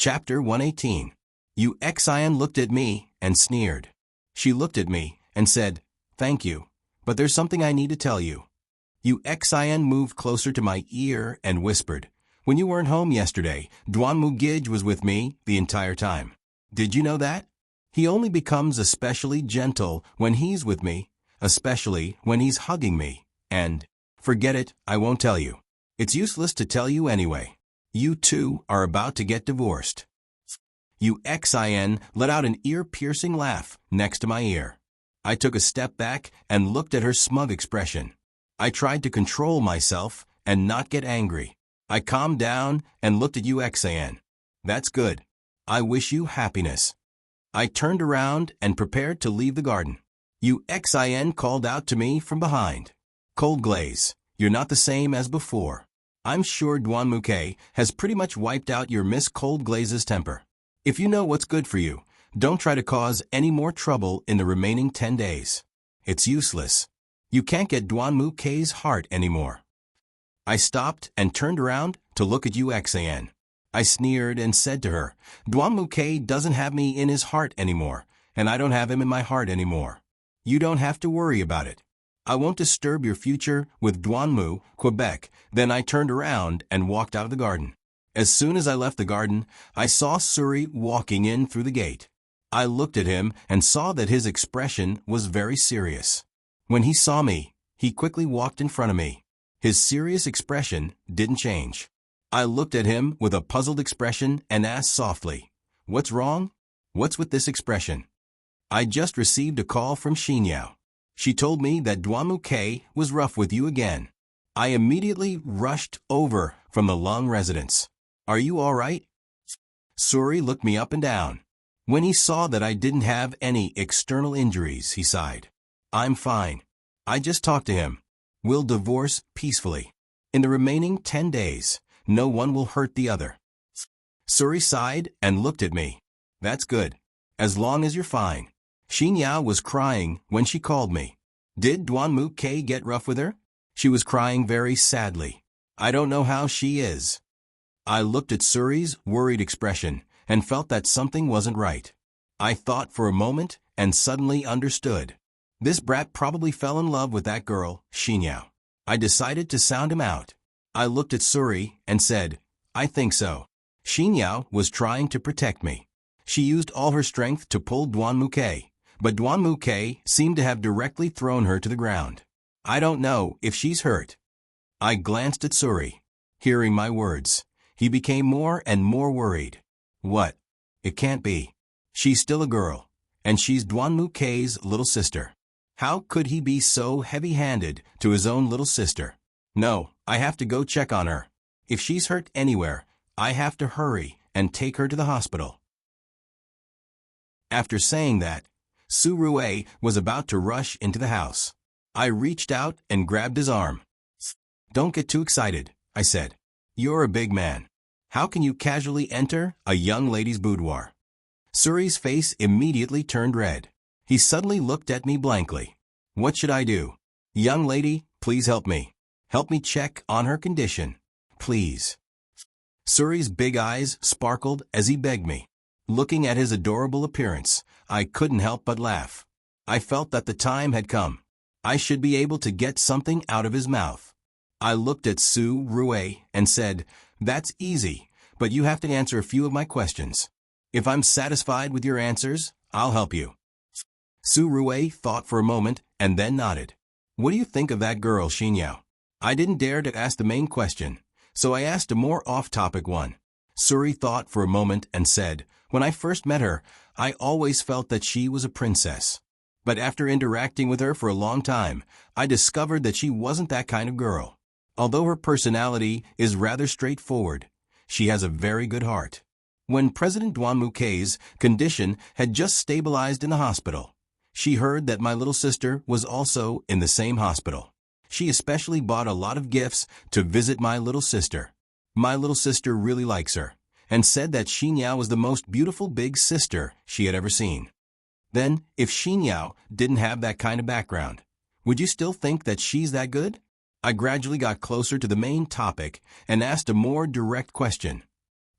Chapter 118. Yu Xian looked at me and sneered. She looked at me and said, "Thank you, but there's something I need to tell you." Yu Xian moved closer to my ear and whispered, "When you weren't home yesterday, Duanmu Gij was with me the entire time. Did you know that? He only becomes especially gentle when he's with me, especially when he's hugging me, and, forget it, I won't tell you. It's useless to tell you anyway. You two are about to get divorced." Yu Xian let out an ear-piercing laugh next to my ear. I took a step back and looked at her smug expression. I tried to control myself and not get angry. I calmed down and looked at Yu Xian. "That's good. I wish you happiness." I turned around and prepared to leave the garden. Yu Xian called out to me from behind. "Cold Glaze, you're not the same as before. I'm sure Duanmu has pretty much wiped out your Miss Cold Glaze's temper. If you know what's good for you, don't try to cause any more trouble in the remaining 10 days. It's useless. You can't get Duanmu-K's heart anymore." I stopped and turned around to look at Yu Xian. I sneered and said to her, "Duanmu-K doesn't have me in his heart anymore, and I don't have him in my heart anymore. You don't have to worry about it. I won't disturb your future with Duanmu, Quebec." Then I turned around and walked out of the garden. As soon as I left the garden, I saw Suri walking in through the gate. I looked at him and saw that his expression was very serious. When he saw me, he quickly walked in front of me. His serious expression didn't change. I looked at him with a puzzled expression and asked softly, "What's wrong? What's with this expression?" "I just received a call from Xinyao. She told me that Duanmu-K was rough with you again." I immediately rushed over from the Lung residence. "Are you all right?" Suri looked me up and down. When he saw that I didn't have any external injuries, he sighed. "I'm fine. I just talked to him. We'll divorce peacefully. In the remaining 10 days, no one will hurt the other." Suri sighed and looked at me. "That's good. As long as you're fine." Xinyao was crying when she called me. "Did Duanmu-K get rough with her?" She was crying very sadly. "I don't know how she is." I looked at Suri's worried expression and felt that something wasn't right. I thought for a moment and suddenly understood. This brat probably fell in love with that girl, Xinyao. I decided to sound him out. I looked at Suri and said, "I think so." Xinyao was trying to protect me. She used all her strength to pull Duanmu-K, but Duanmu-K seemed to have directly thrown her to the ground. I don't know if she's hurt. I glanced at Suri. Hearing my words, he became more and more worried. What? It can't be. She's still a girl, and she's Duanmu-K's little sister. How could he be so heavy-handed to his own little sister? No, I have to go check on her. If she's hurt anywhere, I have to hurry and take her to the hospital. After saying that, Su Rui was about to rush into the house. I reached out and grabbed his arm. "Don't get too excited," I said. "You're a big man. How can you casually enter a young lady's boudoir?" Suri's face immediately turned red. He suddenly looked at me blankly. "What should I do? Young lady, please help me. Help me check on her condition. Please." Suri's big eyes sparkled as he begged me. Looking at his adorable appearance, I couldn't help but laugh. I felt that the time had come. I should be able to get something out of his mouth. I looked at Su Rui and said, "That's easy, but you have to answer a few of my questions. If I'm satisfied with your answers, I'll help you." Su Rui thought for a moment and then nodded. "What do you think of that girl, Xinyao?" I didn't dare to ask the main question, so I asked a more off-topic one. Suri thought for a moment and said, "When I first met her, I always felt that she was a princess. But after interacting with her for a long time, I discovered that she wasn't that kind of girl. Although her personality is rather straightforward, she has a very good heart." When President Duanmu-K's condition had just stabilized in the hospital, she heard that my little sister was also in the same hospital. She especially bought a lot of gifts to visit my little sister. My little sister really likes her, and said that Xinyao was the most beautiful big sister she had ever seen. Then, if Xinyao didn't have that kind of background, would you still think that she's that good? I gradually got closer to the main topic and asked a more direct question.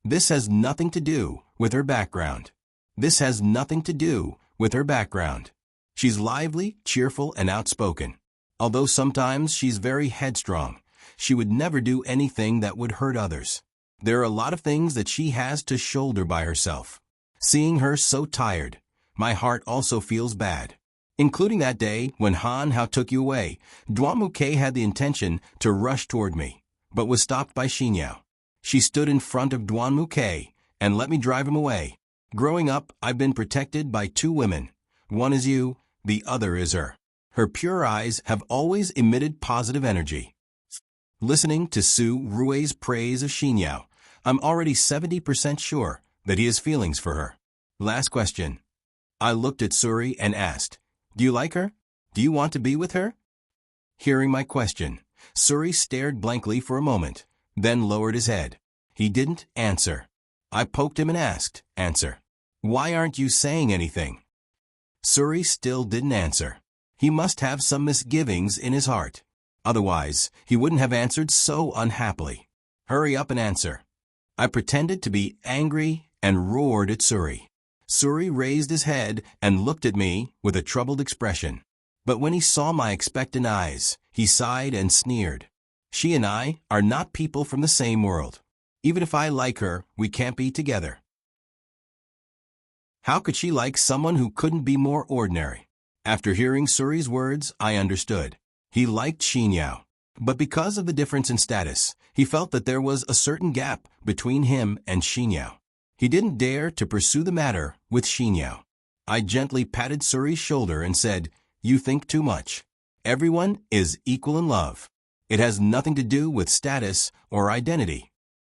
This has nothing to do with her background. This has nothing to do with her background. She's lively, cheerful, and outspoken. Although sometimes she's very headstrong, she would never do anything that would hurt others. There are a lot of things that she has to shoulder by herself. Seeing her so tired, my heart also feels bad. Including that day when Han Hao took you away, Duan had the intention to rush toward me, but was stopped by Xin Yao. She stood in front of Duan and let me drive him away. Growing up, I've been protected by two women. One is you, the other is her. Her pure eyes have always emitted positive energy. Listening to Su Rui's praise of Xin Yao, I'm already 70% sure that he has feelings for her. Last question. I looked at Suri and asked, "Do you like her? Do you want to be with her?" Hearing my question, Suri stared blankly for a moment, then lowered his head. He didn't answer. I poked him and asked, "Answer. Why aren't you saying anything?" Suri still didn't answer. He must have some misgivings in his heart. Otherwise, he wouldn't have answered so unhappily. Hurry up and answer. I pretended to be angry and roared at Suri. Suri raised his head and looked at me with a troubled expression. But when he saw my expectant eyes, he sighed and sneered. She and I are not people from the same world. Even if I like her, we can't be together. How could she like someone who couldn't be more ordinary? After hearing Suri's words, I understood. He liked Xin Yao. But because of the difference in status, he felt that there was a certain gap between him and Xin Yao. He didn't dare to pursue the matter with Xin Yao. I gently patted Suri's shoulder and said, "You think too much. Everyone is equal in love. It has nothing to do with status or identity."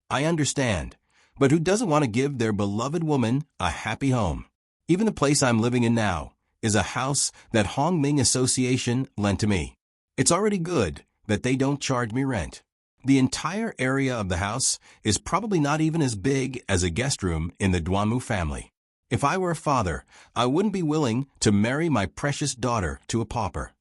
I understand, but who doesn't want to give their beloved woman a happy home? Even the place I'm living in now is a house that Hongming Association lent to me. It's already good that they don't charge me rent. The entire area of the house is probably not even as big as a guest room in the Duanmu family. If I were a father, I wouldn't be willing to marry my precious daughter to a pauper.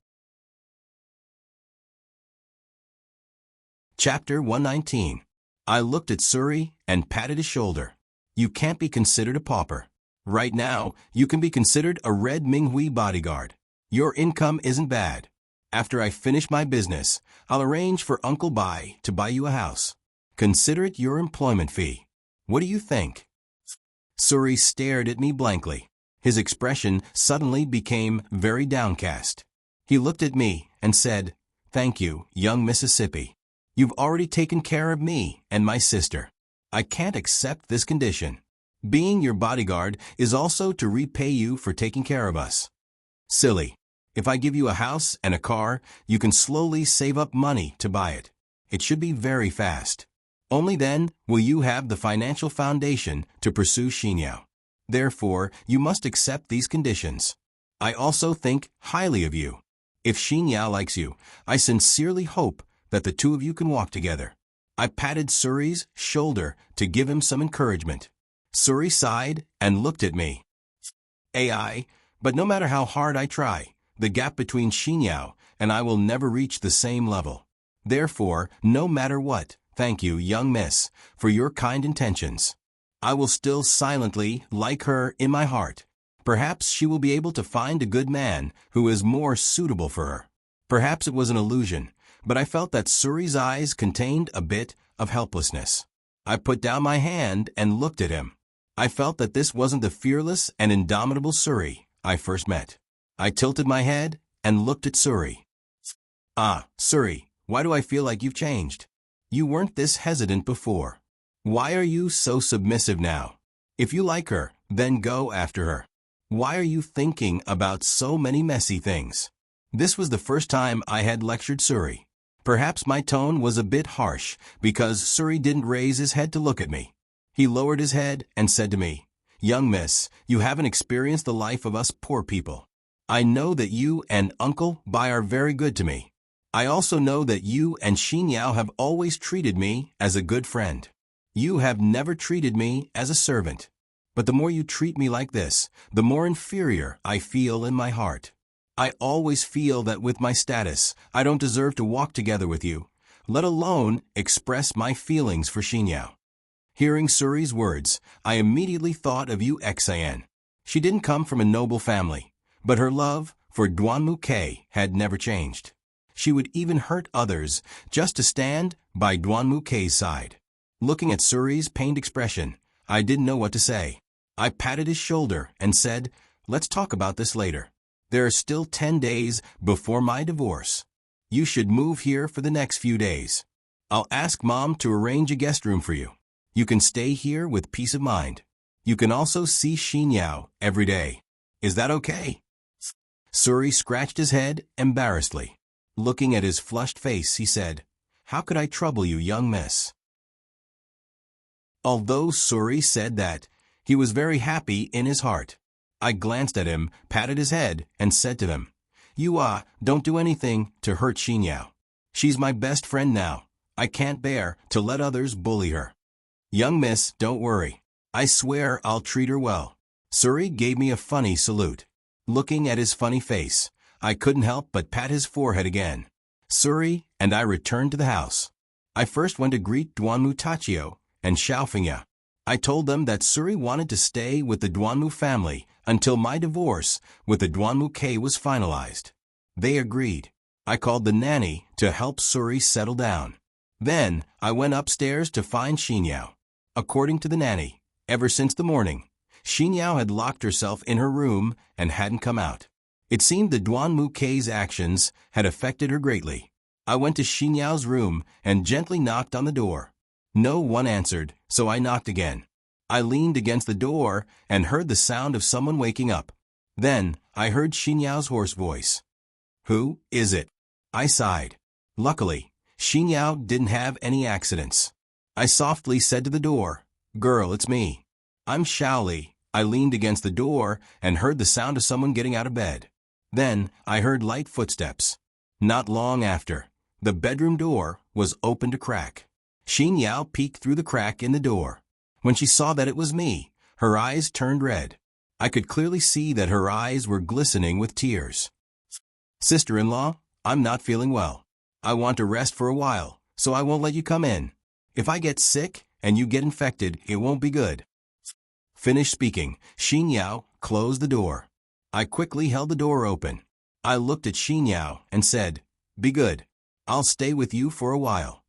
Chapter 119. I looked at Suri and patted his shoulder. You can't be considered a pauper. Right now, you can be considered a Red Minghui bodyguard. Your income isn't bad. After I finish my business, I'll arrange for Uncle Bai to buy you a house. Consider it your employment fee. What do you think? Suri stared at me blankly. His expression suddenly became very downcast. He looked at me and said, "Thank you, young Mississippi. You've already taken care of me and my sister. I can't accept this condition. Being your bodyguard is also to repay you for taking care of us." Silly. If I give you a house and a car, you can slowly save up money to buy it. It should be very fast. Only then will you have the financial foundation to pursue Xin Yao. Therefore, you must accept these conditions. I also think highly of you. If Xin Yao likes you, I sincerely hope that the two of you can walk together. I patted Suri's shoulder to give him some encouragement. Suri sighed and looked at me. AI, but no matter how hard I try, the gap between Xin Yao and I will never reach the same level. Therefore, no matter what, thank you, young miss, for your kind intentions. I will still silently like her in my heart. Perhaps she will be able to find a good man who is more suitable for her. Perhaps it was an illusion, but I felt that Suri's eyes contained a bit of helplessness. I put down my hand and looked at him. I felt that this wasn't the fearless and indomitable Suri I first met. I tilted my head and looked at Suri. "Ah, Suri, why do I feel like you've changed? You weren't this hesitant before. Why are you so submissive now? If you like her, then go after her. Why are you thinking about so many messy things?" This was the first time I had lectured Suri. Perhaps my tone was a bit harsh because Suri didn't raise his head to look at me. He lowered his head and said to me, "Young miss, you haven't experienced the life of us poor people. I know that you and Uncle Bai are very good to me. I also know that you and Xin Yao have always treated me as a good friend. You have never treated me as a servant. But the more you treat me like this, the more inferior I feel in my heart. I always feel that with my status, I don't deserve to walk together with you, let alone express my feelings for Xin Yao. Hearing Suri's words, I immediately thought of Yu Xian. She didn't come from a noble family, but her love for Duanmu Ke had never changed. She would even hurt others just to stand by Duanmu Ke's side. Looking at Suri's pained expression, I didn't know what to say. I patted his shoulder and said, "Let's talk about this later. There are still 10 days before my divorce. You should move here for the next few days. I'll ask Mom to arrange a guest room for you. You can stay here with peace of mind. You can also see Xinyao every day. Is that okay?" Suri scratched his head embarrassedly. Looking at his flushed face, he said, "How could I trouble you, young miss?" Although Suri said that, he was very happy in his heart. I glanced at him, patted his head, and said to him, "You don't do anything to hurt Xinyao. She's my best friend now. I can't bear to let others bully her. Young miss, don't worry. I swear I'll treat her well." Suri gave me a funny salute. Looking at his funny face, I couldn't help but pat his forehead again. Suri and I returned to the house. I first went to greet Duanmu Tachio and Xiaofengya. I told them that Suri wanted to stay with the Duanmu family until my divorce with the Duanmu Ke was finalized. They agreed. I called the nanny to help Suri settle down. Then I went upstairs to find Xinyao. According to the nanny, ever since the morning, Xinyao had locked herself in her room and hadn't come out. It seemed the Duanmu Ke's actions had affected her greatly. I went to Xinyao's room and gently knocked on the door. No one answered, so I knocked again. I leaned against the door and heard the sound of someone waking up. Then I heard Xinyao's hoarse voice. "Who is it?" I sighed. Luckily, Xinyao didn't have any accidents. I softly said to the door, "Girl, it's me. I'm Shaoli." I leaned against the door and heard the sound of someone getting out of bed. Then I heard light footsteps. Not long after, the bedroom door was opened a crack. Xinyao peeked through the crack in the door. When she saw that it was me, her eyes turned red. I could clearly see that her eyes were glistening with tears. "Sister-in-law, I'm not feeling well. I want to rest for a while, so I won't let you come in. If I get sick and you get infected, it won't be good." Finished speaking, Xinyao closed the door. I quickly held the door open. I looked at Xinyao and said, "Be good. I'll stay with you for a while."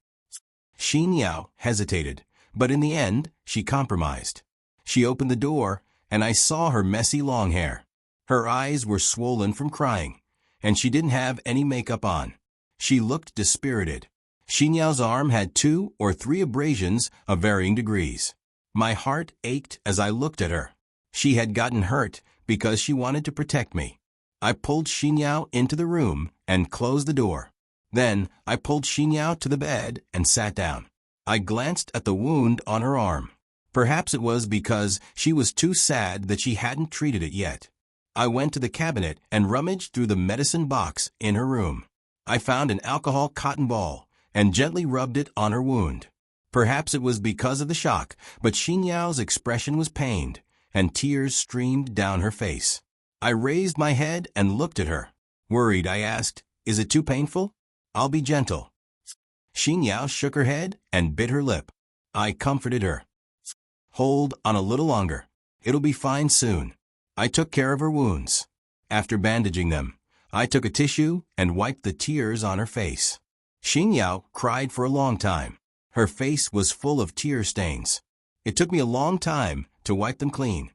Xinyao hesitated, but in the end, she compromised. She opened the door, and I saw her messy long hair. Her eyes were swollen from crying, and she didn't have any makeup on. She looked dispirited. Xinyao's arm had 2 or 3 abrasions of varying degrees. My heart ached as I looked at her. She had gotten hurt because she wanted to protect me. I pulled Xinyao into the room and closed the door. Then I pulled Xinyao to the bed and sat down. I glanced at the wound on her arm. Perhaps it was because she was too sad that she hadn't treated it yet. I went to the cabinet and rummaged through the medicine box in her room. I found an alcohol cotton ball and gently rubbed it on her wound. Perhaps it was because of the shock, but Xinyao's expression was pained, and tears streamed down her face. I raised my head and looked at her. Worried, I asked, "Is it too painful? I'll be gentle." Xinyao shook her head and bit her lip. I comforted her. "Hold on a little longer. It'll be fine soon." I took care of her wounds. After bandaging them, I took a tissue and wiped the tears on her face. Xinyao cried for a long time. Her face was full of tear stains. It took me a long time to wipe them clean.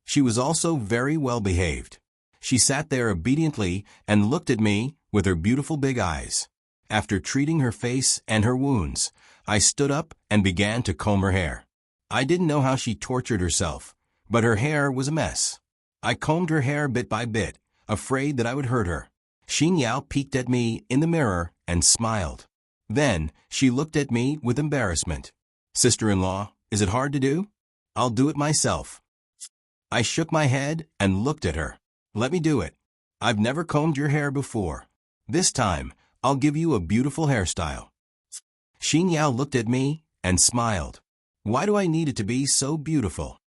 She was also very well behaved. She sat there obediently and looked at me with her beautiful big eyes. After treating her face and her wounds, I stood up and began to comb her hair. I didn't know how she tortured herself, but her hair was a mess. I combed her hair bit by bit, afraid that I would hurt her. Xinyao peeked at me in the mirror and smiled. Then she looked at me with embarrassment. "Sister-in-law, is it hard to do? I'll do it myself." I shook my head and looked at her. "Let me do it. I've never combed your hair before. This time, I'll give you a beautiful hairstyle." Xinyao looked at me and smiled. Why do I need it to be so beautiful?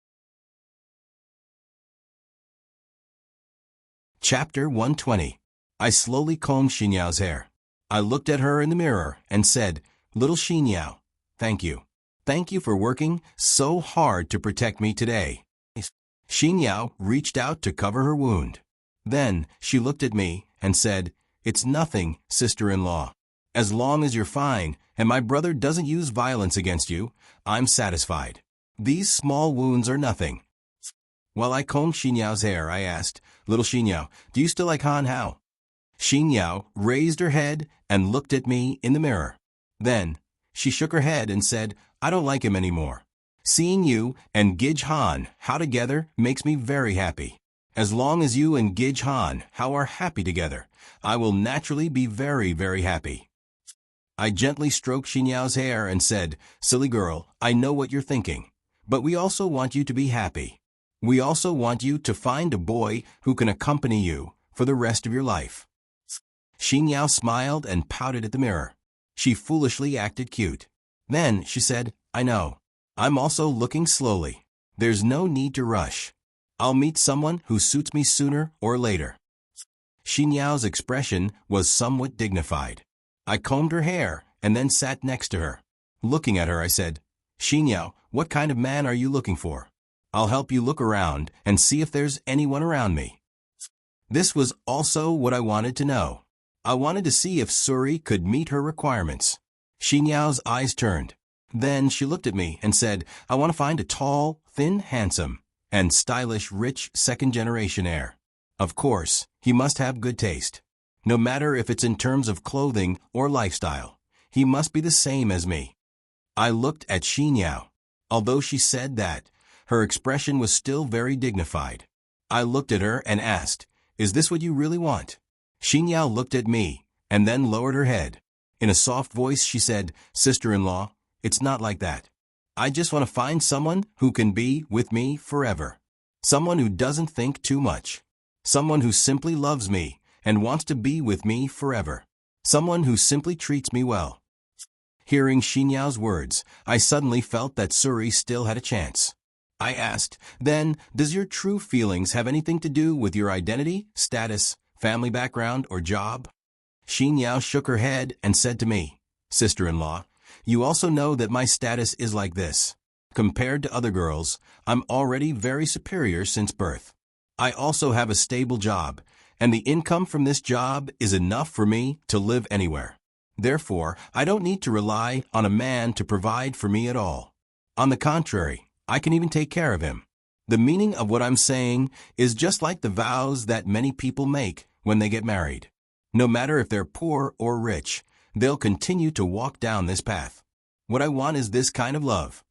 Chapter 120. I slowly combed Xinyao's hair. I looked at her in the mirror and said, "Little Xinyao, Thank you. Thank you for working so hard to protect me today. Xinyao reached out to cover her wound. Then she looked at me and said, "It's nothing, sister-in-law. As long as you're fine and my brother doesn't use violence against you, I'm satisfied. These small wounds are nothing." While I combed Xinyao's hair, I asked, "Little Xinyao, do you still like Han Hao?" Xinyao raised her head and looked at me in the mirror. Then she shook her head and said, "I don't like him anymore. Seeing you and Gij Han Hao together makes me very happy. As long as you and Gij Han Hao are happy together, I will naturally be very, very happy." I gently stroked Xinyao's hair and said, "Silly girl, I know what you're thinking. But we also want you to be happy. We also want you to find a boy who can accompany you for the rest of your life." Xinyao smiled and pouted at the mirror. She foolishly acted cute. Then she said, "I know. I'm also looking slowly. There's no need to rush. I'll meet someone who suits me sooner or later." Xinyao's expression was somewhat dignified. I combed her hair and then sat next to her. Looking at her, I said, "Xinyao, what kind of man are you looking for? I'll help you look around and see if there's anyone around me." This was also what I wanted to know. I wanted to see if Suri could meet her requirements. Xinyao's eyes turned. Then she looked at me and said, "I want to find a tall, thin, handsome, and stylish, rich second-generation heir. Of course, he must have good taste. No matter if it's in terms of clothing or lifestyle, he must be the same as me." I looked at Xinyao. Although she said that, her expression was still very dignified. I looked at her and asked, "Is this what you really want?" Xinyao looked at me and then lowered her head. In a soft voice she said, "Sister-in-law, it's not like that. I just want to find someone who can be with me forever. Someone who doesn't think too much. Someone who simply loves me and wants to be with me forever. Someone who simply treats me well." Hearing Xinyao's words, I suddenly felt that Suri still had a chance. I asked, "Then, does your true feelings have anything to do with your identity, status, family background, or job?" Xinyao shook her head and said to me, "Sister-in-law, you also know that my status is like this. Compared to other girls, I'm already very superior since birth. I also have a stable job, and the income from this job is enough for me to live anywhere. Therefore, I don't need to rely on a man to provide for me at all. On the contrary, I can even take care of him. The meaning of what I'm saying is just like the vows that many people make when they get married. No matter if they're poor or rich, they'll continue to walk down this path. What I want is this kind of love."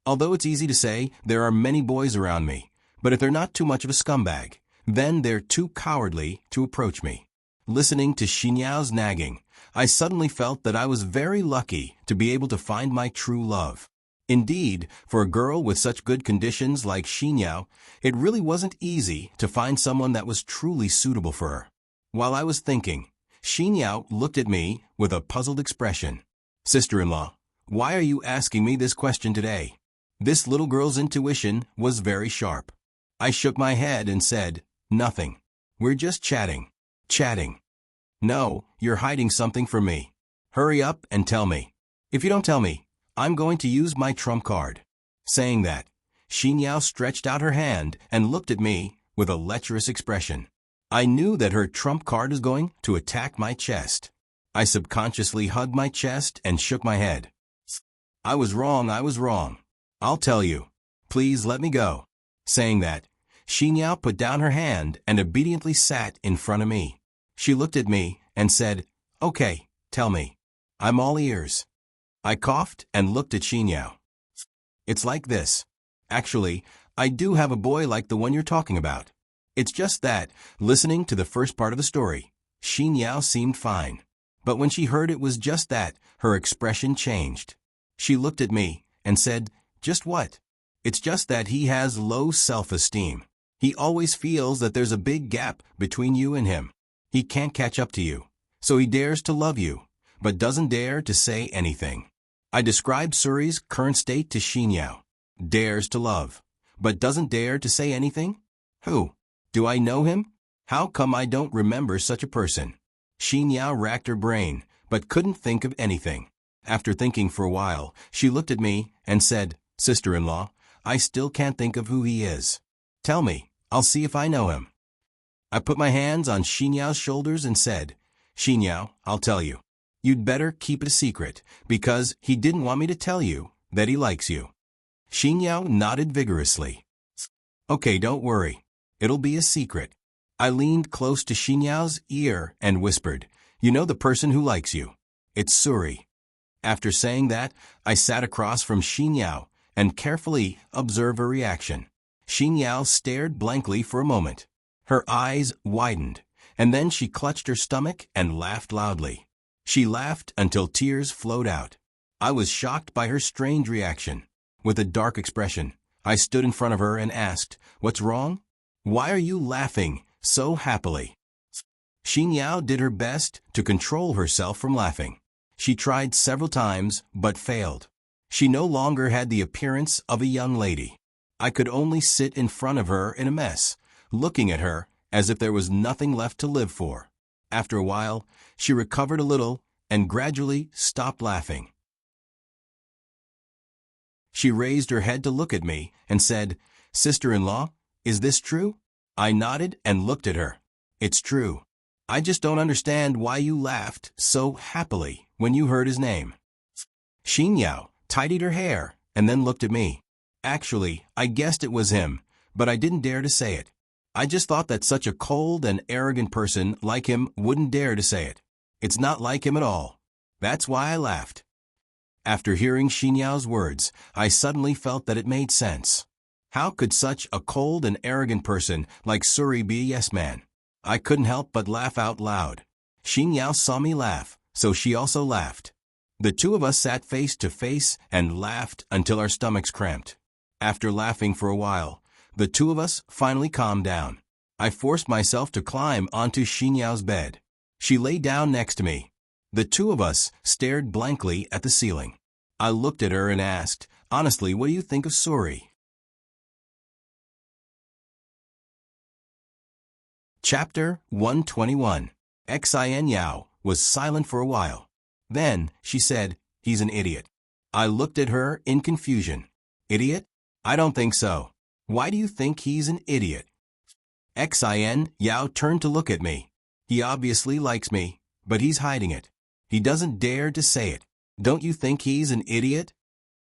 Although it's easy to say there are many boys around me, but if they're not too much of a scumbag, then they're too cowardly to approach me. Listening to Xinyao's nagging, I suddenly felt that I was very lucky to be able to find my true love. Indeed, for a girl with such good conditions like Xinyao, it really wasn't easy to find someone that was truly suitable for her. While I was thinking, Xinyao looked at me with a puzzled expression. "Sister-in-law, why are you asking me this question today?" This little girl's intuition was very sharp. I shook my head and said, "Nothing. We're just chatting." "Chatting? No, you're hiding something from me. Hurry up and tell me. If you don't tell me, I'm going to use my trump card." Saying that, Xinyao stretched out her hand and looked at me with a lecherous expression. I knew that her trump card was going to attack my chest. I subconsciously hugged my chest and shook my head. I was wrong. I'll tell you. Please let me go." Saying that, Xinyao put down her hand and obediently sat in front of me. She looked at me and said, "Okay, tell me. I'm all ears." I coughed and looked at Xinyao. "It's like this. Actually, I do have a boy like the one you're talking about. It's just that, listening to the first part of the story, Xinyao seemed fine. But when she heard it was just that, her expression changed. She looked at me and said, 'Just what?' It's just that he has low self-esteem. He always feels that there's a big gap between you and him. He can't catch up to you. So he dares to love you, but doesn't dare to say anything." I described Suri's current state to Xinyao. Dares to love, but doesn't dare to say anything? Who? Do I know him? How come I don't remember such a person? Xinyao racked her brain, but couldn't think of anything. After thinking for a while, she looked at me and said, "Sister-in-law, I still can't think of who he is. Tell me, I'll see if I know him." I put my hands on Xinyao's shoulders and said, "Xinyao, I'll tell you. You'd better keep it a secret, because he didn't want me to tell you that he likes you." Xinyao nodded vigorously. "Okay, don't worry. It'll be a secret." I leaned close to Xinyao's ear and whispered, "You know the person who likes you. It's Suri." After saying that, I sat across from Xinyao and carefully observed her reaction. Xinyao stared blankly for a moment. Her eyes widened, and then she clutched her stomach and laughed loudly. She laughed until tears flowed out. I was shocked by her strange reaction. With a dark expression, I stood in front of her and asked, "What's wrong? Why are you laughing so happily?" Xinyao did her best to control herself from laughing. She tried several times, but failed. She no longer had the appearance of a young lady. I could only sit in front of her in a mess, looking at her as if there was nothing left to live for. After a while, she recovered a little and gradually stopped laughing. She raised her head to look at me and said, "Sister-in-law, is this true?" I nodded and looked at her. "It's true. I just don't understand why you laughed so happily when you heard his name." Xinyao tidied her hair and then looked at me. "Actually, I guessed it was him, but I didn't dare to say it. I just thought that such a cold and arrogant person like him wouldn't dare to say it. It's not like him at all. That's why I laughed." After hearing Xinyao's words, I suddenly felt that it made sense. How could such a cold and arrogant person like Suri be a yes-man? I couldn't help but laugh out loud. Xinyao saw me laugh, so she also laughed. The two of us sat face to face and laughed until our stomachs cramped. After laughing for a while, the two of us finally calmed down. I forced myself to climb onto Xinyao's bed. She lay down next to me. The two of us stared blankly at the ceiling. I looked at her and asked, "Honestly, what do you think of Suri?" Chapter 121. Xin Yao was silent for a while. Then she said, "He's an idiot." I looked at her in confusion. "Idiot? I don't think so. Why do you think he's an idiot?" Xin Yao turned to look at me. "He obviously likes me, but he's hiding it. He doesn't dare to say it. Don't you think he's an idiot?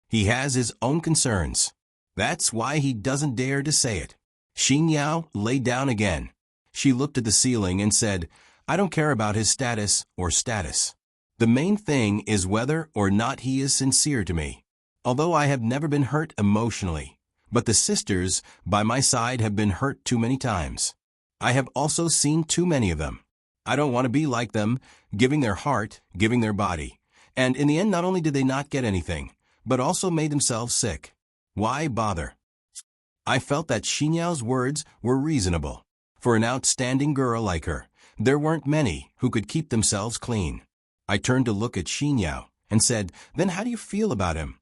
He has his own concerns. That's why he doesn't dare to say it." Xinyao lay down again. She looked at the ceiling and said, "I don't care about his status or status. The main thing is whether or not he is sincere to me. Although I have never been hurt emotionally, but the sisters by my side have been hurt too many times. I have also seen too many of them. I don't want to be like them, giving their heart, giving their body. And in the end, not only did they not get anything, but also made themselves sick. Why bother?" I felt that Xinyao's words were reasonable. For an outstanding girl like her, there weren't many who could keep themselves clean. I turned to look at Xinyao and said, "Then how do you feel about him?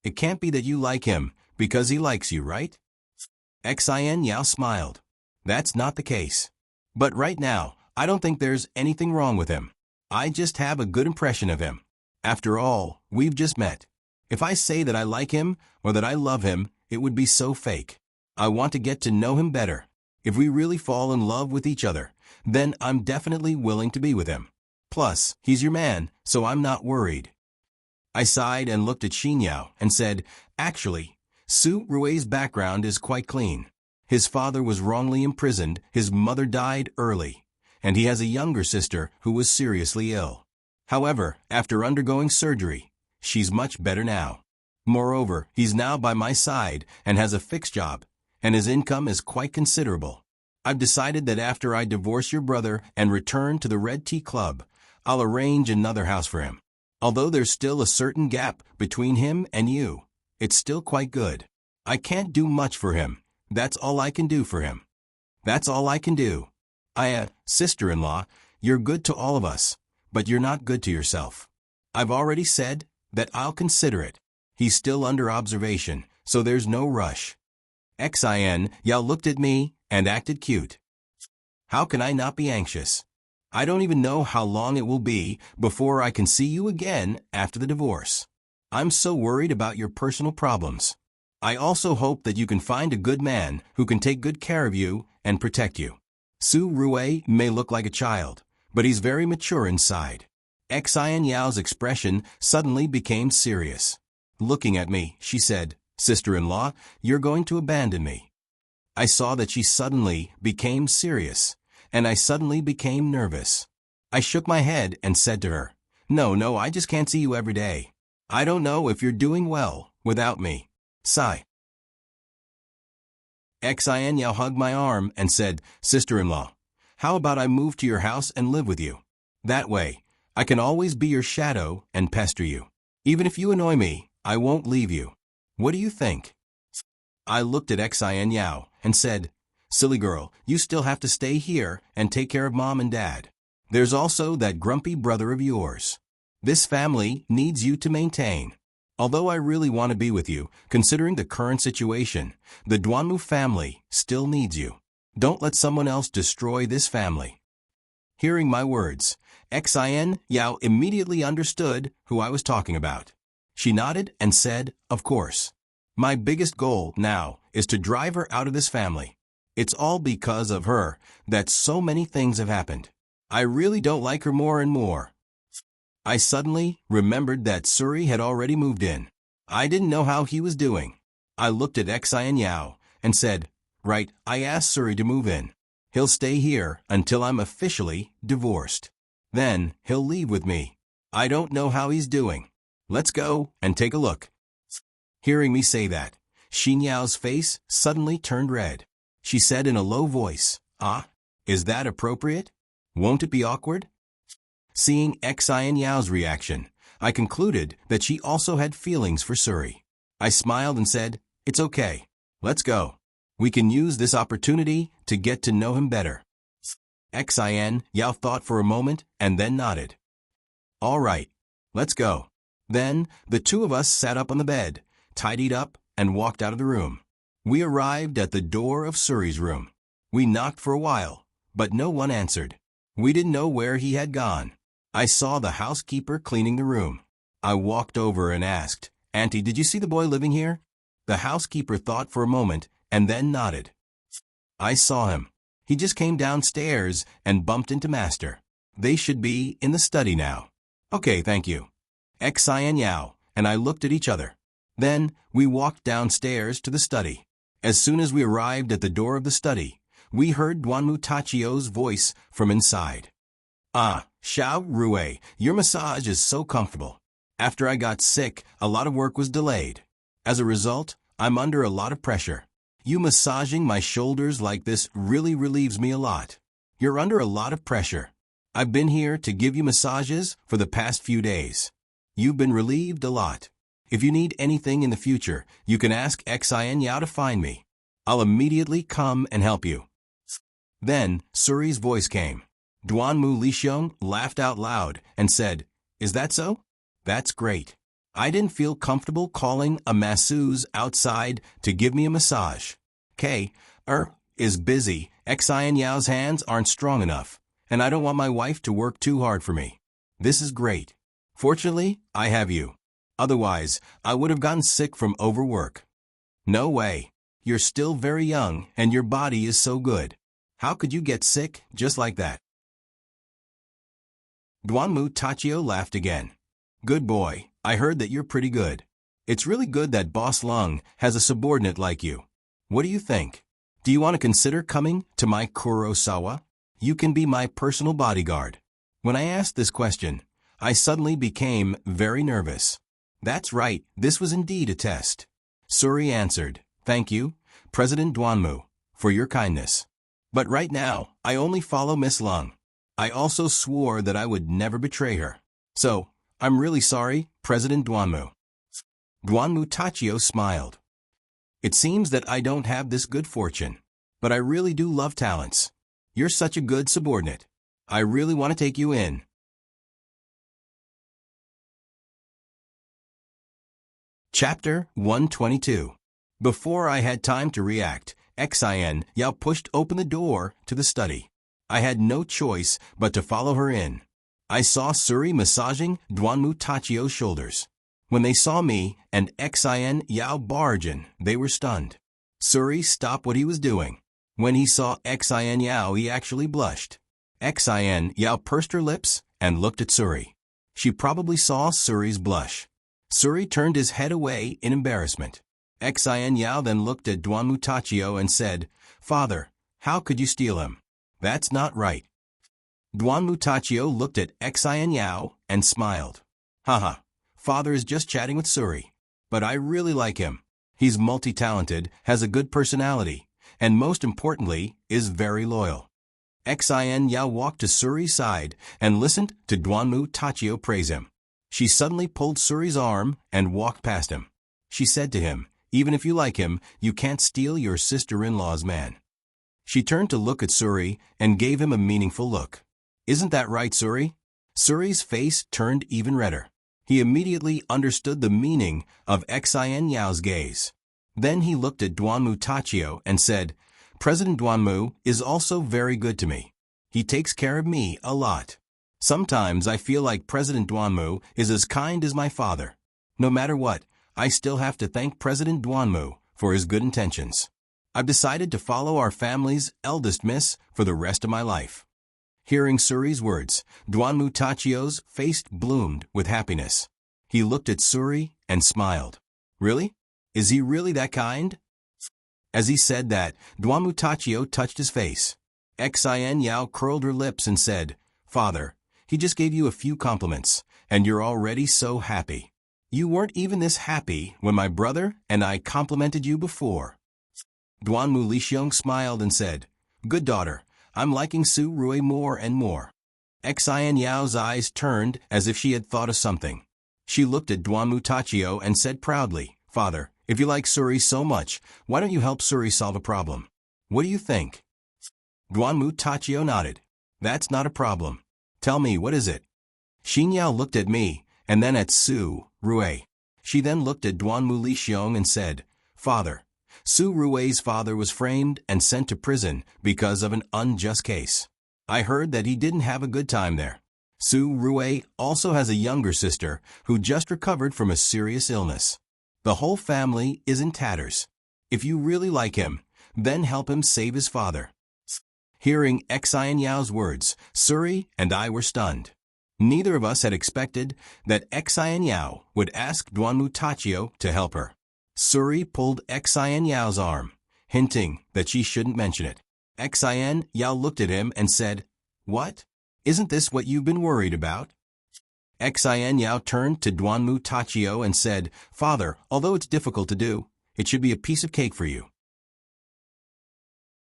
It can't be that you like him because he likes you, right?" Xin Yao smiled. "That's not the case. But right now, I don't think there's anything wrong with him. I just have a good impression of him. After all, we've just met. If I say that I like him or that I love him, it would be so fake. I want to get to know him better. If we really fall in love with each other, then I'm definitely willing to be with him. Plus, he's your man, so I'm not worried." I sighed and looked at Xinyao and said, "Actually, Su Rui's background is quite clean. His father was wrongly imprisoned, his mother died early, and he has a younger sister who was seriously ill. However, after undergoing surgery, she's much better now. Moreover, he's now by my side and has a fixed job, and his income is quite considerable. I've decided that after I divorce your brother and return to the Red Tea Club, I'll arrange another house for him. Although there's still a certain gap between him and you, it's still quite good. I can't do much for him. That's all I can do for him. That's all I can do. Sister-in-law, you're good to all of us, but you're not good to yourself. I've already said that I'll consider it. He's still under observation, so there's no rush." Xin Yao looked at me and acted cute. "How can I not be anxious? I don't even know how long it will be before I can see you again after the divorce. I'm so worried about your personal problems. I also hope that you can find a good man who can take good care of you and protect you. Su Rui may look like a child, but he's very mature inside. Xian Yao's expression suddenly became serious. Looking at me, she said, "Sister-in-law, you're going to abandon me." I saw that she suddenly became serious, and I suddenly became nervous. I shook my head and said to her, No, I just can't see you every day. I don't know if you're doing well without me. Sigh. Xian Yao hugged my arm and said, "Sister-in-law, how about I move to your house and live with you? That way, I can always be your shadow and pester you. Even if you annoy me, I won't leave you. What do you think?" I looked at Xian Yao and said, "Silly girl, you still have to stay here and take care of mom and dad. There's also that grumpy brother of yours. This family needs you to maintain. Although I really want to be with you, considering the current situation, the Duanmu family still needs you. Don't let someone else destroy this family." Hearing my words, Xian Yao immediately understood who I was talking about. She nodded and said, "Of course. My biggest goal now is to drive her out of this family. It's all because of her that so many things have happened. I really don't like her more and more." I suddenly remembered that Suri had already moved in. I didn't know how he was doing. I looked at Xian Yao and said, "Right, I asked Suri to move in. He'll stay here until I'm officially divorced. Then he'll leave with me. I don't know how he's doing. Let's go and take a look." Hearing me say that, Xin Yao's face suddenly turned red. She said in a low voice, Is that appropriate? Won't it be awkward?" Seeing Xian Yao's reaction, I concluded that she also had feelings for Suri. I smiled and said, "It's okay. Let's go. We can use this opportunity to get to know him better." Xian Yao thought for a moment and then nodded. "All right, let's go." Then the two of us sat up on the bed, tidied up, and walked out of the room. We arrived at the door of Suri's room. We knocked for a while, but no one answered. We didn't know where he had gone. I saw the housekeeper cleaning the room. I walked over and asked, "Auntie, did you see the boy living here?" The housekeeper thought for a moment and then nodded. "I saw him. He just came downstairs and bumped into Master. They should be in the study now." "Okay, thank you." Xian Yao and I looked at each other. Then we walked downstairs to the study. As soon as we arrived at the door of the study, we heard Duanmu Tachio's voice from inside. Xiao Rui, your massage is so comfortable. After I got sick, a lot of work was delayed. As a result, I'm under a lot of pressure. You massaging my shoulders like this really relieves me a lot. You're under a lot of pressure. I've been here to give you massages for the past few days. You've been relieved a lot. If you need anything in the future, you can ask Xian Yao to find me. I'll immediately come and help you." Then Suri's voice came. Duanmu Lixiong laughed out loud and said, "Is that so? That's great. I didn't feel comfortable calling a masseuse outside to give me a massage. K. is busy. Xian Yao's hands aren't strong enough, and I don't want my wife to work too hard for me. This is great. Fortunately, I have you. Otherwise, I would have gotten sick from overwork." "No way. You're still very young, and your body is so good. How could you get sick just like that?" Duanmu Tachio laughed again. "Good boy, I heard that you're pretty good. It's really good that Boss Lung has a subordinate like you. What do you think? Do you want to consider coming to my Kurosawa? You can be my personal bodyguard." When I asked this question, I suddenly became very nervous. That's right, this was indeed a test. Suri answered, "Thank you, President Duanmu, for your kindness. But right now, I only follow Miss Lung. I also swore that I would never betray her. So, I'm really sorry, President Duanmu." Duanmu Tachio smiled. "It seems that I don't have this good fortune, but I really do love talents. You're such a good subordinate. I really want to take you in." Chapter 122. Before I had time to react, Xian Yao pushed open the door to the study. I had no choice but to follow her in. I saw Suri massaging Duanmu Tachio's shoulders. When they saw me and Xin Yao barge in, they were stunned. Suri stopped what he was doing. When he saw Xin Yao, he actually blushed. Xin Yao pursed her lips and looked at Suri. She probably saw Suri's blush. Suri turned his head away in embarrassment. Xin Yao then looked at Duanmu Tachio and said, "Father, how could you steal him? That's not right." Duanmu Tachio looked at Xin Yao and smiled. "Haha, Father is just chatting with Suri. But I really like him. He's multi-talented, has a good personality, and most importantly, is very loyal." Xin Yao walked to Suri's side and listened to Duanmu Tachio praise him. She suddenly pulled Suri's arm and walked past him. She said to him, "Even if you like him, you can't steal your sister-in-law's man." She turned to look at Suri and gave him a meaningful look. "Isn't that right, Suri?" Suri's face turned even redder. He immediately understood the meaning of Xin Yao's gaze. Then he looked at Duanmu Tachio and said, "President Duanmu is also very good to me. He takes care of me a lot. Sometimes I feel like President Duanmu is as kind as my father. No matter what, I still have to thank President Duanmu for his good intentions. I've decided to follow our family's eldest miss for the rest of my life." Hearing Suri's words, Duanmu Tachio's face bloomed with happiness. He looked at Suri and smiled. "Really? Is he really that kind?" As he said that, Duanmu Tachio touched his face. Xin Yao curled her lips and said, "Father, he just gave you a few compliments, and you're already so happy. You weren't even this happy when my brother and I complimented you before." Duanmu Lixiong smiled and said, "Good daughter, I'm liking Su Rui more and more." Xin Yao's eyes turned as if she had thought of something. She looked at Duanmu Tachio and said proudly, "Father, if you like Suri so much, why don't you help Suri solve a problem? What do you think?" Duanmu Tachio nodded. "That's not a problem. Tell me, what is it?" Xin Yao looked at me and then at Su Rui. She then looked at Duanmu Lixiong and said, "Father, Su Rui's father was framed and sent to prison because of an unjust case. I heard that he didn't have a good time there. Su Rui also has a younger sister who just recovered from a serious illness. The whole family is in tatters. If you really like him, then help him save his father." Hearing Xin Yao's words, Suri and I were stunned. Neither of us had expected that Xin Yao would ask Duanmu Tachio to help her. Suri pulled Xin Yao's arm, hinting that she shouldn't mention it. Xin Yao looked at him and said, "What? Isn't this what you've been worried about?" Xin Yao turned to Duanmu Tachio and said, "Father, although it's difficult to do, it should be a piece of cake for you."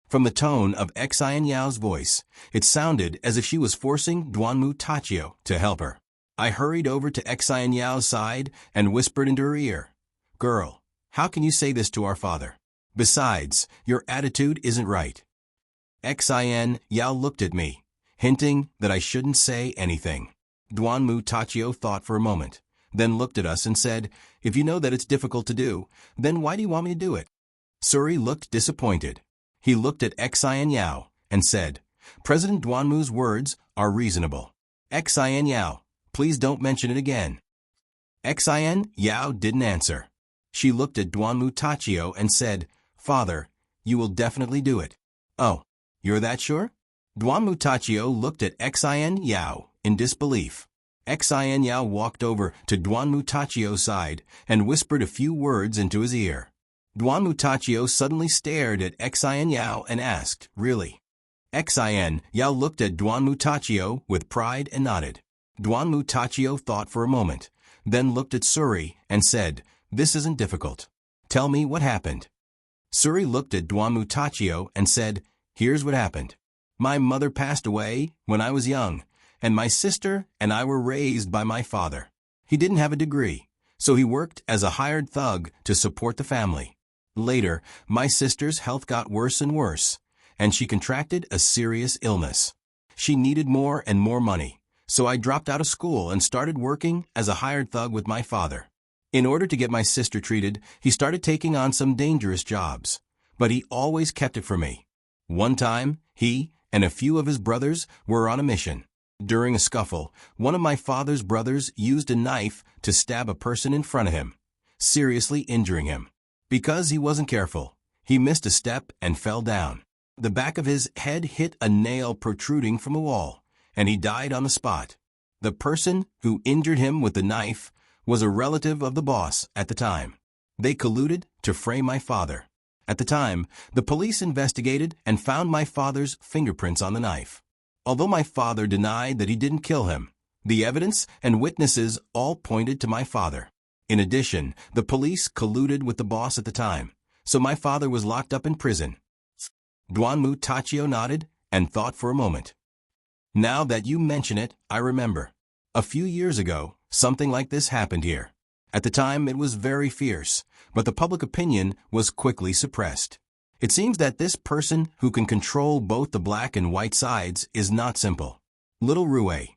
From the tone of Xin Yao's voice, it sounded as if she was forcing Duanmu Tachio to help her. I hurried over to Xin Yao's side and whispered into her ear, "Girl, how can you say this to our father? Besides, your attitude isn't right." Xin Yao looked at me, hinting that I shouldn't say anything. Duanmu Tachio thought for a moment, then looked at us and said, "If you know that it's difficult to do, then why do you want me to do it?" Suri looked disappointed. He looked at Xin Yao and said, "President Duanmu's words are reasonable. Xin Yao, please don't mention it again." Xin Yao didn't answer. She looked at Duanmu Tachio and said, "Father, you will definitely do it." "Oh, you're that sure?" Duanmu Tachio looked at Xin Yao in disbelief. Xin Yao walked over to Duanmu Tachio's side and whispered a few words into his ear. Duanmu Tachio suddenly stared at Xin Yao and asked, "Really?" Xin Yao looked at Duanmu Tachio with pride and nodded. Duanmu Tachio thought for a moment, then looked at Suri and said, "This isn't difficult. Tell me what happened." Suri looked at Duanmu Tachio and said, "Here's what happened. My mother passed away when I was young, and my sister and I were raised by my father. He didn't have a degree, so he worked as a hired thug to support the family. Later, my sister's health got worse and worse, and she contracted a serious illness. She needed more and more money, so I dropped out of school and started working as a hired thug with my father. In order to get my sister treated, he started taking on some dangerous jobs, but he always kept it from me. One time, he and a few of his brothers were on a mission. During a scuffle, one of my father's brothers used a knife to stab a person in front of him, seriously injuring him. Because he wasn't careful, he missed a step and fell down. The back of his head hit a nail protruding from a wall, and he died on the spot. The person who injured him with the knife was a relative of the boss at the time. They colluded to frame my father. At the time, the police investigated and found my father's fingerprints on the knife. Although my father denied that he didn't kill him, the evidence and witnesses all pointed to my father. In addition, the police colluded with the boss at the time, so my father was locked up in prison. Duanmu Tachio nodded and thought for a moment. Now that you mention it, I remember. A few years ago, something like this happened here. At the time, it was very fierce, but the public opinion was quickly suppressed. It seems that this person who can control both the black and white sides is not simple. Little Rue,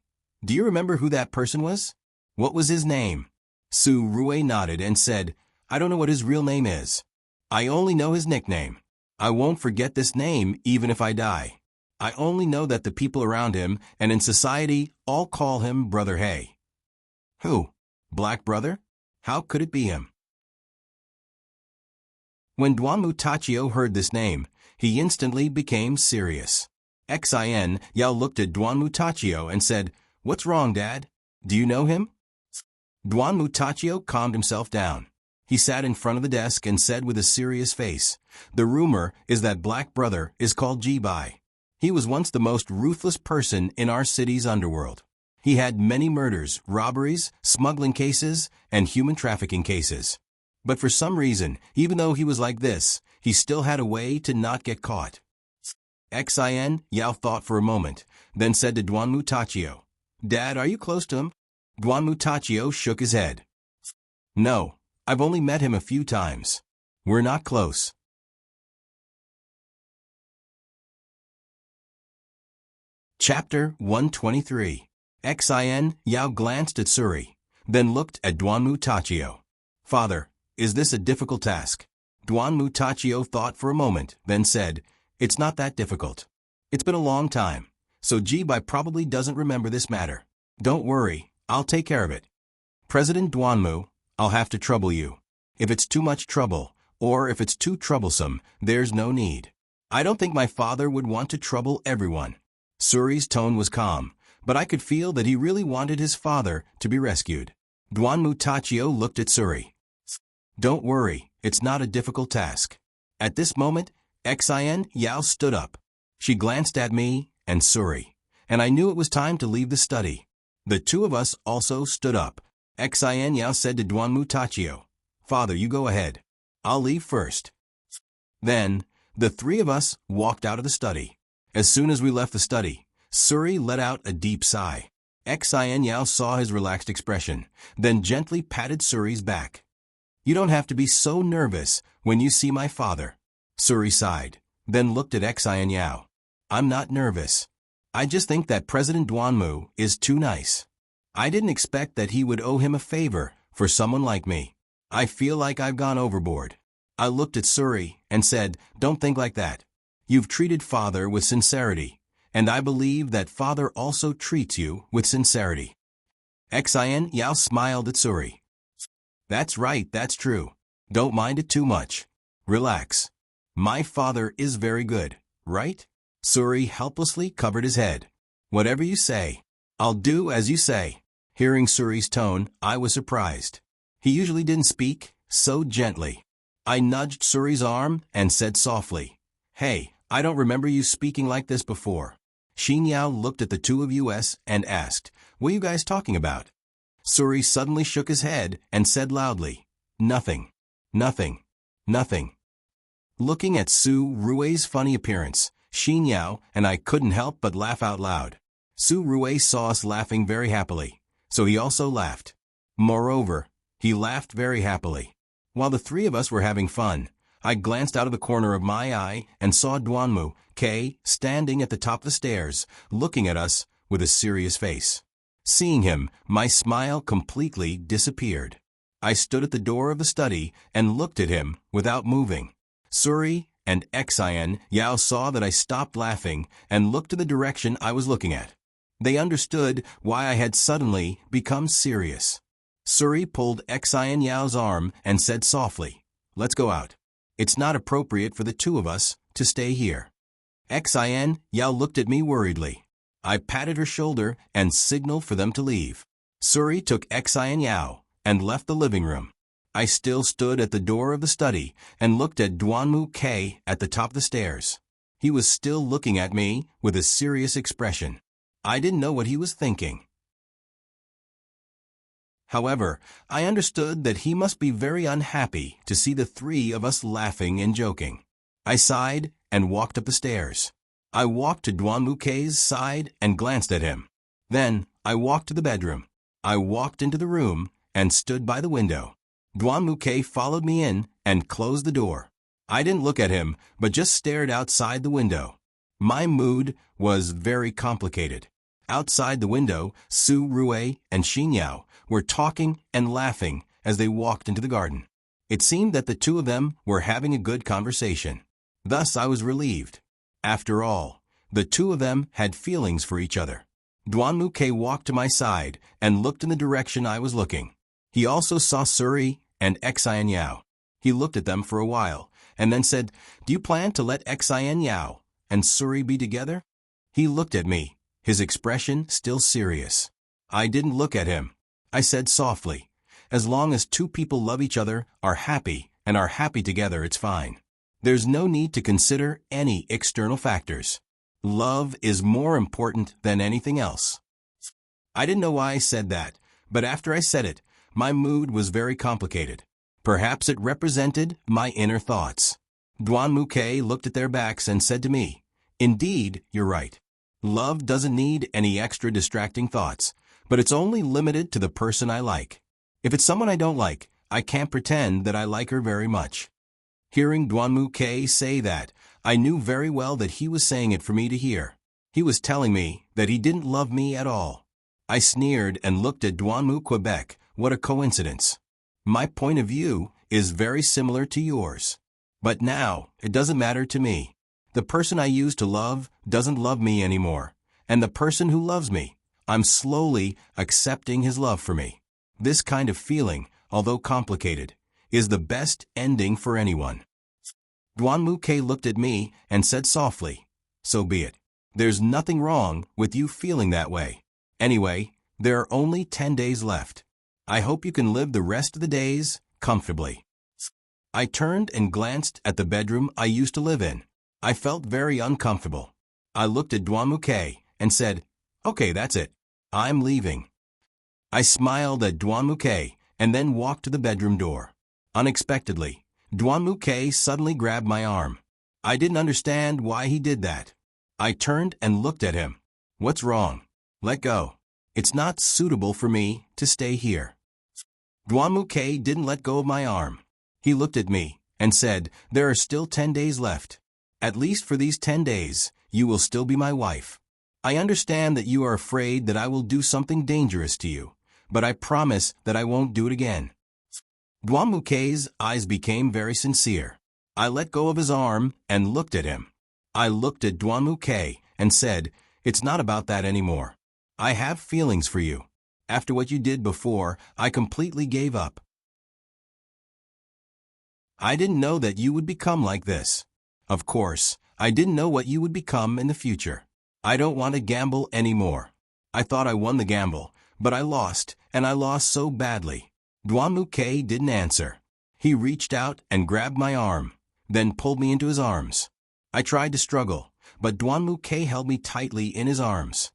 do you remember who that person was? What was his name? Su Rue nodded and said, I don't know what his real name is. I only know his nickname. I won't forget this name even if I die. I only know that the people around him and in society all call him Brother Hay. Who? Black Brother? How could it be him? When Duanmu Tachio heard this name, he instantly became serious. Xin Yao looked at Duanmu Tachio and said, What's wrong, Dad? Do you know him? Duanmu Tachio calmed himself down. He sat in front of the desk and said with a serious face, The rumor is that Black Brother is called Ji-Bai. He was once the most ruthless person in our city's underworld. He had many murders, robberies, smuggling cases, and human trafficking cases. But for some reason, even though he was like this, he still had a way to not get caught. Xin Yao thought for a moment, then said to Duanmu Tachio, Dad, are you close to him? Duanmu Tachio shook his head. No, I've only met him a few times. We're not close. Chapter 123. Xin Yao glanced at Suri, then looked at Duanmu Tachio. Father, is this a difficult task? Duanmu Tachio thought for a moment, then said, It's not that difficult. It's been a long time, so Ji-Bai probably doesn't remember this matter. Don't worry, I'll take care of it. President Duanmu, I'll have to trouble you. If it's too much trouble, or if it's too troublesome, there's no need. I don't think my father would want to trouble everyone. Suri's tone was calm, but I could feel that he really wanted his father to be rescued. Duanmu Tachio looked at Suri. Don't worry, it's not a difficult task. At this moment, Xin Yao stood up. She glanced at me and Suri, and I knew it was time to leave the study. The two of us also stood up. Xin Yao said to Duanmu Tachio, Father, you go ahead. I'll leave first. Then, the three of us walked out of the study. As soon as we left the study, Suri let out a deep sigh. Xin Yao saw his relaxed expression, then gently patted Suri's back. You don't have to be so nervous when you see my father. Suri sighed, then looked at Xin Yao. I'm not nervous. I just think that President Duanmu is too nice. I didn't expect that he would owe him a favor for someone like me. I feel like I've gone overboard. I looked at Suri and said, Don't think like that. You've treated Father with sincerity, and I believe that Father also treats you with sincerity. Xin Yao smiled at Suri. That's right, that's true. Don't mind it too much. Relax. My father is very good, right? Suri helplessly covered his head. Whatever you say. I'll do as you say. Hearing Suri's tone, I was surprised. He usually didn't speak so gently. I nudged Suri's arm and said softly, Hey, I don't remember you speaking like this before. Xin Yao looked at the two of us and asked, What are you guys talking about? Suri suddenly shook his head and said loudly, Nothing. Nothing. Nothing. Looking at Su Rue's funny appearance, Xin Yao and I couldn't help but laugh out loud. Su Rue saw us laughing very happily, so he also laughed. Moreover, he laughed very happily. While the three of us were having fun, I glanced out of the corner of my eye and saw Duanmu K standing at the top of the stairs, looking at us with a serious face. Seeing him, my smile completely disappeared. I stood at the door of the study and looked at him without moving. Suri and Xin Yao saw that I stopped laughing and looked to the direction I was looking at. They understood why I had suddenly become serious. Suri pulled Xin Yao's arm and said softly, "Let's go out. It's not appropriate for the two of us to stay here." Xin Yao looked at me worriedly. I patted her shoulder and signaled for them to leave. Suri took Xin Yao and left the living room. I still stood at the door of the study and looked at Duanmu K at the top of the stairs. He was still looking at me with a serious expression. I didn't know what he was thinking. However, I understood that he must be very unhappy to see the three of us laughing and joking. I sighed and walked up the stairs. I walked to Duanmu K's side and glanced at him. Then I walked to the bedroom. I walked into the room and stood by the window. Duanmu K followed me in and closed the door. I didn't look at him, but just stared outside the window. My mood was very complicated. Outside the window, Su Rue and Xin Yao were talking and laughing as they walked into the garden. It seemed that the two of them were having a good conversation. Thus I was relieved. After all, the two of them had feelings for each other. Duanmu K walked to my side and looked in the direction I was looking. He also saw Suri and Xin Yao. He looked at them for a while and then said, "Do you plan to let Xin Yao and Suri be together?" He looked at me, his expression still serious. I didn't look at him. I said softly, "As long as two people love each other, are happy together, it's fine. There's no need to consider any external factors. Love is more important than anything else." I didn't know why I said that, but after I said it, my mood was very complicated. Perhaps it represented my inner thoughts. Duanmu K looked at their backs and said to me, "Indeed, you're right. Love doesn't need any extra distracting thoughts, but it's only limited to the person I like. If it's someone I don't like, I can't pretend that I like her very much." Hearing Duanmu K say that, I knew very well that he was saying it for me to hear. He was telling me that he didn't love me at all. I sneered and looked at Duanmu Quebec. What a coincidence. My point of view is very similar to yours. But now, it doesn't matter to me. The person I used to love doesn't love me anymore, and the person who loves me, I'm slowly accepting his love for me. This kind of feeling, although complicated, is the best ending for anyone. Duanmu K looked at me and said softly, "So be it. There's nothing wrong with you feeling that way. Anyway, there are only 10 days left. I hope you can live the rest of the days comfortably." I turned and glanced at the bedroom I used to live in. I felt very uncomfortable. I looked at Duanmu K and said, "Okay, that's it. I'm leaving." I smiled at Duanmu K and then walked to the bedroom door. Unexpectedly, Duanmu K suddenly grabbed my arm. I didn't understand why he did that. I turned and looked at him. "What's wrong? Let go. It's not suitable for me to stay here." Duanmu K didn't let go of my arm. He looked at me and said, "There are still 10 days left. At least for these 10 days, you will still be my wife. I understand that you are afraid that I will do something dangerous to you, but I promise that I won't do it again." Duanmu K's eyes became very sincere. I let go of his arm and looked at him. I looked at Duanmu K and said, "It's not about that anymore. I have feelings for you. After what you did before, I completely gave up. I didn't know that you would become like this. Of course, I didn't know what you would become in the future. I don't want to gamble anymore. I thought I won the gamble, but I lost, and I lost so badly." Duanmu K didn't answer. He reached out and grabbed my arm, then pulled me into his arms. I tried to struggle, but Duanmu K held me tightly in his arms.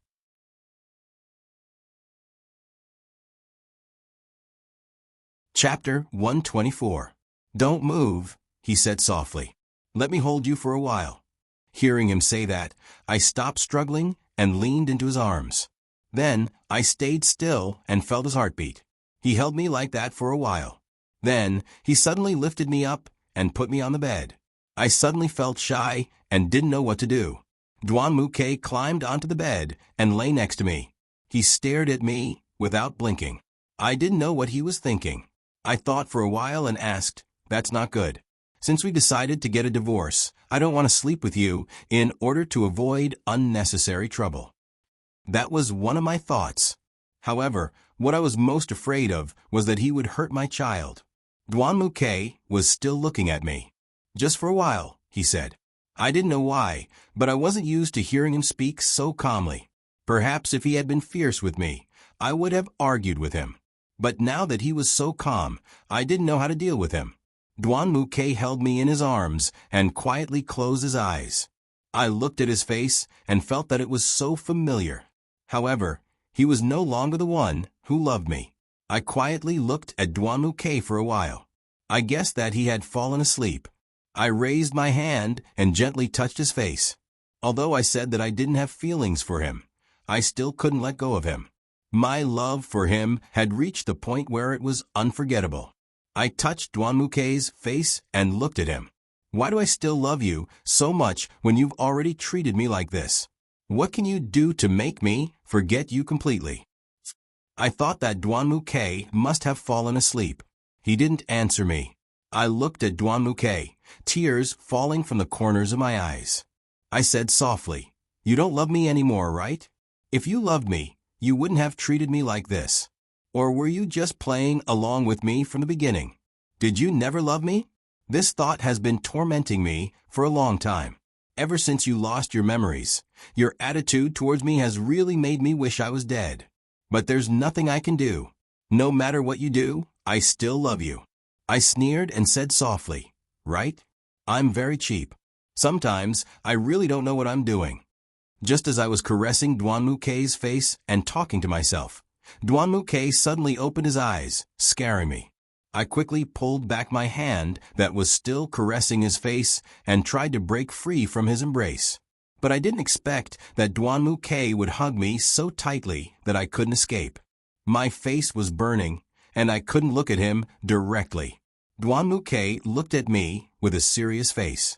Chapter 124. "Don't move," he said softly. "Let me hold you for a while." Hearing him say that, I stopped struggling and leaned into his arms. Then I stayed still and felt his heartbeat. He held me like that for a while. Then he suddenly lifted me up and put me on the bed. I suddenly felt shy and didn't know what to do. Duanmu K climbed onto the bed and lay next to me. He stared at me without blinking. I didn't know what he was thinking. I thought for a while and asked, "That's not good. Since we decided to get a divorce, I don't want to sleep with you in order to avoid unnecessary trouble. That was one of my thoughts. However, what I was most afraid of was that he would hurt my child. Duan Muke was still looking at me. Just for a while, he said. I didn't know why, but I wasn't used to hearing him speak so calmly. Perhaps if he had been fierce with me, I would have argued with him. But now that he was so calm, I didn't know how to deal with him. Duan Muke held me in his arms and quietly closed his eyes. I looked at his face and felt that it was so familiar. However, he was no longer the one who loved me. I quietly looked at Duan Muke for a while. I guessed that he had fallen asleep. I raised my hand and gently touched his face. Although I said that I didn't have feelings for him, I still couldn't let go of him. My love for him had reached the point where it was unforgettable. I touched Duan Muke's face and looked at him. Why do I still love you so much when you've already treated me like this? What can you do to make me forget you completely? I thought that Duan Muke must have fallen asleep. He didn't answer me. I looked at Duan Muke, tears falling from the corners of my eyes. I said softly, "You don't love me anymore, right? If you loved me, you wouldn't have treated me like this. Or were you just playing along with me from the beginning? Did you never love me?" This thought has been tormenting me for a long time. Ever since you lost your memories, your attitude towards me has really made me wish I was dead. But there's nothing I can do. No matter what you do, I still love you. I sneered and said softly, "Right? I'm very cheap. Sometimes I really don't know what I'm doing." Just as I was caressing Duan Muke's face and talking to myself, Duan Muke suddenly opened his eyes, scaring me. I quickly pulled back my hand that was still caressing his face and tried to break free from his embrace. But I didn't expect that Duan Muke would hug me so tightly that I couldn't escape. My face was burning, and I couldn't look at him directly. Duan Muke looked at me with a serious face.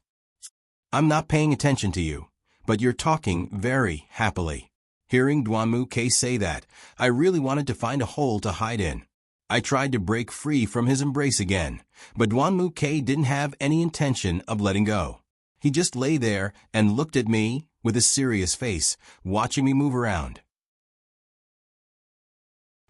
"I'm not paying attention to you, but you're talking very happily." Hearing Duan Muke say that, I really wanted to find a hole to hide in. I tried to break free from his embrace again, but Duan Muke didn't have any intention of letting go. He just lay there and looked at me with a serious face, watching me move around.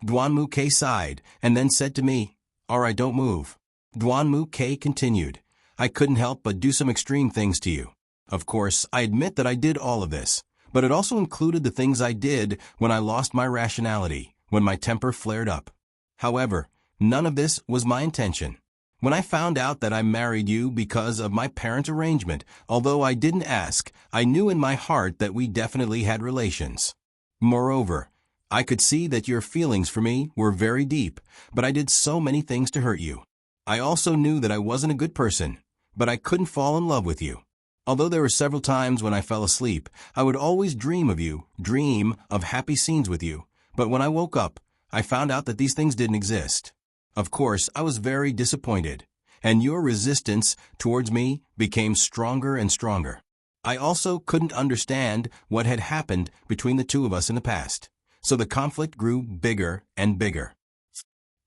Duan Muke sighed and then said to me, "All right, don't move." Duan Muke continued, "I couldn't help but do some extreme things to you. Of course, I admit that I did all of this, but it also included the things I did when I lost my rationality, when my temper flared up. However, none of this was my intention. When I found out that I married you because of my parents' arrangement, although I didn't ask, I knew in my heart that we definitely had relations. Moreover, I could see that your feelings for me were very deep, but I did so many things to hurt you. I also knew that I wasn't a good person, but I couldn't fall in love with you. Although there were several times when I fell asleep, I would always dream of you, dream of happy scenes with you. But when I woke up, I found out that these things didn't exist. Of course, I was very disappointed, and your resistance towards me became stronger and stronger. I also couldn't understand what had happened between the two of us in the past, so the conflict grew bigger and bigger.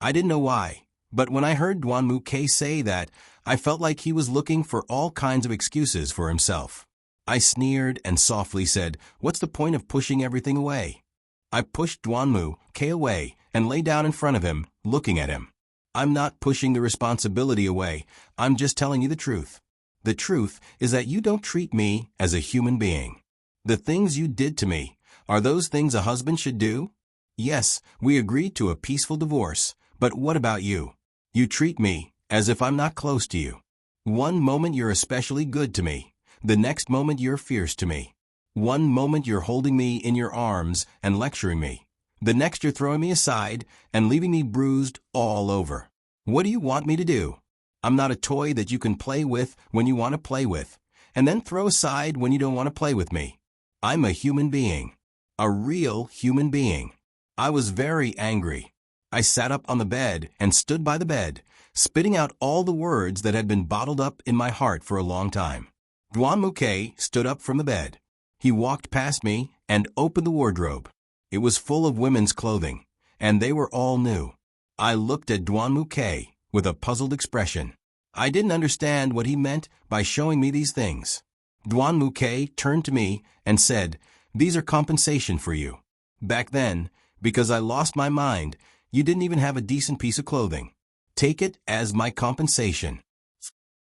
I didn't know why, but when I heard Duan Muke say that, I felt like he was looking for all kinds of excuses for himself. I sneered and softly said, "What's the point of pushing everything away?" I pushed Duan Muke away and lay down in front of him, looking at him. "I'm not pushing the responsibility away, I'm just telling you the truth. The truth is that you don't treat me as a human being. The things you did to me, are those things a husband should do? Yes, we agreed to a peaceful divorce, but what about you? You treat me as if I'm not close to you. One moment you're especially good to me, the next moment you're fierce to me. One moment you're holding me in your arms and lecturing me. The next you're throwing me aside and leaving me bruised all over. What do you want me to do? I'm not a toy that you can play with when you want to play with, and then throw aside when you don't want to play with me. I'm a human being. A real human being." I was very angry. I sat up on the bed and stood by the bed, spitting out all the words that had been bottled up in my heart for a long time. Duan Muke stood up from the bed. He walked past me and opened the wardrobe. It was full of women's clothing, and they were all new. I looked at Duan Muke with a puzzled expression. I didn't understand what he meant by showing me these things. Duan Muke turned to me and said, "These are compensation for you. Back then, because I lost my mind, you didn't even have a decent piece of clothing. Take it as my compensation."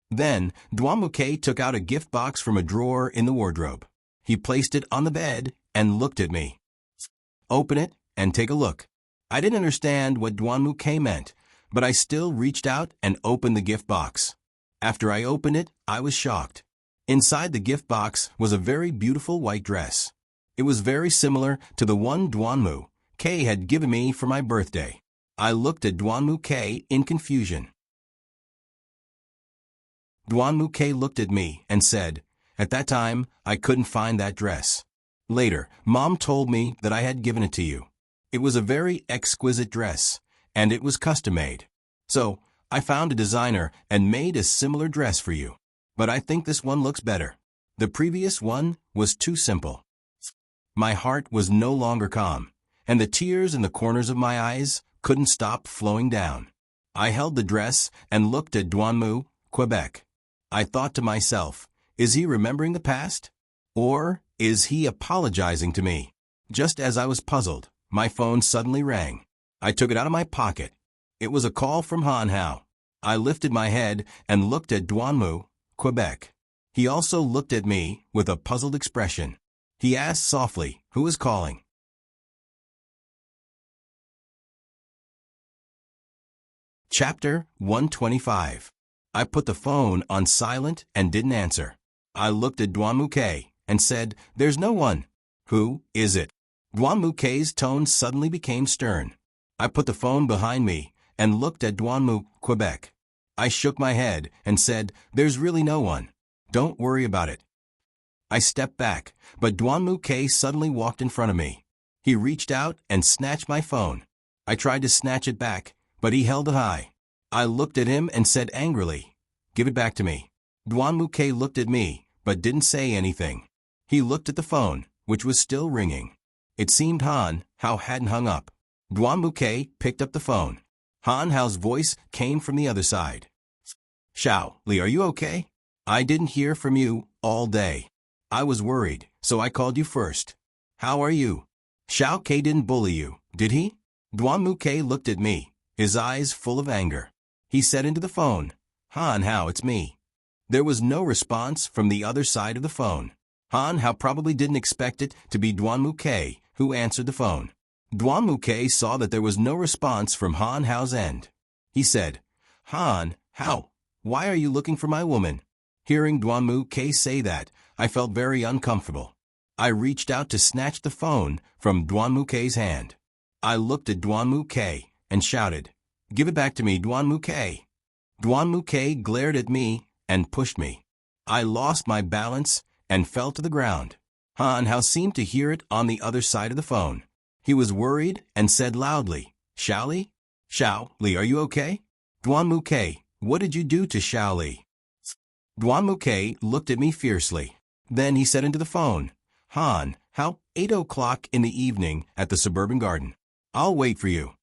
Then, Duan Muke took out a gift box from a drawer in the wardrobe. He placed it on the bed and looked at me. "Open it and take a look." I didn't understand what Duan Muke meant, but I still reached out and opened the gift box. After I opened it, I was shocked. Inside the gift box was a very beautiful white dress. It was very similar to the one Duan Muke had given me for my birthday. I looked at Duan Muke in confusion. Duan Muke looked at me and said, "At that time, I couldn't find that dress. Later, Mom told me that I had given it to you. It was a very exquisite dress, and it was custom-made. So, I found a designer and made a similar dress for you. But I think this one looks better. The previous one was too simple." My heart was no longer calm, and the tears in the corners of my eyes couldn't stop flowing down. I held the dress and looked at Duan Mu, Quebec. I thought to myself, is he remembering the past? Or is he apologizing to me? Just as I was puzzled, my phone suddenly rang. I took it out of my pocket. It was a call from Han Hao. I lifted my head and looked at Duan Mu, Quebec. He also looked at me with a puzzled expression. He asked softly, "Who is calling?" Chapter 125. I put the phone on silent and didn't answer. I looked at Duan Muke and said, "There's no one." "Who is it?" Duan Muke's tone suddenly became stern. I put the phone behind me and looked at Duan Mu, Quebec. I shook my head and said, "There's really no one. Don't worry about it." I stepped back, but Duan Muke suddenly walked in front of me. He reached out and snatched my phone. I tried to snatch it back, but he held it high. I looked at him and said angrily, "Give it back to me." Duan Muke looked at me, but didn't say anything. He looked at the phone, which was still ringing. It seemed Han Hao hadn't hung up. Duan Muke picked up the phone. Han Hao's voice came from the other side. "Xiao Li, are you okay? I didn't hear from you all day. I was worried, so I called you first. How are you? Xiao Ke didn't bully you, did he?" Duan Muke looked at me, his eyes full of anger. He said into the phone, "Han Hao, it's me." There was no response from the other side of the phone. Han Hao probably didn't expect it to be Duan Muke who answered the phone. Duan Muke saw that there was no response from Han Hao's end. He said, "Han Hao, why are you looking for my woman?" Hearing Duan Muke say that, I felt very uncomfortable. I reached out to snatch the phone from Duan Muke's hand. I looked at Duan Muke and shouted, "Give it back to me, Duan Muke." Duan Muke glared at me and pushed me. I lost my balance and fell to the ground. Han Hao seemed to hear it on the other side of the phone. He was worried and said loudly, "Xiao Li? Xiao Li, are you okay? Duan Muke, what did you do to Xiao Li?" Duan Muke looked at me fiercely. Then he said into the phone, "Han Hao, 8 o'clock in the evening at the suburban garden. I'll wait for you."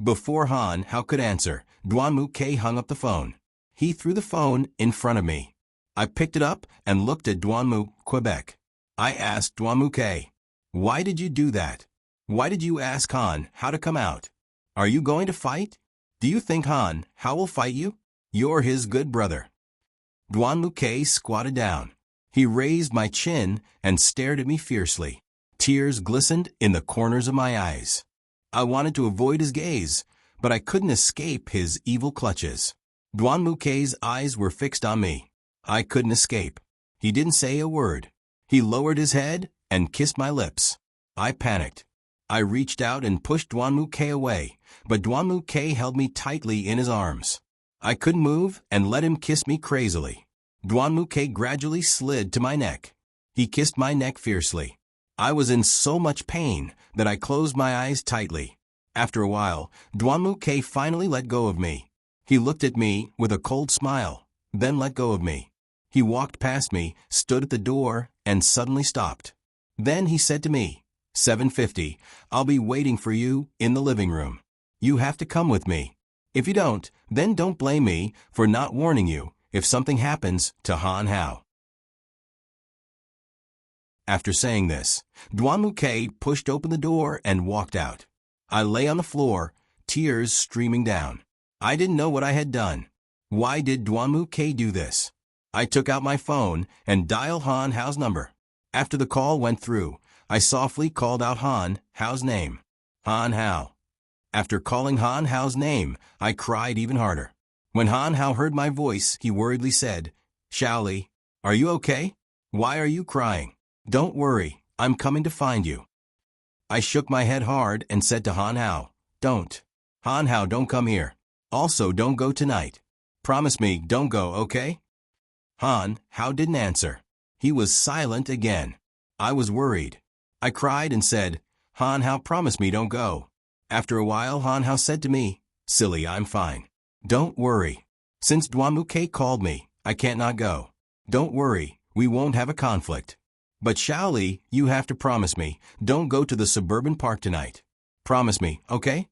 Before Han Hao could answer, Duan Muke hung up the phone. He threw the phone in front of me. I picked it up and looked at Duan Mu, Quebec. I asked Duan Muke, "Why did you do that? Why did you ask Han Hao to come out? Are you going to fight? Do you think Han Hao will fight you? You're his good brother." Duan Muke squatted down. He raised my chin and stared at me fiercely. Tears glistened in the corners of my eyes. I wanted to avoid his gaze, but I couldn't escape his evil clutches. Duan Muke's eyes were fixed on me. I couldn't escape. He didn't say a word. He lowered his head and kissed my lips. I panicked. I reached out and pushed Duan Muke away, but Duan Muke held me tightly in his arms. I couldn't move and let him kiss me crazily. Duan Muke gradually slid to my neck. He kissed my neck fiercely. I was in so much pain that I closed my eyes tightly. After a while, Duan Muke finally let go of me. He looked at me with a cold smile, then let go of me. He walked past me, stood at the door, and suddenly stopped. Then he said to me, 7:50, I'll be waiting for you in the living room. You have to come with me. If you don't, Then don't blame me for not warning you if something happens to Han Hao. After saying this, Duanmuke pushed open the door and walked out. I lay on the floor, tears streaming down. I didn't know what I had done. Why did Duanmuke do this? I took out my phone and dialed Han Hao's number. After the call went through, I softly called out Han Hao's name. Han Hao. After calling Han Hao's name, I cried even harder. When Han Hao heard my voice, he worriedly said, "Xiaoli, are you okay? Why are you crying? Don't worry, I'm coming to find you." I shook my head hard and said to Han Hao, "Don't. Han Hao, don't come here. Also, don't go tonight. Promise me, don't go, okay?" Han Hao didn't answer. He was silent again. I was worried. I cried and said, "Han Hao, promise me don't go." After a while, Han Hao said to me, "Silly, I'm fine. Don't worry. Since Duanmuke called me, I can't not go. Don't worry, we won't have a conflict. But Xiaoli, you have to promise me, don't go to the suburban park tonight. Promise me, okay?"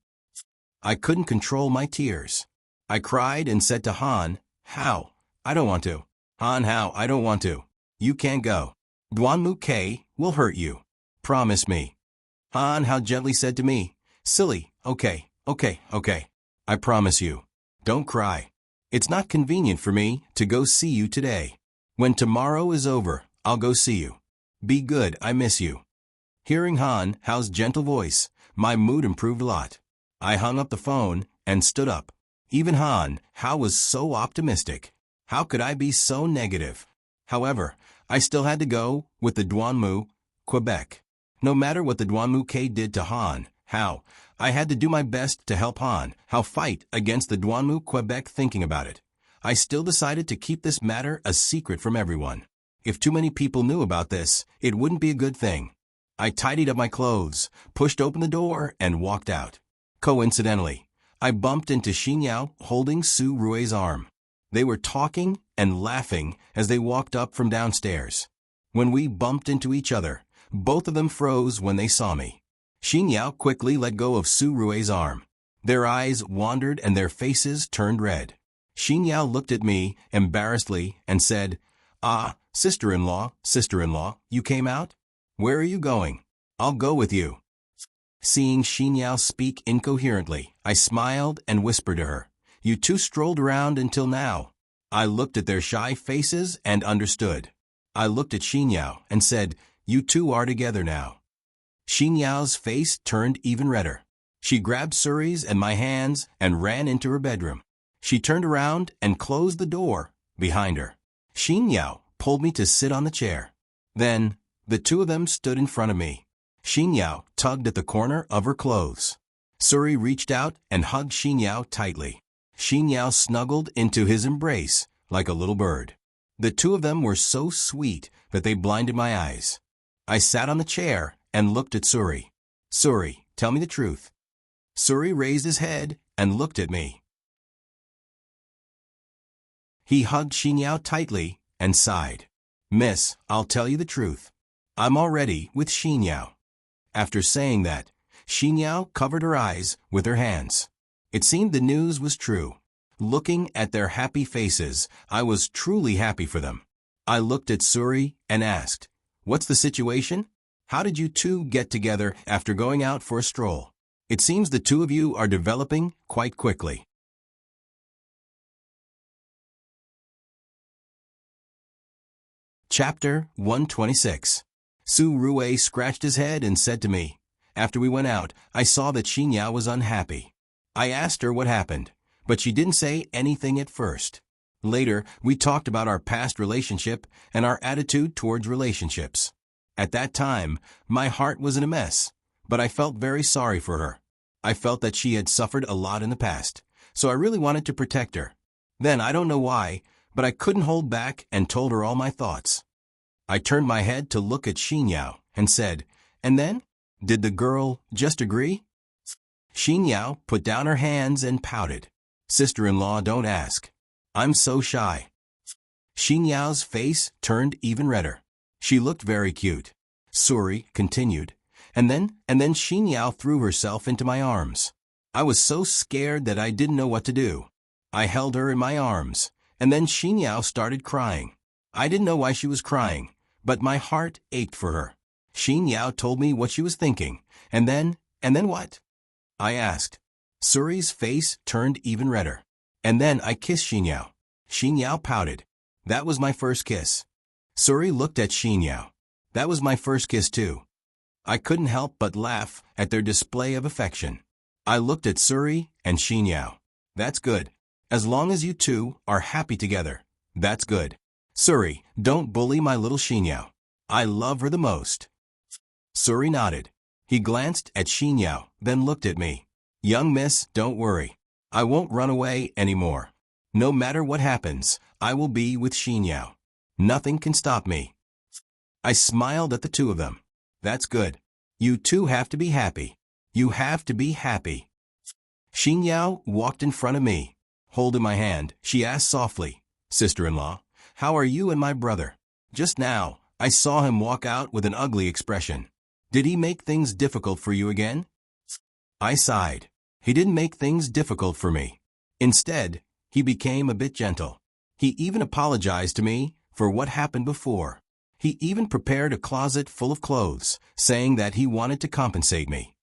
I couldn't control my tears. I cried and said to Han Hao, "I don't want to. Han Hao, I don't want to. You can't go. Duanmuke will hurt you. Promise me." Han Hao gently said to me, "Silly, okay. I promise you. Don't cry. It's not convenient for me to go see you today. When tomorrow is over, I'll go see you. Be good, I miss you." Hearing Han Hao's gentle voice, my mood improved a lot. I hung up the phone and stood up. Even Han Hao was so optimistic. How could I be so negative? However, I still had to go with the Duanmu, Quebec. No matter what the Duanmuke did to Han Hao, I had to do my best to help Han Hao fight against the Duanmu, Quebec. Thinking about it, I still decided to keep this matter a secret from everyone. If too many people knew about this, it wouldn't be a good thing. I tidied up my clothes, pushed open the door, and walked out. Coincidentally, I bumped into Xin Yao holding Su Rui's arm. They were talking and laughing as they walked up from downstairs. When we bumped into each other, both of them froze when they saw me. Xin Yao quickly let go of Su Rui's arm. Their eyes wandered and their faces turned red. Xin Yao looked at me embarrassedly and said, "Ah, sister-in-law, you came out? Where are you going? I'll go with you." Seeing Xin Yao speak incoherently, I smiled and whispered to her, "You two strolled around until now." I looked at their shy faces and understood. I looked at Xin Yao and said, "You two are together now." Xin Yao's face turned even redder. She grabbed Suri's and my hands and ran into her bedroom. She turned around and closed the door behind her. Xin Yao pulled me to sit on the chair. Then, the two of them stood in front of me. Xin Yao tugged at the corner of her clothes. Suri reached out and hugged Xin Yao tightly. Xin Yao snuggled into his embrace like a little bird. The two of them were so sweet that they blinded my eyes. I sat on the chair and looked at Suri. "Suri, tell me the truth." Suri raised his head and looked at me. He hugged Xin Yao tightly and sighed. "Miss, I'll tell you the truth. I'm already with Xin Yao." After saying that, Xin Yao covered her eyes with her hands. It seemed the news was true. Looking at their happy faces, I was truly happy for them. I looked at Suri and asked, "What's the situation? How did you two get together after going out for a stroll? It seems the two of you are developing quite quickly." Chapter 126. Su Rui scratched his head and said to me, after we went out, I saw that Xin Yao was unhappy. I asked her what happened, but she didn't say anything at first. Later, we talked about our past relationship and our attitude towards relationships. At that time, my heart was in a mess, but I felt very sorry for her. I felt that she had suffered a lot in the past, so I really wanted to protect her. Then, I don't know why, but I couldn't hold back and told her all my thoughts. I turned my head to look at Xin Yao and said, "And then? Did the girl just agree?" Xin Yao put down her hands and pouted. "Sister-in-law, don't ask. I'm so shy." Xin Yao's face turned even redder. She looked very cute. Suri continued, and then Xin Yao threw herself into my arms. I was so scared that I didn't know what to do. I held her in my arms, and then Xinyao started crying. I didn't know why she was crying, but my heart ached for her. Xinyao told me what she was thinking, and then what? I asked. Suri's face turned even redder. And then I kissed Xinyao. Xinyao pouted. That was my first kiss. Suri looked at Xinyao. That was my first kiss too. I couldn't help but laugh at their display of affection. I looked at Suri and Xinyao. That's good. As long as you two are happy together, that's good. Suri, don't bully my little Xinyao. I love her the most. Suri nodded. He glanced at Xinyao, then looked at me. Young miss, don't worry. I won't run away anymore. No matter what happens, I will be with Xinyao. Nothing can stop me. I smiled at the two of them. That's good. You two have to be happy. You have to be happy. Xinyao walked in front of me. Holding my hand, she asked softly, Sister-in-law, how are you and my brother? Just now, I saw him walk out with an ugly expression. Did he make things difficult for you again? I sighed. He didn't make things difficult for me. Instead, he became a bit gentle. He even apologized to me for what happened before. He even prepared a closet full of clothes, saying that he wanted to compensate me.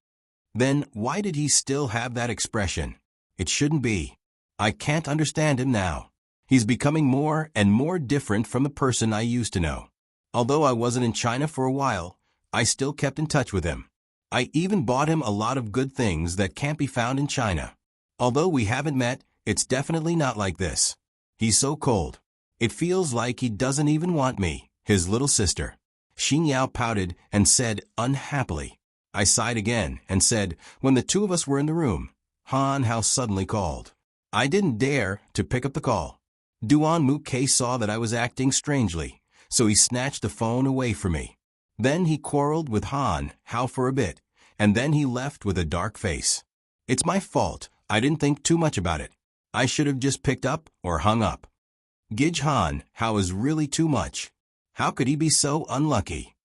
Then why did he still have that expression? It shouldn't be. I can't understand him now. He's becoming more and more different from the person I used to know. Although I wasn't in China for a while, I still kept in touch with him. I even bought him a lot of good things that can't be found in China. Although we haven't met, it's definitely not like this. He's so cold. It feels like he doesn't even want me, his little sister. Xinyao pouted and said unhappily. I sighed again and said, when the two of us were in the room, Han Hao suddenly called. I didn't dare to pick up the call. Duan Muke saw that I was acting strangely, so he snatched the phone away from me. Then he quarreled with Han Hao for a bit, and then he left with a dark face. It's my fault. I didn't think too much about it. I should have just picked up or hung up. Gij Han Hao is really too much. How could he be so unlucky?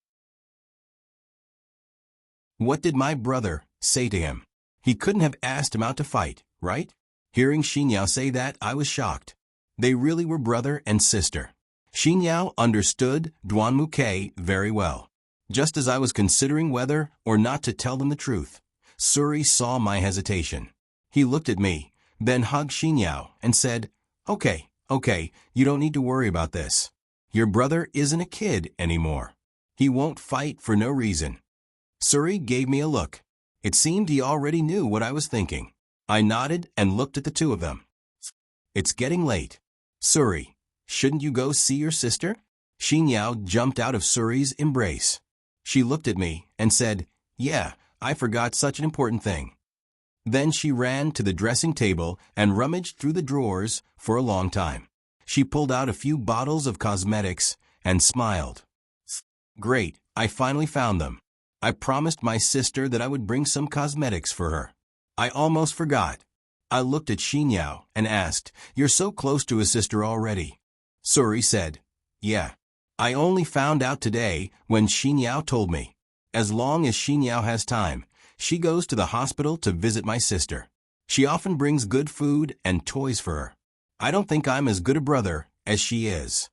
What did my brother say to him? He couldn't have asked him out to fight, right? Hearing Xinyao say that, I was shocked. They really were brother and sister. Xinyao understood Duan Muke very well. Just as I was considering whether or not to tell them the truth, Suri saw my hesitation. He looked at me, then hugged Xinyao and said, Okay, you don't need to worry about this. Your brother isn't a kid anymore. He won't fight for no reason. Suri gave me a look. It seemed he already knew what I was thinking. I nodded and looked at the two of them. It's getting late. Suri, shouldn't you go see your sister? Xinyao jumped out of Suri's embrace. She looked at me and said, Yeah, I forgot such an important thing. Then she ran to the dressing table and rummaged through the drawers for a long time. She pulled out a few bottles of cosmetics and smiled. Great, I finally found them. I promised my sister that I would bring some cosmetics for her. I almost forgot. I looked at Xinyao and asked, You're so close to a sister already. Suri said, Yeah. I only found out today when Xinyao told me. As long as Xinyao has time, she goes to the hospital to visit my sister. She often brings good food and toys for her. I don't think I'm as good a brother as she is.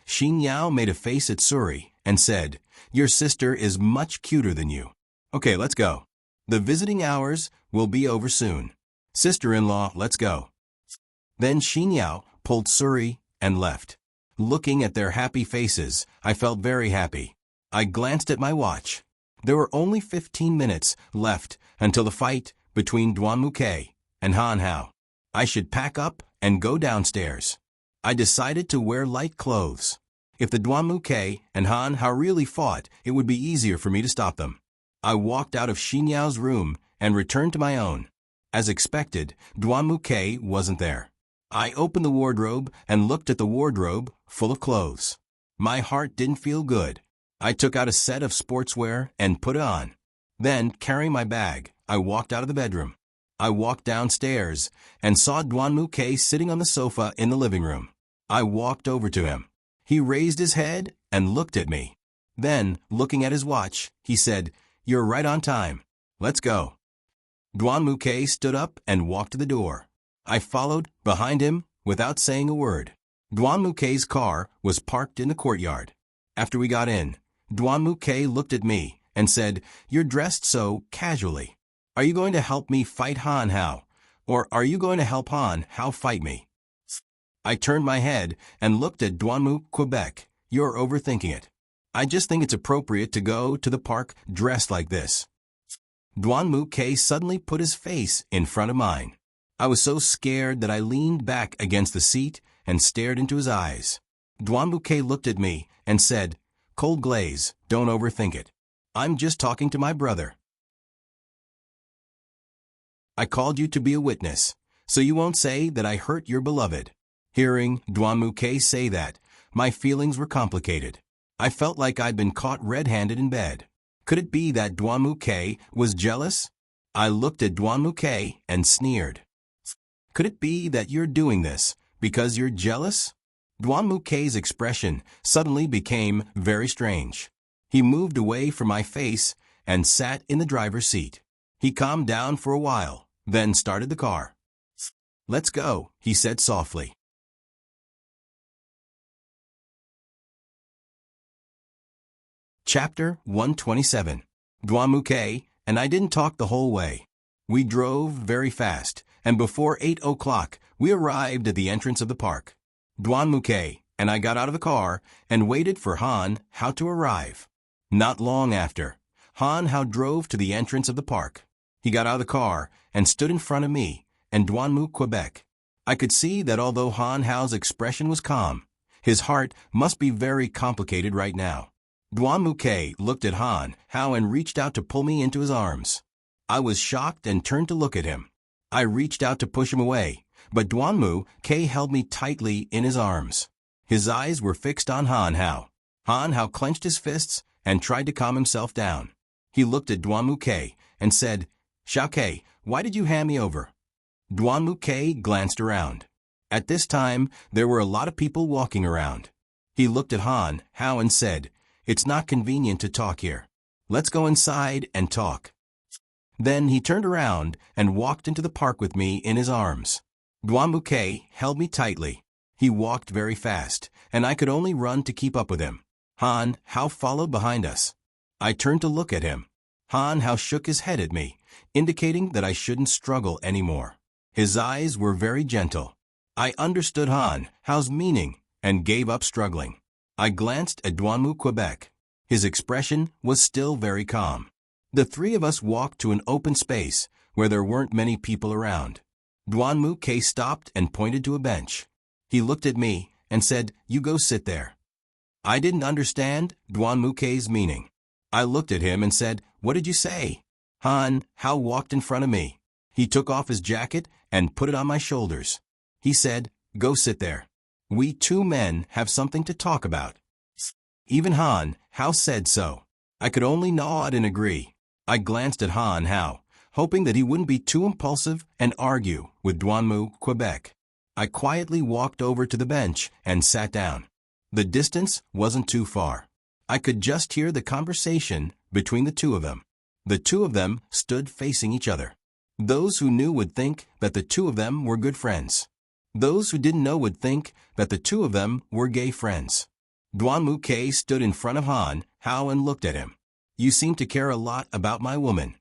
Xinyao made a face at Suri and said, Your sister is much cuter than you. Okay, let's go. The visiting hours will be over soon. Sister-in-law, let's go. Then Xinyao pulled Suri and left. Looking at their happy faces, I felt very happy. I glanced at my watch. There were only 15 minutes left until the fight between Duan Muke and Han Hao. I should pack up and go downstairs. I decided to wear light clothes. If the Duan Muke and Han Hao really fought, it would be easier for me to stop them. I walked out of Xinyao's room and returned to my own. As expected, Duan Muke wasn't there. I opened the wardrobe and looked at the wardrobe full of clothes. My heart didn't feel good. I took out a set of sportswear and put it on. Then, carrying my bag, I walked out of the bedroom. I walked downstairs and saw Duan Muke sitting on the sofa in the living room. I walked over to him. He raised his head and looked at me. Then, looking at his watch, he said, You're right on time. Let's go. Duan Muke stood up and walked to the door. I followed behind him without saying a word. Duan Mukei's car was parked in the courtyard. After we got in, Duan Mukei looked at me and said, "You're dressed so casually. Are you going to help me fight Han Hao? Or are you going to help Han Hao fight me?" I turned my head and looked at Duanmu, Quebec. "You're overthinking it. I just think it's appropriate to go to the park dressed like this." Duanmu K suddenly put his face in front of mine. I was so scared that I leaned back against the seat and stared into his eyes. Duanmu K looked at me and said, "Cold glaze, don't overthink it. I'm just talking to my brother. I called you to be a witness, so you won't say that I hurt your beloved." Hearing Duanmu K say that, my feelings were complicated. I felt like I'd been caught red-handed in bed. Could it be that Duanmu K was jealous? I looked at Duanmu K and sneered. "Could it be that you're doing this because you're jealous?" Duanmu K's expression suddenly became very strange. He moved away from my face and sat in the driver's seat. He calmed down for a while, then started the car. "Let's go," he said softly. Chapter 127. Duanmu K and I didn't talk the whole way. We drove very fast, and before 8 o'clock, we arrived at the entrance of the park. Duanmu K and I got out of the car and waited for Han Hao to arrive. Not long after, Han Hao drove to the entrance of the park. He got out of the car and stood in front of me and Duanmu, Quebec. I could see that although Han Hao's expression was calm, his heart must be very complicated right now. Duanmu K looked at Han Hao and reached out to pull me into his arms. I was shocked and turned to look at him. I reached out to push him away, but Duanmu K held me tightly in his arms. His eyes were fixed on Han Hao. Han Hao clenched his fists and tried to calm himself down. He looked at Duanmu K and said, "Xiao K, why did you hand me over?" Duanmu K glanced around. At this time, there were a lot of people walking around. He looked at Han Hao and said, "It's not convenient to talk here. Let's go inside and talk." Then he turned around and walked into the park with me in his arms. Duanmu K held me tightly. He walked very fast, and I could only run to keep up with him. Han Hao followed behind us. I turned to look at him. Han Hao shook his head at me, indicating that I shouldn't struggle anymore. His eyes were very gentle. I understood Han Hao's meaning and gave up struggling. I glanced at Duanmu, Quebec. His expression was still very calm. The three of us walked to an open space where there weren't many people around. Duanmu K stopped and pointed to a bench. He looked at me and said, "You go sit there." I didn't understand Duanmu K's meaning. I looked at him and said, "What did you say?" Han Hao walked in front of me. He took off his jacket and put it on my shoulders. He said, "Go sit there. We two men have something to talk about." Even Han Hao said so. I could only nod and agree. I glanced at Han Hao, hoping that he wouldn't be too impulsive and argue with Duanmu, Quebec. I quietly walked over to the bench and sat down. The distance wasn't too far. I could just hear the conversation between the two of them. The two of them stood facing each other. Those who knew would think that the two of them were good friends. Those who didn't know would think that the two of them were gay friends. Duanmu K stood in front of Han Hao and looked at him. "You seem to care a lot about my woman."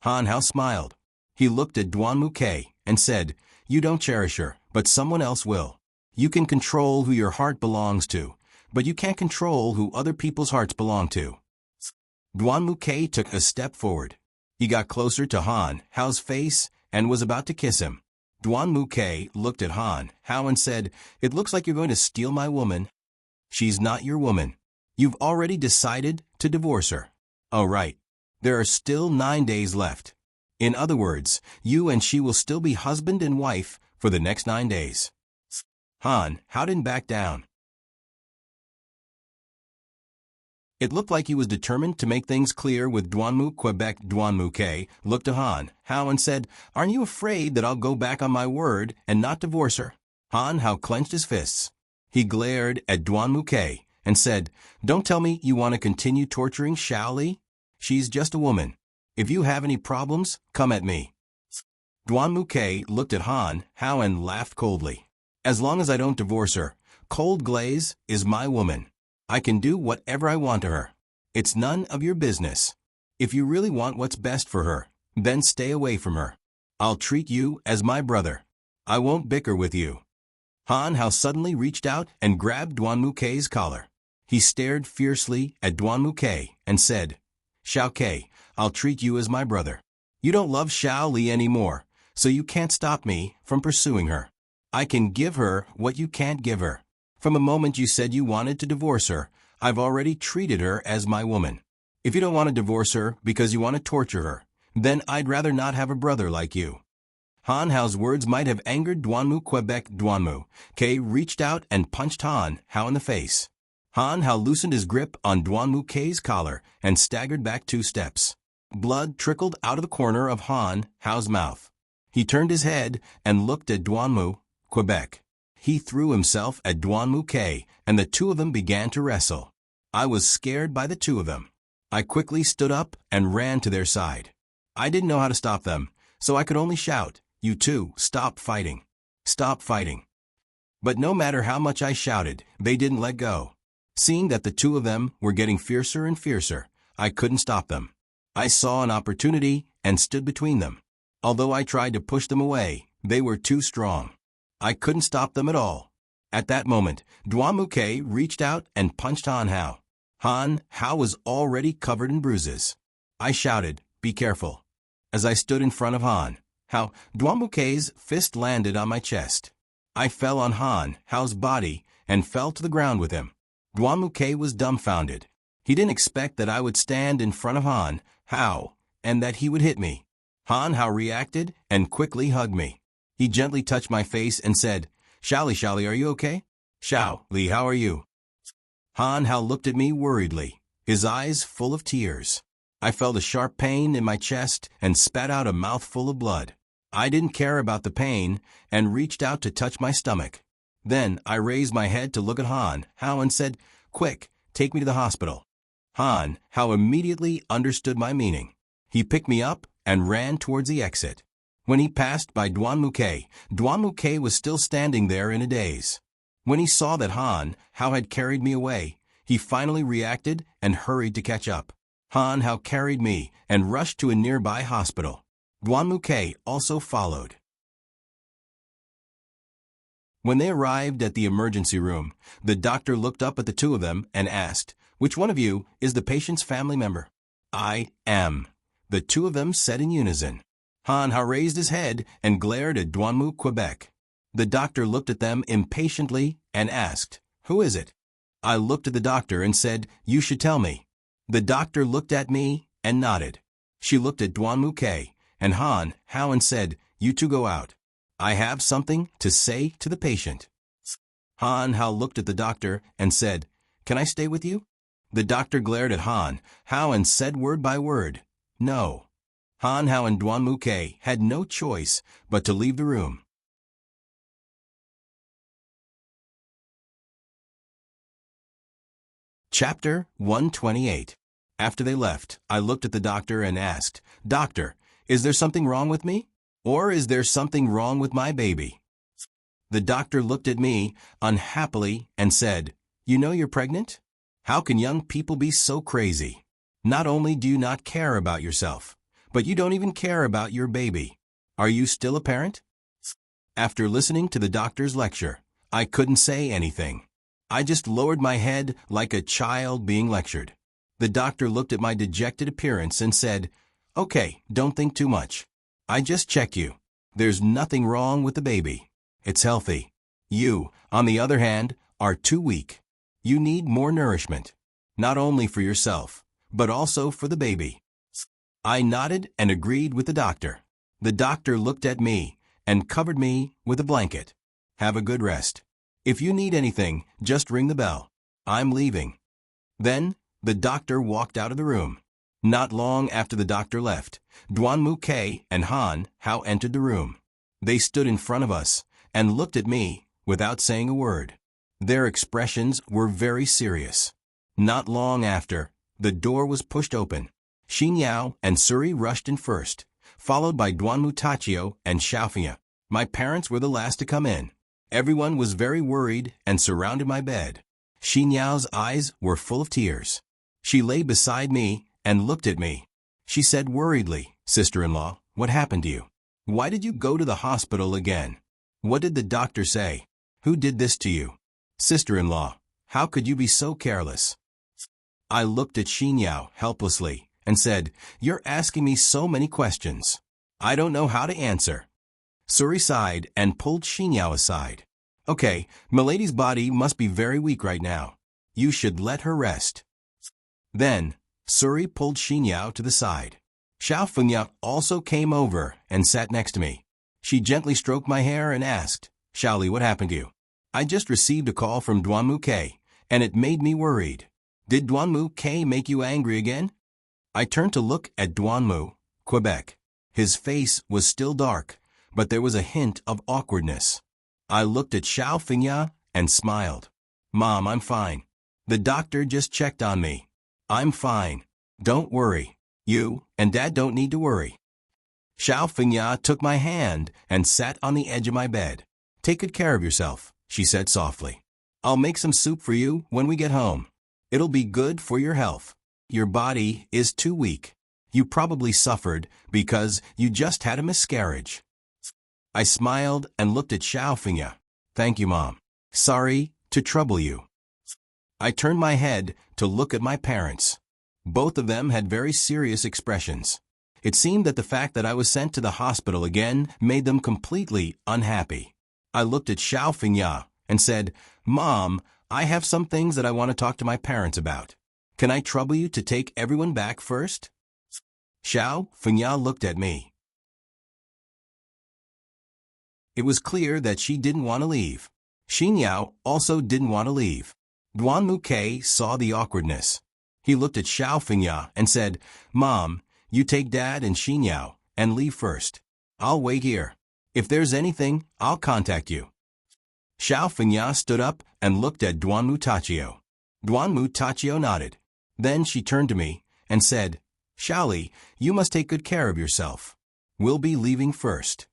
Han Hao smiled. He looked at Duanmu K and said, "You don't cherish her, but someone else will. You can control who your heart belongs to, but you can't control who other people's hearts belong to." Duanmu K took a step forward. He got closer to Han Hao's face and was about to kiss him. Duanmu K looked at Han Hao and said, "It looks like you're going to steal my woman." "She's not your woman. You've already decided to divorce her." "Oh, right. There are still 9 days left. In other words, you and she will still be husband and wife for the next 9 days. Han Hao didn't back down. It looked like he was determined to make things clear with Duanmu, Quebec. Duanmu K looked at Han Hao and said, "Aren't you afraid that I'll go back on my word and not divorce her?" Han Hao clenched his fists. He glared at Duanmu K and said, "Don't tell me you want to continue torturing Xiao Li. She's just a woman. If you have any problems, come at me." Duan Muke looked at Han, Hao and laughed coldly. As long as I don't divorce her, Cold Glaze is my woman. I can do whatever I want to her. It's none of your business. If you really want what's best for her, then stay away from her. I'll treat you as my brother. I won't bicker with you. Han Hao suddenly reached out and grabbed Duan Muke's collar. He stared fiercely at Duan Muke and said, Xiao Ke, I'll treat you as my brother. You don't love Xiao Li anymore, so you can't stop me from pursuing her. I can give her what you can't give her. From the moment you said you wanted to divorce her, I've already treated her as my woman. If you don't want to divorce her because you want to torture her, then I'd rather not have a brother like you. Han Hao's words might have angered Duanmu Quebec. Duanmu Ke reached out and punched Han Hao in the face. Han Hao loosened his grip on Duanmu Ke's collar and staggered back 2 steps. Blood trickled out of the corner of Han Hao's mouth. He turned his head and looked at Duanmu Quebec. He threw himself at Duanmu Ke, and the 2 of them began to wrestle. I was scared by the 2 of them. I quickly stood up and ran to their side. I didn't know how to stop them, so I could only shout, You 2, stop fighting. Stop fighting. But no matter how much I shouted, they didn't let go. Seeing that the 2 of them were getting fiercer and fiercer, I couldn't stop them. I saw an opportunity and stood between them. Although I tried to push them away, they were too strong. I couldn't stop them at all. At that moment, Duanmu Ke reached out and punched Han Hao. Han Hao was already covered in bruises. I shouted, Be careful. As I stood in front of Han Hao, Duanmu Ke's fist landed on my chest. I fell on Han Hao's body and fell to the ground with him. Duanmu Ke was dumbfounded. He didn't expect that I would stand in front of Han Hao and that he would hit me. Han Hao reacted and quickly hugged me. He gently touched my face and said, Xiao Li, are you okay? Xiao Li, how are you? Han Hao looked at me worriedly, his eyes full of tears. I felt a sharp pain in my chest and spat out a mouthful of blood. I didn't care about the pain and reached out to touch my stomach. Then I raised my head to look at Han Hao and said, Quick, take me to the hospital. Han Hao immediately understood my meaning. He picked me up and ran towards the exit. When he passed by Duanmu Ke was still standing there in a daze. When he saw that Han Hao had carried me away, he finally reacted and hurried to catch up. Han Hao carried me and rushed to a nearby hospital. Duanmu Ke also followed. When they arrived at the emergency room, the doctor looked up at the 2 of them and asked, Which one of you is the patient's family member? I am. The 2 of them said in unison. Han Hao raised his head and glared at Duanmu Quebec. The doctor looked at them impatiently and asked, Who is it? I looked at the doctor and said, You should tell me. The doctor looked at me and nodded. She looked at Duanmu Ke and Han Hao and said, You 2 go out. I have something to say to the patient. Han Hao looked at the doctor and said, Can I stay with you? The doctor glared at Han Hao and said word by word, No. Han Hao and Duanmu Ke had no choice but to leave the room. Chapter 128. After they left, I looked at the doctor and asked, Doctor, is there something wrong with me? Or is there something wrong with my baby? The doctor looked at me unhappily and said, You know you're pregnant? How can young people be so crazy? Not only do you not care about yourself, but you don't even care about your baby. Are you still a parent? After listening to the doctor's lecture, I couldn't say anything. I just lowered my head like a child being lectured. The doctor looked at my dejected appearance and said, Okay, don't think too much. I just checked you. There's nothing wrong with the baby. It's healthy. You, on the other hand, are too weak. You need more nourishment, not only for yourself, but also for the baby. I nodded and agreed with the doctor. The doctor looked at me and covered me with a blanket. Have a good rest. If you need anything, just ring the bell. I'm leaving. Then, the doctor walked out of the room. Not long after the doctor left, Duanmu Ke and Han Hao entered the room. They stood in front of us and looked at me without saying a word. Their expressions were very serious. Not long after, the door was pushed open. Xin Yao and Suri rushed in first, followed by Duanmu Tachio and Xiaofia. My parents were the last to come in. Everyone was very worried and surrounded my bed. Xinyao's eyes were full of tears. She lay beside me and looked at me. She said worriedly, "Sister-in-law, what happened to you? Why did you go to the hospital again? What did the doctor say? Who did this to you? Sister-in-law, how could you be so careless?" I looked at Xinyao helplessly and said, "You're asking me so many questions. I don't know how to answer." Suri sighed and pulled Xinyao aside. "Okay, Milady's body must be very weak right now. You should let her rest." Then, Suri pulled Xinyao to the side. Xiao Fengya also came over and sat next to me. She gently stroked my hair and asked, "Xiaoli, what happened to you?" "I just received a call from Duanmu K, and it made me worried." "Did Duanmu K make you angry again?" I turned to look at Duanmu, Quebec. His face was still dark, but there was a hint of awkwardness. I looked at Xiao Fengya and smiled. "Mom, I'm fine. The doctor just checked on me. I'm fine. Don't worry. You and Dad don't need to worry." Xiao Fengya took my hand and sat on the edge of my bed. "Take good care of yourself," she said softly. "I'll make some soup for you when we get home. It'll be good for your health. Your body is too weak. You probably suffered because you just had a miscarriage." I smiled and looked at Xiao Fengya. "Thank you, Mom. Sorry to trouble you." I turned my head to look at my parents. Both of them had very serious expressions. It seemed that the fact that I was sent to the hospital again made them completely unhappy. I looked at Xiao Fengya and said, "Mom, I have some things that I want to talk to my parents about. Can I trouble you to take everyone back first?" Xiao Fengya looked at me. It was clear that she didn't want to leave. Xinyao also didn't want to leave. Duanmu K saw the awkwardness. He looked at Xiao Fengya and said, "Mom, you take Dad and Xinyao and leave first. I'll wait here. If there's anything, I'll contact you." Xiao Fengya stood up and looked at Duanmu Tachio. Duanmu Tachio nodded. Then she turned to me and said, "Xiaoli, you must take good care of yourself. We'll be leaving first."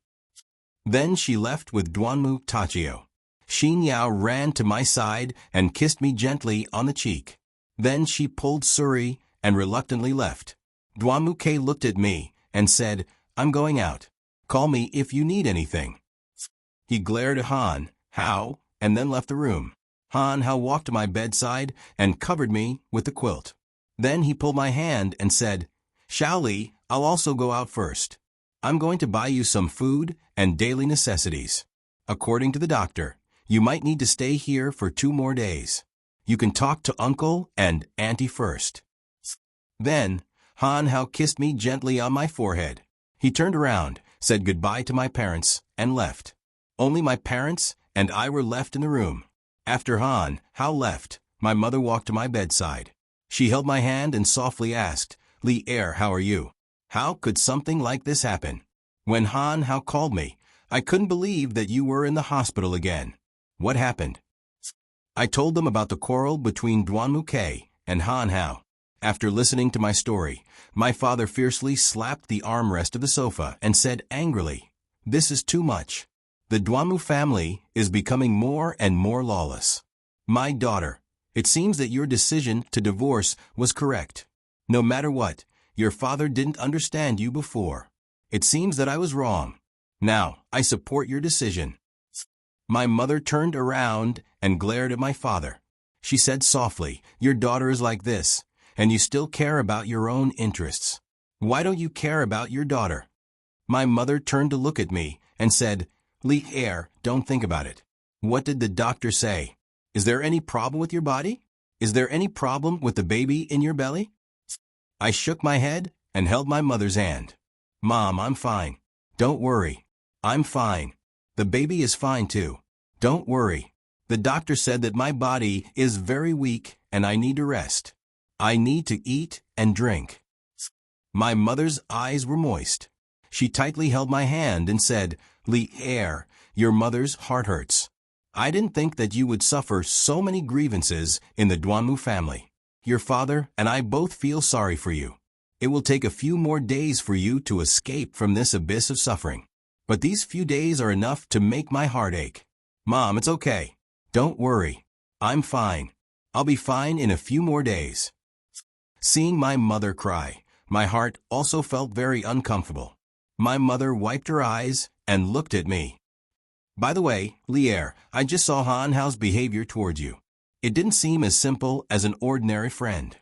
Then she left with Duanmu Tachio. Xinyao ran to my side and kissed me gently on the cheek. Then she pulled Suri and reluctantly left. Duanmu K looked at me and said, "I'm going out. Call me if you need anything." He glared at Han, Hao, and then left the room. Han Hao walked to my bedside and covered me with the quilt. Then he pulled my hand and said, "Xiaoli, I'll also go out first. I'm going to buy you some food and daily necessities. According to the doctor, you might need to stay here for 2 more days. You can talk to Uncle and Auntie first." Then, Han Hao kissed me gently on my forehead. He turned around, said goodbye to my parents, and left. Only my parents and I were left in the room. After Han Hao left, my mother walked to my bedside. She held my hand and softly asked, "Li Er, how are you? How could something like this happen? When Han Hao called me, I couldn't believe that you were in the hospital again. What happened?" I told them about the quarrel between Duanmu K and Han Hao. After listening to my story, my father fiercely slapped the armrest of the sofa and said angrily, "This is too much. The Duanmu family is becoming more and more lawless. My daughter, it seems that your decision to divorce was correct. No matter what, your father didn't understand you before. It seems that I was wrong. Now, I support your decision." My mother turned around and glared at my father. She said softly, "Your daughter is like this, and you still care about your own interests. Why don't you care about your daughter?" My mother turned to look at me and said, "Li Er, don't think about it. What did the doctor say? Is there any problem with your body? Is there any problem with the baby in your belly?" I shook my head and held my mother's hand. "Mom, I'm fine. Don't worry. I'm fine. The baby is fine too. Don't worry. The doctor said that my body is very weak and I need to rest. I need to eat and drink." My mother's eyes were moist. She tightly held my hand and said, "Li Er, your mother's heart hurts. I didn't think that you would suffer so many grievances in the Duanmu family. Your father and I both feel sorry for you. It will take a few more days for you to escape from this abyss of suffering. But these few days are enough to make my heart ache. Mom, it's okay. Don't worry. I'm fine. I'll be fine in a few more days. Seeing my mother cry, my heart also felt very uncomfortable. My mother wiped her eyes and looked at me. By the way, Lier, I just saw Han Hao's behavior towards you. It didn't seem as simple as an ordinary friend.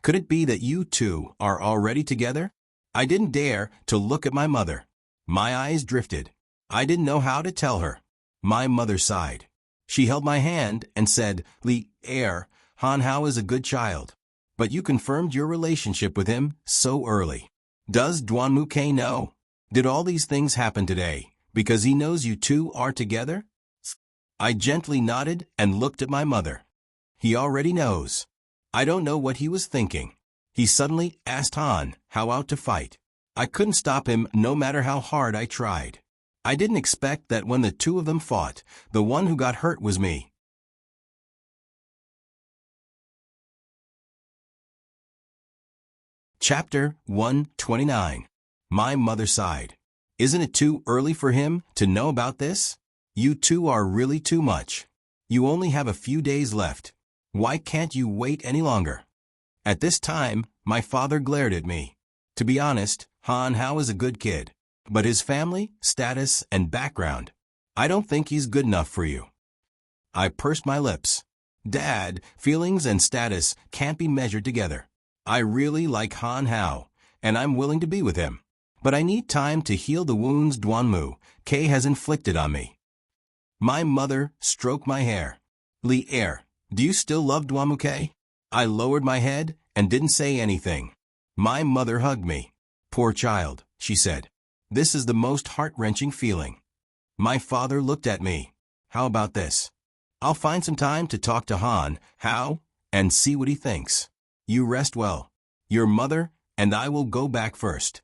Could it be that you two are already together? I didn't dare to look at my mother. My eyes drifted. I didn't know how to tell her. My mother sighed. She held my hand and said, Lier, Han Hao is a good child. But you confirmed your relationship with him so early. Does Duanmu know? Did all these things happen today because he knows you two are together? I gently nodded and looked at my mother. He already knows. I don't know what he was thinking. He suddenly asked Han Hao out to fight. I couldn't stop him no matter how hard I tried. I didn't expect that when the two of them fought, the one who got hurt was me. Chapter 129. My mother sighed. Isn't it too early for him to know about this? You two are really too much. You only have a few days left. Why can't you wait any longer? At this time, my father glared at me. To be honest, Han Hao is a good kid. But his family, status, and background, I don't think he's good enough for you. I pursed my lips. Dad, feelings and status can't be measured together. I really like Han Hao, and I'm willing to be with him. But I need time to heal the wounds Duanmu has inflicted on me. My mother stroked my hair. Lier, do you still love Duanmu? I lowered my head and didn't say anything. My mother hugged me. Poor child, she said. This is the most heart-wrenching feeling. My father looked at me. How about this? I'll find some time to talk to Han Hao and see what he thinks. You rest well. Your mother and I will go back first.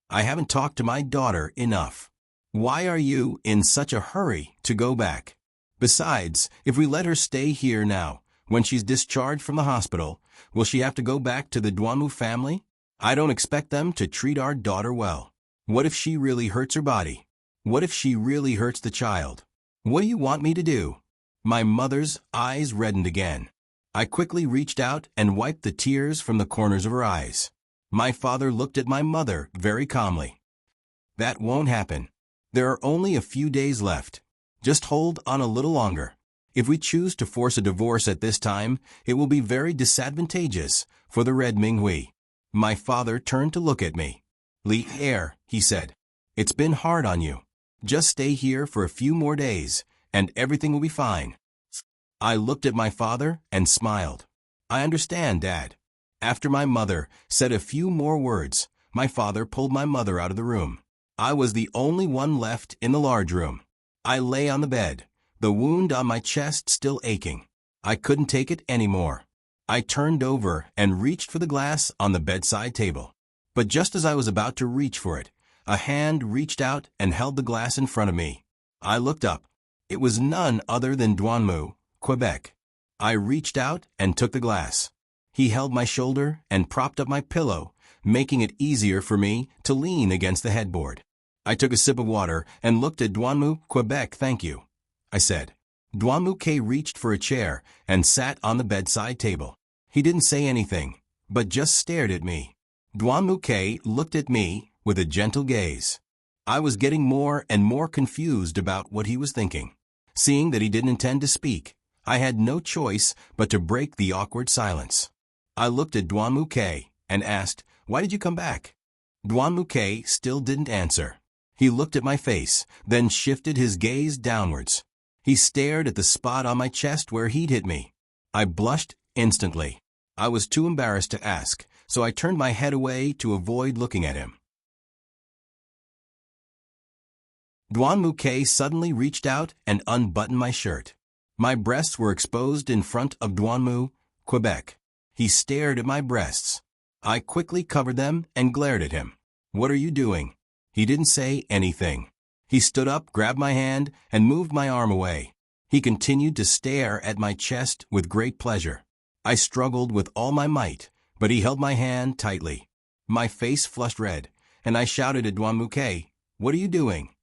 I haven't talked to my daughter enough. Why are you in such a hurry to go back? Besides, if we let her stay here now, when she's discharged from the hospital, will she have to go back to the Duanmu family? I don't expect them to treat our daughter well. What if she really hurts her body? What if she really hurts the child? What do you want me to do? My mother's eyes reddened again. I quickly reached out and wiped the tears from the corners of her eyes. My father looked at my mother very calmly. That won't happen. There are only a few days left. Just hold on a little longer. If we choose to force a divorce at this time, it will be very disadvantageous for the Red Minghui. My father turned to look at me. Lier, he said, it's been hard on you. Just stay here for a few more days, and everything will be fine. I looked at my father and smiled. I understand, Dad. After my mother said a few more words, my father pulled my mother out of the room. I was the only one left in the large room. I lay on the bed, the wound on my chest still aching. I couldn't take it anymore. I turned over and reached for the glass on the bedside table. But just as I was about to reach for it, a hand reached out and held the glass in front of me. I looked up. It was none other than Duanmu, Quebec. I reached out and took the glass. He held my shoulder and propped up my pillow, making it easier for me to lean against the headboard. I took a sip of water and looked at Duanmu, Quebec. Thank you, I said. Duanmu reached for a chair and sat on the bedside table. He didn't say anything, but just stared at me. Duanmu looked at me with a gentle gaze. I was getting more and more confused about what he was thinking. Seeing that he didn't intend to speak, I had no choice but to break the awkward silence. I looked at Duanmu and asked, why did you come back? Duanmu still didn't answer. He looked at my face, then shifted his gaze downwards. He stared at the spot on my chest where he'd hit me. I blushed instantly. I was too embarrassed to ask, so I turned my head away to avoid looking at him. Duanmu suddenly reached out and unbuttoned my shirt. My breasts were exposed in front of Duanmu, Quebec. He stared at my breasts. I quickly covered them and glared at him. What are you doing? He didn't say anything. He stood up, grabbed my hand, and moved my arm away. He continued to stare at my chest with great pleasure. I struggled with all my might, but he held my hand tightly. My face flushed red, and I shouted at Duanmuke, "What are you doing?"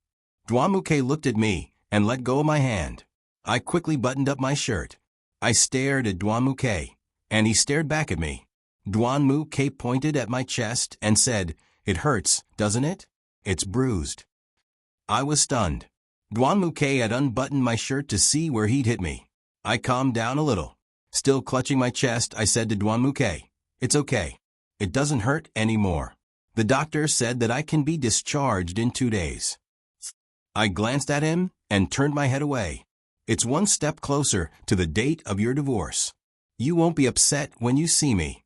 Duanmuke looked at me and let go of my hand. I quickly buttoned up my shirt. I stared at Duanmuke, and he stared back at me. Duanmuke pointed at my chest and said, "It hurts, doesn't it? It's bruised." I was stunned. Duanmuke had unbuttoned my shirt to see where he'd hit me. I calmed down a little. Still clutching my chest, I said to Duanmuke, "It's okay. It doesn't hurt anymore. The doctor said that I can be discharged in 2 days." I glanced at him and turned my head away. "It's one step closer to the date of your divorce. You won't be upset when you see me."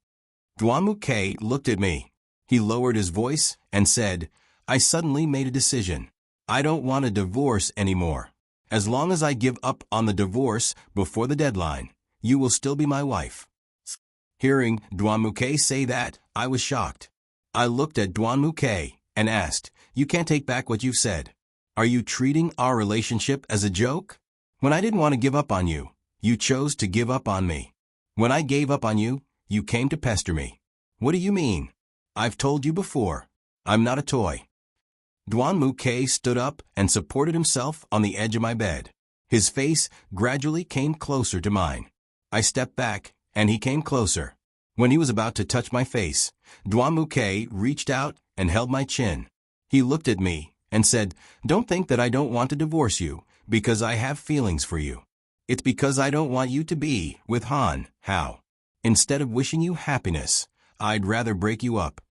Duanmuke looked at me. He lowered his voice and said, "I suddenly made a decision. I don't want a divorce anymore. As long as I give up on the divorce before the deadline, you will still be my wife." Hearing Duanmuke say that, I was shocked. I looked at Duanmuke and asked, "You can't take back what you've said. Are you treating our relationship as a joke? When I didn't want to give up on you, you chose to give up on me. When I gave up on you, you came to pester me. What do you mean? I've told you before. I'm not a toy." Duanmuke stood up and supported himself on the edge of my bed. His face gradually came closer to mine. I stepped back, and he came closer. When he was about to touch my face, Duanmuke reached out and held my chin. He looked at me and said, "Don't think that I don't want to divorce you, because I have feelings for you. It's because I don't want you to be with Han Hao. Instead of wishing you happiness, I'd rather break you up."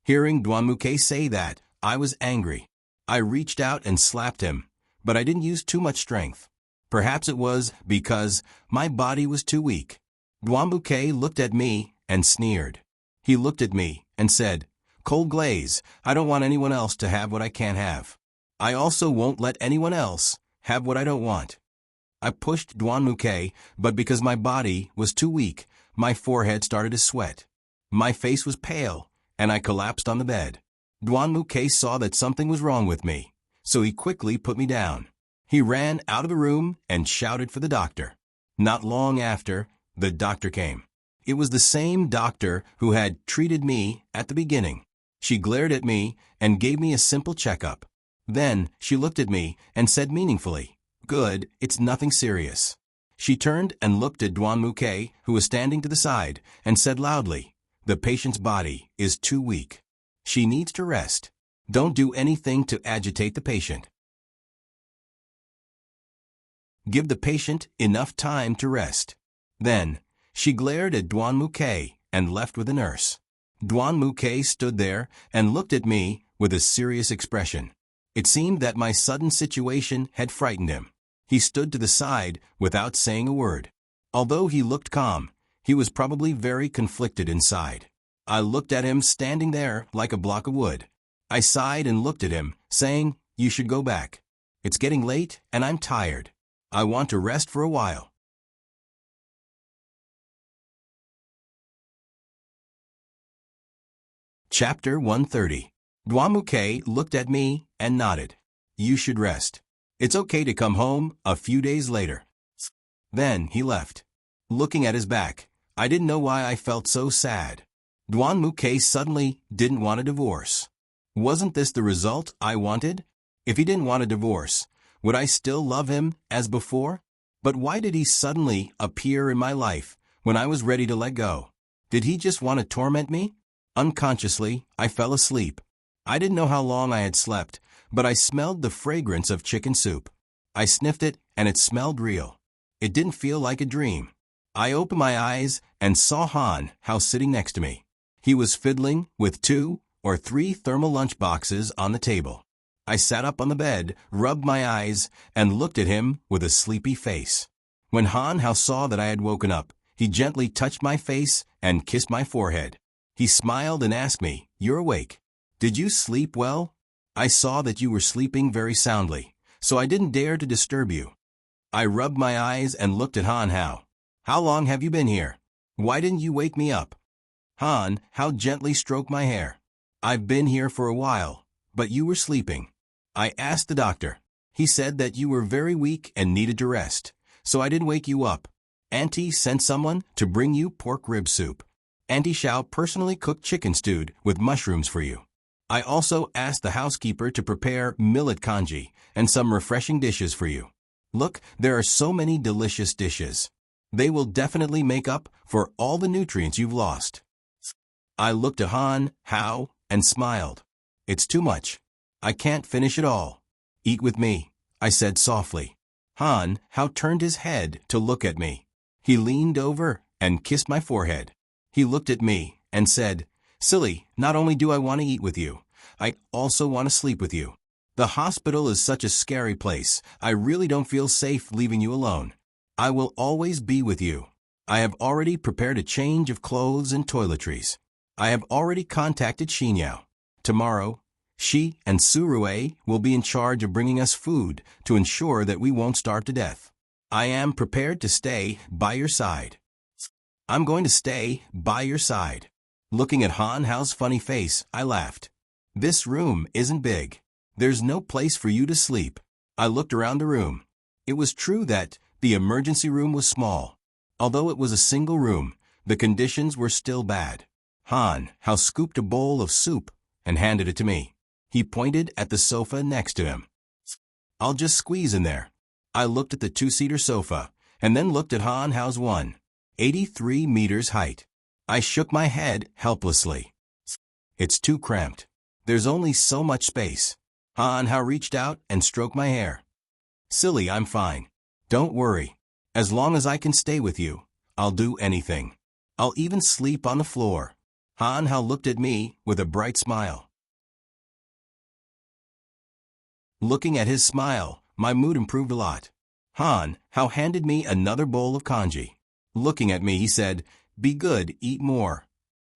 Hearing Duanmuke say that, I was angry. I reached out and slapped him, but I didn't use too much strength. Perhaps it was because my body was too weak. Duanmuke looked at me and sneered. He looked at me and said, "Cold glaze, I don't want anyone else to have what I can't have. I also won't let anyone else have what I don't want." I pushed Duanmuke, but because my body was too weak, my forehead started to sweat. My face was pale, and I collapsed on the bed. Duanmuke saw that something was wrong with me, so he quickly put me down. He ran out of the room and shouted for the doctor. Not long after, the doctor came. It was the same doctor who had treated me at the beginning. She glared at me and gave me a simple checkup. Then she looked at me and said meaningfully, "Good, it's nothing serious." She turned and looked at Duanmuke, who was standing to the side, and said loudly, "The patient's body is too weak. She needs to rest. Don't do anything to agitate the patient. Give the patient enough time to rest." Then she glared at Duanmuke and left with the nurse. Duanmuke stood there and looked at me with a serious expression. It seemed that my sudden situation had frightened him. He stood to the side without saying a word. Although he looked calm, he was probably very conflicted inside. I looked at him standing there like a block of wood. I sighed and looked at him, saying, "You should go back. It's getting late and I'm tired. I want to rest for a while." Chapter 130. Duanmuke looked at me and nodded. "You should rest. It's okay to come home a few days later." Then he left. Looking at his back, I didn't know why I felt so sad. Duanmuke suddenly didn't want a divorce. Wasn't this the result I wanted? If he didn't want a divorce, would I still love him as before? But why did he suddenly appear in my life when I was ready to let go? Did he just want to torment me? Unconsciously, I fell asleep. I didn't know how long I had slept, but I smelled the fragrance of chicken soup. I sniffed it, and it smelled real. It didn't feel like a dream. I opened my eyes and saw Han Hao sitting next to me. He was fiddling with 2 or 3 thermal lunch boxes on the table. I sat up on the bed, rubbed my eyes, and looked at him with a sleepy face. When Han Hao saw that I had woken up, he gently touched my face and kissed my forehead. He smiled and asked me, "You're awake. Did you sleep well? I saw that you were sleeping very soundly, so I didn't dare to disturb you." I rubbed my eyes and looked at Han Hao. "How long have you been here? Why didn't you wake me up?" Han Hao gently stroked my hair. "I've been here for a while, but you were sleeping. I asked the doctor. He said that you were very weak and needed to rest, so I didn't wake you up. Auntie sent someone to bring you pork rib soup. Auntie Xiao personally cooked chicken stewed with mushrooms for you. I also asked the housekeeper to prepare millet congee and some refreshing dishes for you. Look, there are so many delicious dishes. They will definitely make up for all the nutrients you've lost. I looked at Han, Hao, and smiled. It's too much. I can't finish it all. Eat with me, I said softly. Han, Hao turned his head to look at me. He leaned over and kissed my forehead. He looked at me and said, Silly, not only do I want to eat with you, I also want to sleep with you. The hospital is such a scary place. I really don't feel safe leaving you alone. I will always be with you. I have already prepared a change of clothes and toiletries. I have already contacted Xinyao. Tomorrow, she and Surue will be in charge of bringing us food to ensure that we won't starve to death. I am prepared to stay by your side. I'm going to stay by your side. Looking at Han Hao's funny face, I laughed. This room isn't big. There's no place for you to sleep. I looked around the room. It was true that the emergency room was small. Although it was a single room, the conditions were still bad. Han Hao scooped a bowl of soup and handed it to me. He pointed at the sofa next to him. I'll just squeeze in there. I looked at the two-seater sofa and then looked at Han Hao's 183 meters height. I shook my head helplessly. It's too cramped. There's only so much space. Han Hao reached out and stroked my hair. Silly, I'm fine. Don't worry. As long as I can stay with you, I'll do anything. I'll even sleep on the floor. Han Hao looked at me with a bright smile. Looking at his smile, my mood improved a lot. Han Hao handed me another bowl of congee. Looking at me, he said, Be good, eat more.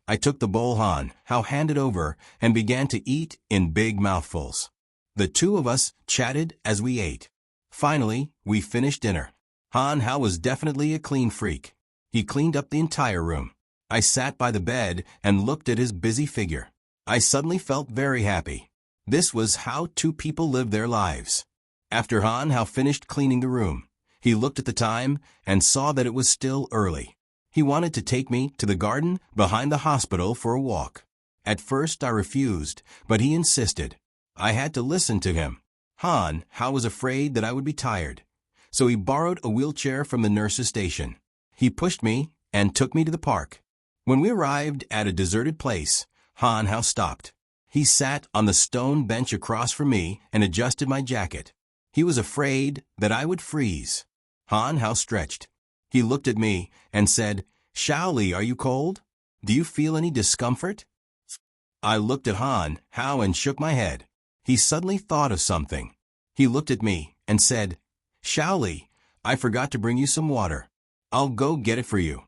I took the bowl Han Hao handed over and began to eat in big mouthfuls. The two of us chatted as we ate. Finally, we finished dinner. Han Hao was definitely a clean freak. He cleaned up the entire room. I sat by the bed and looked at his busy figure. I suddenly felt very happy. This was how two people live their lives. After Han Hao finished cleaning the room, he looked at the time and saw that it was still early. He wanted to take me to the garden behind the hospital for a walk. At first I refused, but he insisted. I had to listen to him. Han Hao was afraid that I would be tired, so he borrowed a wheelchair from the nurse's station. He pushed me and took me to the park. When we arrived at a deserted place, Han Hao stopped. He sat on the stone bench across from me and adjusted my jacket. He was afraid that I would freeze. Han Hao stretched. He looked at me and said, Shaoli, are you cold? Do you feel any discomfort? I looked at Han Hao and shook my head. He suddenly thought of something. He looked at me and said, Shaoli, I forgot to bring you some water. I'll go get it for you.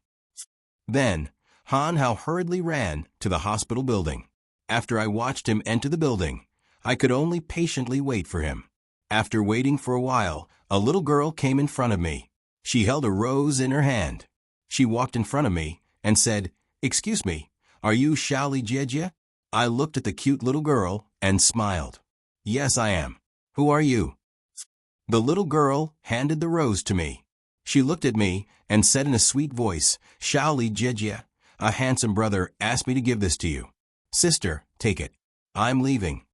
Then, Han Hao hurriedly ran to the hospital building. After I watched him enter the building, I could only patiently wait for him. After waiting for a while, a little girl came in front of me. She held a rose in her hand. She walked in front of me and said, Excuse me, are you Shaoli Jie? I looked at the cute little girl and smiled. Yes, I am. Who are you? The little girl handed the rose to me. She looked at me and said in a sweet voice, Shaoli Jie, a handsome brother asked me to give this to you. Sister, take it. I'm leaving.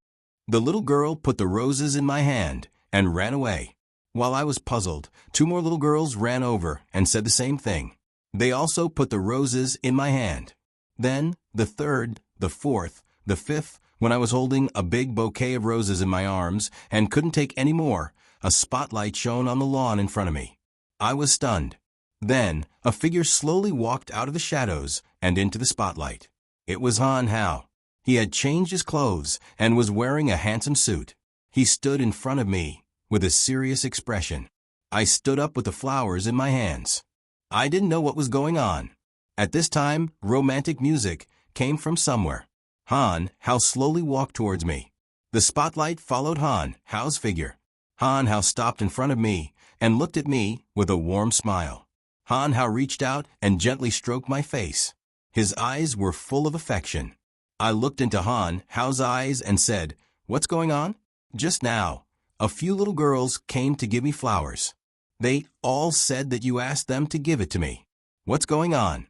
The little girl put the roses in my hand and ran away. While I was puzzled, two more little girls ran over and said the same thing. They also put the roses in my hand. Then, the third, the fourth, the fifth, when I was holding a big bouquet of roses in my arms and couldn't take any more, a spotlight shone on the lawn in front of me. I was stunned. Then, a figure slowly walked out of the shadows and into the spotlight. It was Han Hao. He had changed his clothes and was wearing a handsome suit. He stood in front of me with a serious expression. I stood up with the flowers in my hands. I didn't know what was going on. At this time, romantic music came from somewhere. Han Hao slowly walked towards me. The spotlight followed Han Hao's figure. Han Hao stopped in front of me and looked at me with a warm smile. Han Hao reached out and gently stroked my face. His eyes were full of affection. I looked into Han Hao's eyes and said, What's going on? Just now, a few little girls came to give me flowers. They all said that you asked them to give it to me. What's going on?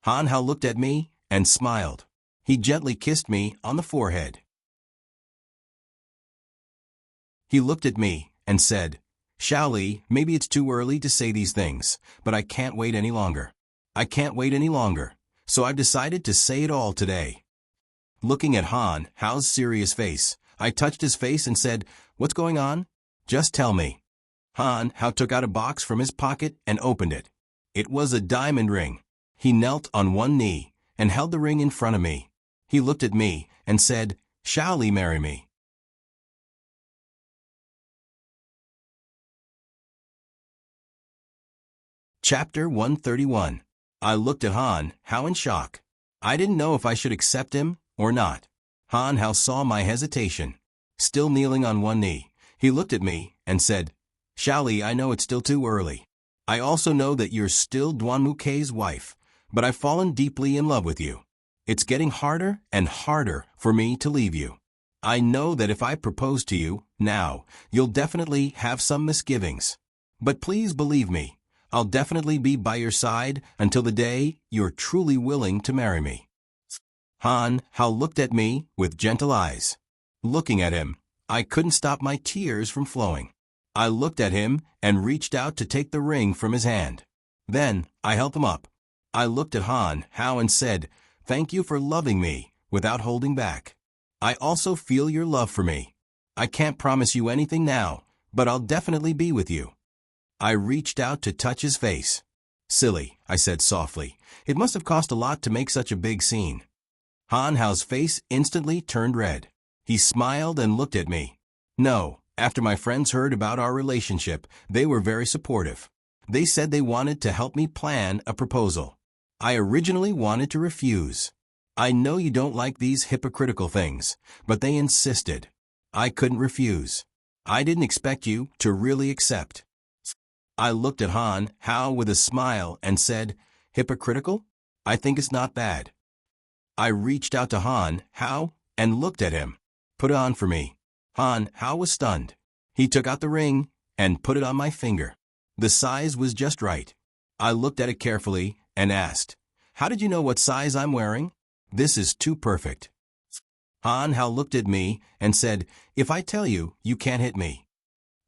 Han Hao looked at me and smiled. He gently kissed me on the forehead. He looked at me and said, Xiaoli, maybe it's too early to say these things, but I can't wait any longer. I can't wait any longer, so I've decided to say it all today. Looking at Han Hao's serious face, I touched his face and said, What's going on? Just tell me. Han Hao took out a box from his pocket and opened it. It was a diamond ring. He knelt on one knee and held the ring in front of me. He looked at me and said, Xiaoli, marry me. Chapter 131. I looked at Han Hao in shock. I didn't know if I should accept him or not. Han Hao saw my hesitation. Still kneeling on one knee, he looked at me and said, Xiaoli, I know it's still too early. I also know that you're still Duanmukei's wife, but I've fallen deeply in love with you. It's getting harder and harder for me to leave you. I know that if I propose to you now, you'll definitely have some misgivings. But please believe me, I'll definitely be by your side until the day you're truly willing to marry me. Han Hao looked at me with gentle eyes. Looking at him, I couldn't stop my tears from flowing. I looked at him and reached out to take the ring from his hand. Then I held him up. I looked at Han Hao and said, Thank you for loving me without holding back. I also feel your love for me. I can't promise you anything now, but I'll definitely be with you. I reached out to touch his face. Silly, I said softly. It must have cost a lot to make such a big scene. Han Hao's face instantly turned red. He smiled and looked at me. No, after my friends heard about our relationship, they were very supportive. They said they wanted to help me plan a proposal. I originally wanted to refuse. I know you don't like these hypocritical things, but they insisted. I couldn't refuse. I didn't expect you to really accept. I looked at Han Hao with a smile and said, Hypocritical? I think it's not bad. I reached out to Han Hao and looked at him. Put it on for me. Han Hao was stunned. He took out the ring and put it on my finger. The size was just right. I looked at it carefully and asked, How did you know what size I'm wearing? This is too perfect. Han Hao looked at me and said, If I tell you, you can't hit me.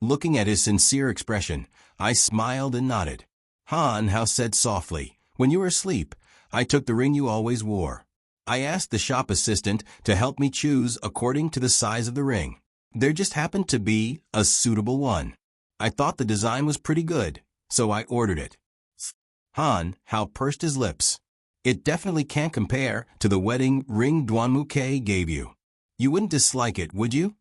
Looking at his sincere expression, I smiled and nodded. Han Hao said softly, When you were asleep, I took the ring you always wore. I asked the shop assistant to help me choose according to the size of the ring. There just happened to be a suitable one. I thought the design was pretty good, so I ordered it. Han Hao pursed his lips. It definitely can't compare to the wedding ring Duanmukei gave you. You wouldn't dislike it, would you?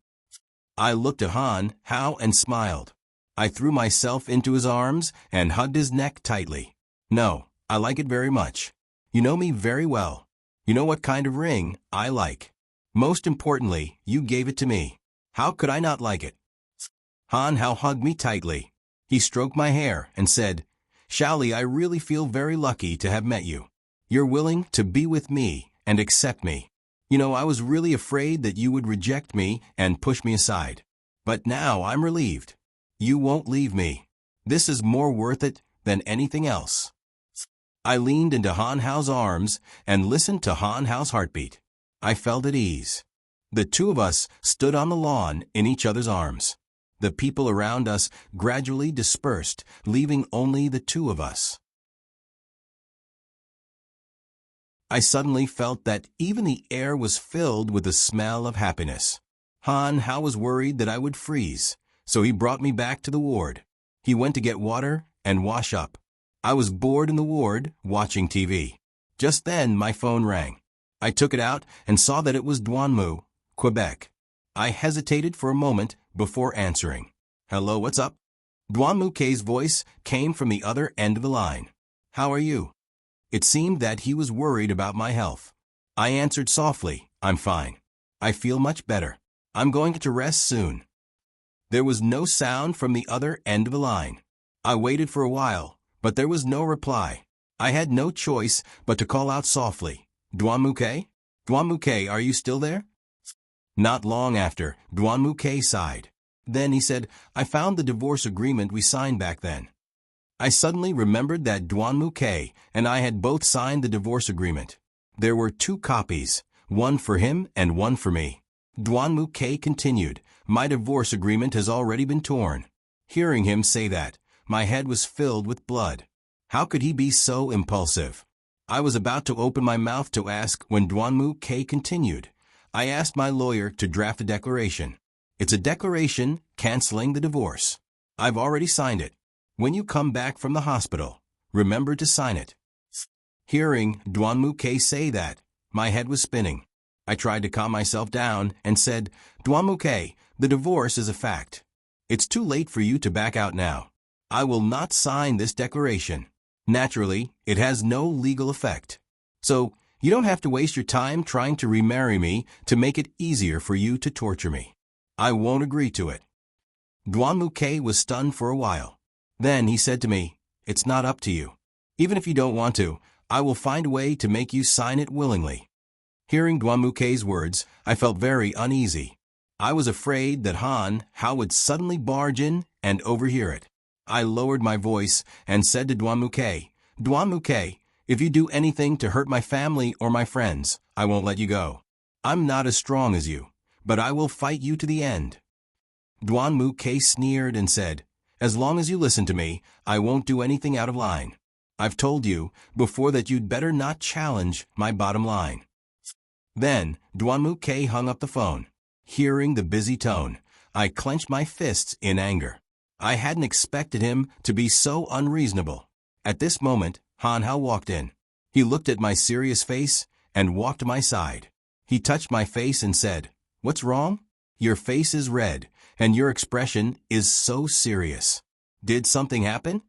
I looked at Han Hao and smiled. I threw myself into his arms and hugged his neck tightly. No, I like it very much. You know me very well. You know what kind of ring I like. Most importantly, you gave it to me. How could I not like it? Han Hao hugged me tightly. He stroked my hair and said, Xiaoli, I really feel very lucky to have met you. You're willing to be with me and accept me. You know, I was really afraid that you would reject me and push me aside. But now I'm relieved. You won't leave me. This is more worth it than anything else. I leaned into Han Hao's arms and listened to Han Hao's heartbeat. I felt at ease. The two of us stood on the lawn in each other's arms. The people around us gradually dispersed, leaving only the two of us. I suddenly felt that even the air was filled with the smell of happiness. Han Hao was worried that I would freeze, so he brought me back to the ward. He went to get water and wash up. I was bored in the ward, watching TV. Just then, my phone rang. I took it out and saw that it was Duanmu, Quebec. I hesitated for a moment before answering. Hello, what's up? Duanmukei's voice came from the other end of the line. How are you? It seemed that he was worried about my health. I answered softly, I'm fine. I feel much better. I'm going to rest soon. There was no sound from the other end of the line. I waited for a while, but there was no reply. I had no choice but to call out softly, Duanmukei? Duanmukei, are you still there? Not long after, Duanmukei sighed. Then he said, I found the divorce agreement we signed back then. I suddenly remembered that Duan-Mu-Ke and I had both signed the divorce agreement. There were 2 copies, one for him and one for me. Duan-Mu-Ke continued, my divorce agreement has already been torn. Hearing him say that, my head was filled with blood. How could he be so impulsive? I was about to open my mouth to ask when Duan-Mu-Ke continued. I asked my lawyer to draft a declaration. It's a declaration canceling the divorce. I've already signed it. When you come back from the hospital, remember to sign it. Hearing Duan-Mu-Ke say that, my head was spinning. I tried to calm myself down and said, Duan-Mu-Ke, the divorce is a fact. It's too late for you to back out now. I will not sign this declaration. Naturally, it has no legal effect. So, you don't have to waste your time trying to remarry me to make it easier for you to torture me. I won't agree to it. Duan-Mu-Ke was stunned for a while. Then he said to me, it's not up to you. Even if you don't want to, I will find a way to make you sign it willingly. Hearing Duan-Mu-Ke's words, I felt very uneasy. I was afraid that Han Hao would suddenly barge in and overhear it. I lowered my voice and said to Duan-Mu-Ke, Duan-Mu-Ke, if you do anything to hurt my family or my friends, I won't let you go. I'm not as strong as you, but I will fight you to the end. Duan-Mu-Ke sneered and said, as long as you listen to me, I won't do anything out of line. I've told you before that you'd better not challenge my bottom line. Then Duan-Mu-Ke hung up the phone. Hearing the busy tone, I clenched my fists in anger. I hadn't expected him to be so unreasonable. At this moment, Han Hao walked in. He looked at my serious face and walked to my side. He touched my face and said, what's wrong? Your face is red, and your expression is so serious. Did something happen?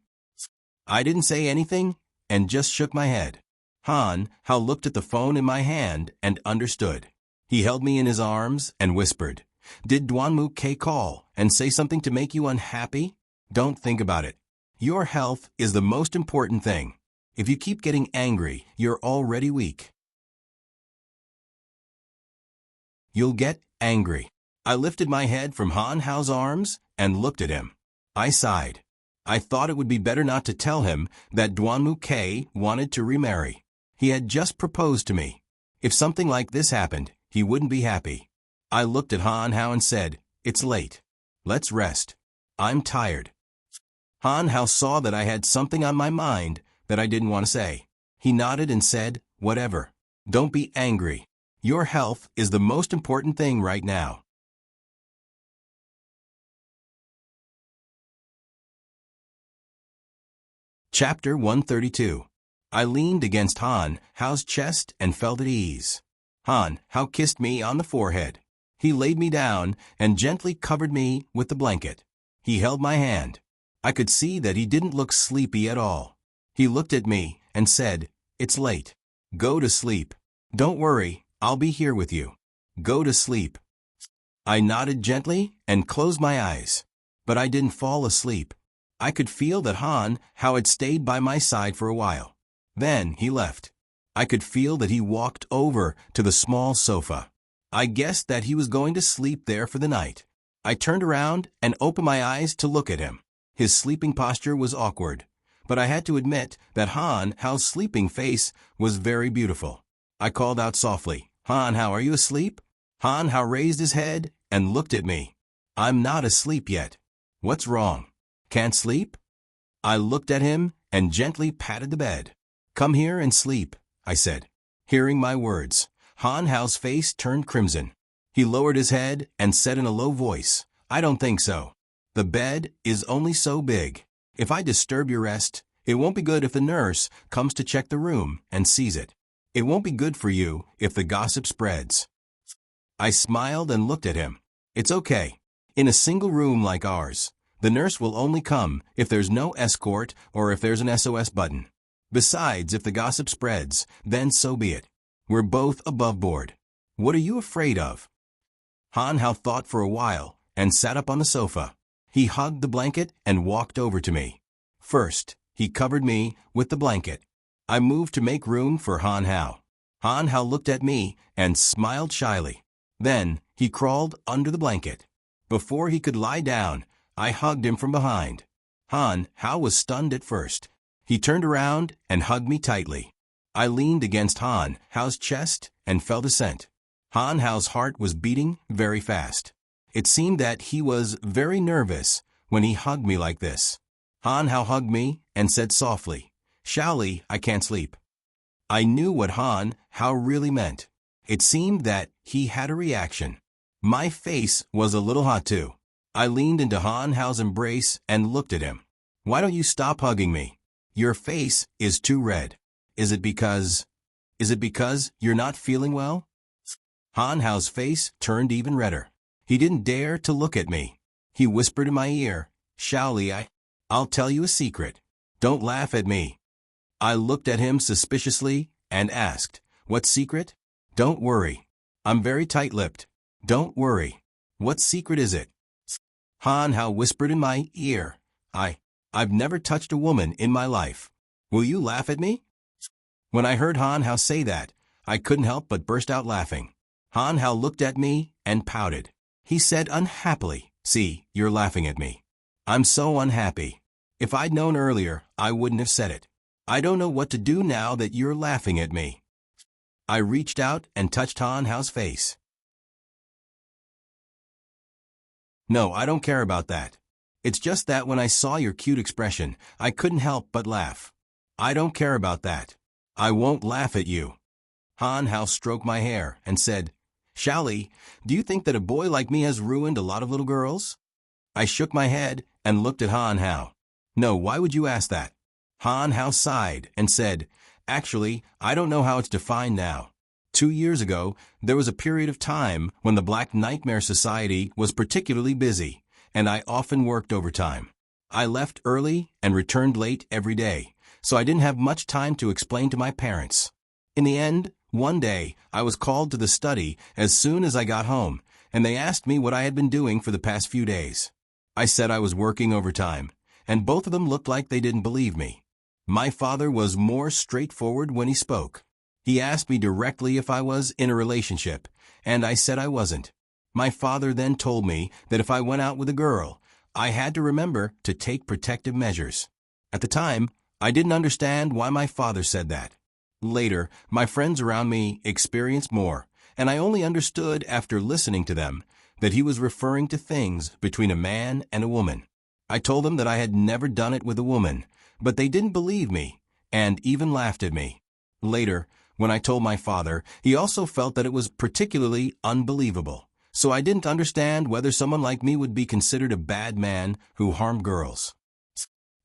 I didn't say anything and just shook my head. Han Hao looked at the phone in my hand and understood. He held me in his arms and whispered, did Duan-Mu-Ke call and say something to make you unhappy? Don't think about it. Your health is the most important thing. If you keep getting angry, you're already weak. You'll get angry. I lifted my head from Han Hao's arms and looked at him. I sighed. I thought it would be better not to tell him that Duan-Mu-Ke wanted to remarry. He had just proposed to me. If something like this happened, he wouldn't be happy. I looked at Han Hao and said, it's late. Let's rest. I'm tired. Han Hao saw that I had something on my mind that I didn't want to say. He nodded and said, whatever. Don't be angry. Your health is the most important thing right now. Chapter 132. I leaned against Han Hao's chest and felt at ease. Han Hao kissed me on the forehead. He laid me down and gently covered me with the blanket. He held my hand. I could see that he didn't look sleepy at all. He looked at me and said, it's late. Go to sleep. Don't worry, I'll be here with you. Go to sleep. I nodded gently and closed my eyes. But I didn't fall asleep. I could feel that Han Hao had stayed by my side for a while. Then he left. I could feel that he walked over to the small sofa. I guessed that he was going to sleep there for the night. I turned around and opened my eyes to look at him. His sleeping posture was awkward, but I had to admit that Han Hao's sleeping face was very beautiful. I called out softly, Han Hao, are you asleep? Han Hao raised his head and looked at me. I'm not asleep yet. What's wrong? Can't sleep? I looked at him and gently patted the bed. Come here and sleep, I said. Hearing my words, Han Hao's face turned crimson. He lowered his head and said in a low voice, I don't think so. The bed is only so big. If I disturb your rest, it won't be good if the nurse comes to check the room and sees it. It won't be good for you if the gossip spreads. I smiled and looked at him. It's okay. In a single room like ours, the nurse will only come if there's no escort or if there's an SOS button. Besides, if the gossip spreads, then so be it. We're both above board. What are you afraid of? Han Hao thought for a while and sat up on the sofa. He hugged the blanket and walked over to me. First, he covered me with the blanket. I moved to make room for Han Hao. Han Hao looked at me and smiled shyly. Then, he crawled under the blanket. Before he could lie down, I hugged him from behind. Han Hao was stunned at first. He turned around and hugged me tightly. I leaned against Han Hao's chest and felt a scent. Han Hao's heart was beating very fast. It seemed that he was very nervous when he hugged me like this. Han Hao hugged me and said softly, "Xiaoli, I can't sleep." I knew what Han Hao really meant. It seemed that he had a reaction. My face was a little hot too. I leaned into Han Hao's embrace and looked at him. "Why don't you stop hugging me? Your face is too red. Is it because you're not feeling well?" Han Hao's face turned even redder. He didn't dare to look at me. He whispered in my ear, "Xiaoli, I'll tell you a secret. Don't laugh at me." I looked at him suspiciously and asked, "What secret?" "Don't worry. I'm very tight-lipped. Don't worry. What secret is it?" Han Hao whispered in my ear, I've never touched a woman in my life. Will you laugh at me?" When I heard Han Hao say that, I couldn't help but burst out laughing. Han Hao looked at me and pouted. He said unhappily, "See, you're laughing at me. I'm so unhappy. If I'd known earlier, I wouldn't have said it. I don't know what to do now that you're laughing at me." I reached out and touched Han Hao's face. "No, I don't care about that. It's just that when I saw your cute expression, I couldn't help but laugh. I don't care about that. I won't laugh at you." Han Hao stroked my hair and said, "Xiaoli, do you think that a boy like me has ruined a lot of little girls?" I shook my head and looked at Han Hao. "No, why would you ask that?" Han Hao sighed and said, "Actually, I don't know how it's defined now. 2 years ago, there was a period of time when the Black Nightmare Society was particularly busy, and I often worked overtime. I left early and returned late every day, so I didn't have much time to explain to my parents. In the end, one day, I was called to the study as soon as I got home, and they asked me what I had been doing for the past few days. I said I was working overtime, and both of them looked like they didn't believe me. My father was more straightforward when he spoke. He asked me directly if I was in a relationship, and I said I wasn't. My father then told me that if I went out with a girl, I had to remember to take protective measures. At the time, I didn't understand why my father said that. Later, my friends around me experienced more, and I only understood after listening to them that he was referring to things between a man and a woman. I told them that I had never done it with a woman, but they didn't believe me and even laughed at me. Later, when I told my father, he also felt that it was particularly unbelievable. So I didn't understand whether someone like me would be considered a bad man who harmed girls.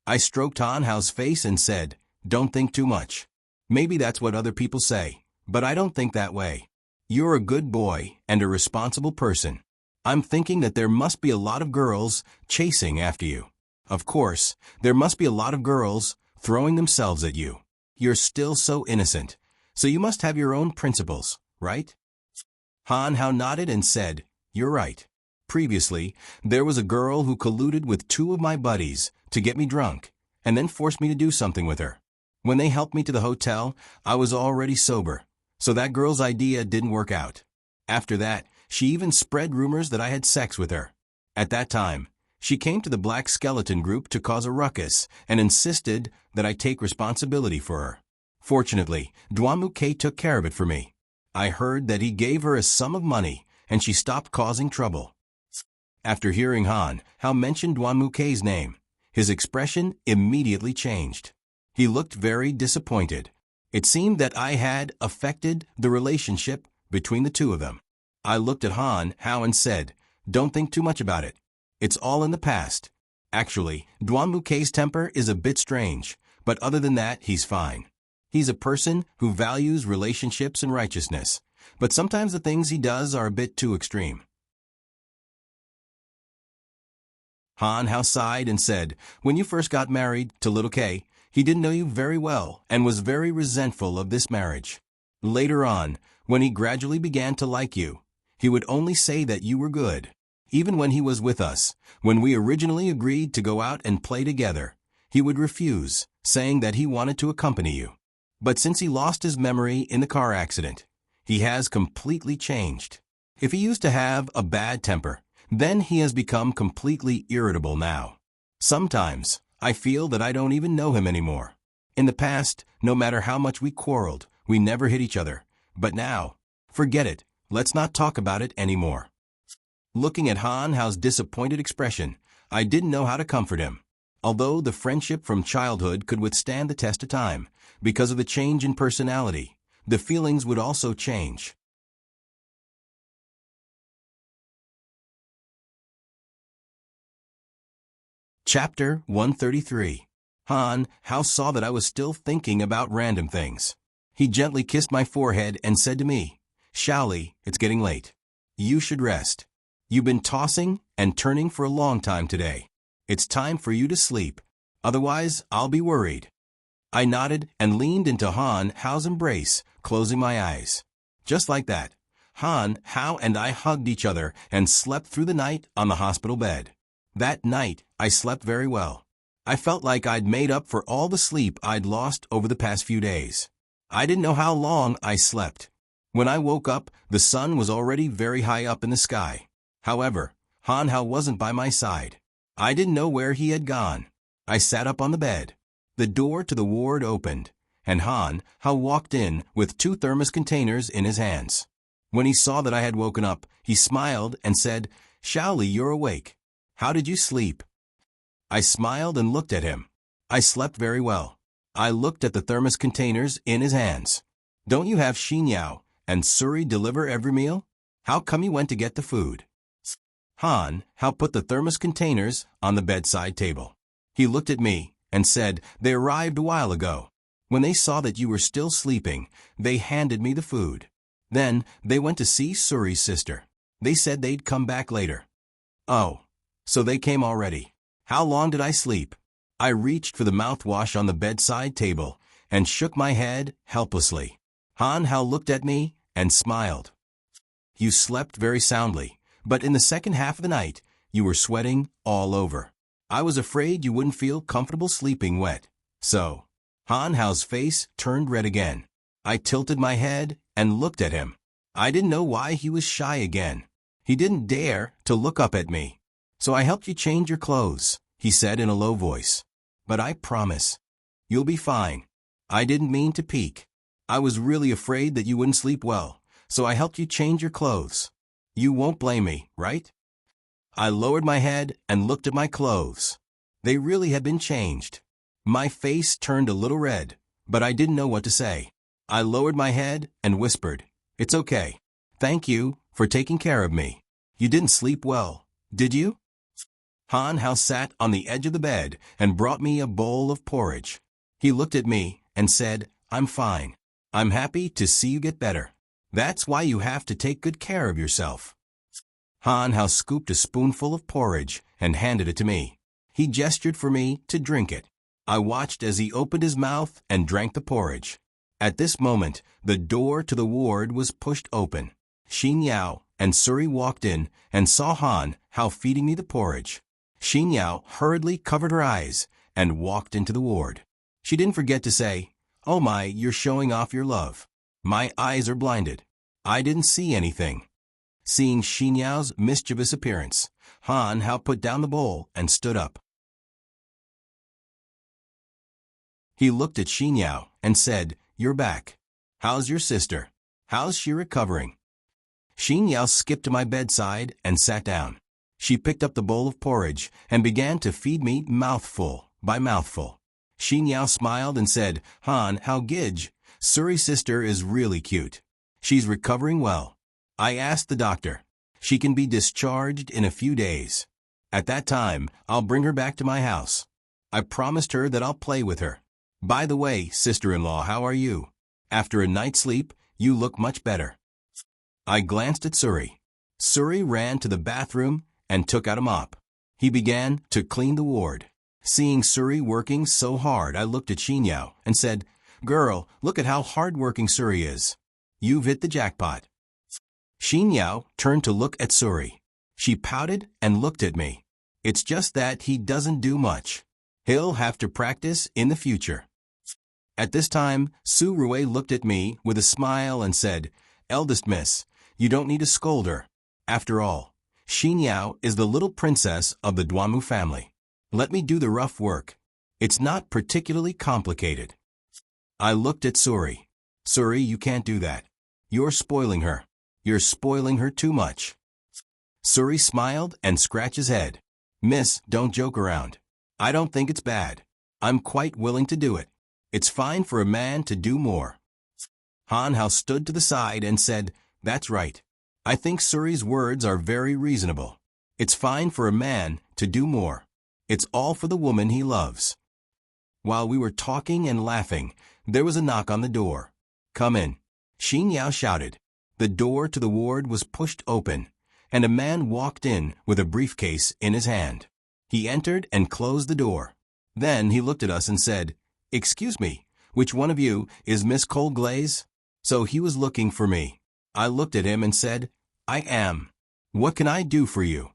I stroked Han Hao's face and said, "Don't think too much. Maybe that's what other people say, but I don't think that way. You're a good boy and a responsible person. I'm thinking that there must be a lot of girls chasing after you. Of course, there must be a lot of girls throwing themselves at you. You're still so innocent, so you must have your own principles, right?" Han Hao nodded and said, "You're right. Previously, there was a girl who colluded with 2 of my buddies to get me drunk and then forced me to do something with her. When they helped me to the hotel, I was already sober, so that girl's idea didn't work out. After that, she even spread rumors that I had sex with her. At that time, she came to the Black Skeleton group to cause a ruckus and insisted that I take responsibility for her. Fortunately, Duanmu took care of it for me. I heard that he gave her a sum of money, and she stopped causing trouble." After hearing Han Hao mention Duanmu's name, his expression immediately changed. He looked very disappointed. It seemed that I had affected the relationship between the 2 of them. I looked at Han Hao and said, "Don't think too much about it. It's all in the past. Actually, Duanmu's temper is a bit strange, but other than that, he's fine. He's a person who values relationships and righteousness, but sometimes the things he does are a bit too extreme." Han Hao sighed and said, "When you first got married to little K, he didn't know you very well and was very resentful of this marriage. Later on, when he gradually began to like you, he would only say that you were good. Even when he was with us, when we originally agreed to go out and play together, he would refuse, saying that he wanted to accompany you. But since he lost his memory in the car accident, he has completely changed. If he used to have a bad temper, Then he has become completely irritable now. Sometimes, I feel that I don't even know him anymore. In the past, no matter how much we quarreled, we never hit each other. But now, forget it, let's not talk about it anymore. Looking at Han Hao's disappointed expression, I didn't know how to comfort him. Although the friendship from childhood could withstand the test of time, because of the change in personality, the feelings would also change. Chapter 133. Han Hao saw that I was still thinking about random things. He gently kissed my forehead and said to me, "Shaoli, it's getting late. You should rest. You've been tossing and turning for a long time today. It's time for you to sleep. Otherwise, I'll be worried." I nodded and leaned into Han Hao's embrace, closing my eyes. Just like that, Han Hao and I hugged each other and slept through the night on the hospital bed. That night, I slept very well. I felt like I'd made up for all the sleep I'd lost over the past few days. I didn't know how long I slept. When I woke up, the sun was already very high up in the sky. However, Han Hao wasn't by my side. I didn't know where he had gone. I sat up on the bed. The door to the ward opened, and Han Hao walked in with 2 thermos containers in his hands. When he saw that I had woken up, he smiled and said, "Shaoli, you're awake. How did you sleep?" I smiled and looked at him. I slept very well. I looked at the thermos containers in his hands. "Don't you have Xinyao and Suri deliver every meal? How come you went to get the food?" Han Hao put the thermos containers on the bedside table. He looked at me and said, "They arrived a while ago. When they saw that you were still sleeping, they handed me the food. Then they went to see Suri's sister. They said they'd come back later." "Oh, so they came already. How long did I sleep?" I reached for the mouthwash on the bedside table and shook my head helplessly. Han Hao looked at me and smiled. "You slept very soundly, but in the second half of the night, you were sweating all over. I was afraid you wouldn't feel comfortable sleeping wet. So." Han Hao's face turned red again. I tilted my head and looked at him. I didn't know why he was shy again. He didn't dare to look up at me. "So I helped you change your clothes," he said in a low voice. "But I promise, you'll be fine. I didn't mean to peek. I was really afraid that you wouldn't sleep well, so I helped you change your clothes. You won't blame me, right?" I lowered my head and looked at my clothes. They really had been changed. My face turned a little red, but I didn't know what to say. I lowered my head and whispered, "It's okay. Thank you for taking care of me. You didn't sleep well, did you?" Han Hao sat on the edge of the bed and brought me a bowl of porridge. He looked at me and said, "I'm fine. I'm happy to see you get better. That's why you have to take good care of yourself." Han Hao scooped a spoonful of porridge and handed it to me. He gestured for me to drink it. I watched as he opened his mouth and drank the porridge. At this moment, the door to the ward was pushed open. Xinyao and Suri walked in and saw Han Hao feeding me the porridge. Xinyao hurriedly covered her eyes and walked into the ward. She didn't forget to say, "Oh my, you're showing off your love. My eyes are blinded. I didn't see anything." Seeing Xinyao's mischievous appearance, Han Hao put down the bowl and stood up. He looked at Xinyao and said, "You're back. How's your sister? How's she recovering?" Xinyao skipped to my bedside and sat down. She picked up the bowl of porridge and began to feed me mouthful by mouthful. Xinyao smiled and said, "Han Hao Gij, Suri's sister is really cute. She's recovering well. I asked the doctor. She can be discharged in a few days. At that time, I'll bring her back to my house. I promised her that I'll play with her. By the way, sister-in-law, how are you? After a night's sleep, you look much better." I glanced at Suri. Suri ran to the bathroom and took out a mop. He began to clean the ward. Seeing Suri working so hard, I looked at Xinyao and said, "Girl, look at how hard-working Suri is. You've hit the jackpot." Xinyao turned to look at Suri. She pouted and looked at me. "It's just that he doesn't do much. He'll have to practice in the future." At this time, Su Rui looked at me with a smile and said, "Eldest miss, you don't need to scold her. After all, Xin Yao is the little princess of the Duanmu family. Let me do the rough work. It's not particularly complicated. I looked at Suri. Suri, you can't do that. You're spoiling her. You're spoiling her too much. Suri smiled and scratched his head. Miss, don't joke around. I don't think it's bad. I'm quite willing to do it. It's fine for a man to do more. Han Hao stood to the side and said, That's right. I think Suri's words are very reasonable. It's fine for a man to do more. It's all for the woman he loves. While we were talking and laughing, there was a knock on the door. Come in. Xin Yao shouted. The door to the ward was pushed open, and a man walked in with a briefcase in his hand. He entered and closed the door. Then he looked at us and said, Excuse me, which one of you is Miss Cold Glaze? So he was looking for me. I looked at him and said, I am. What can I do for you?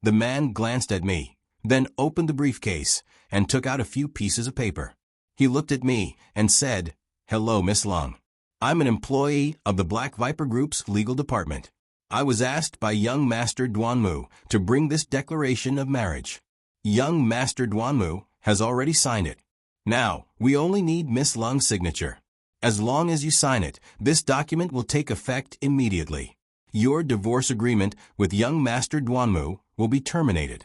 The man glanced at me, then opened the briefcase and took out a few pieces of paper. He looked at me and said, Hello, Miss Lung. I'm an employee of the Black Viper Group's legal department. I was asked by young Master Duanmu to bring this declaration of marriage. Young Master Duanmu has already signed it. Now, we only need Miss Lung's signature. As long as you sign it, this document will take effect immediately. Your divorce agreement with young Master Duanmu will be terminated.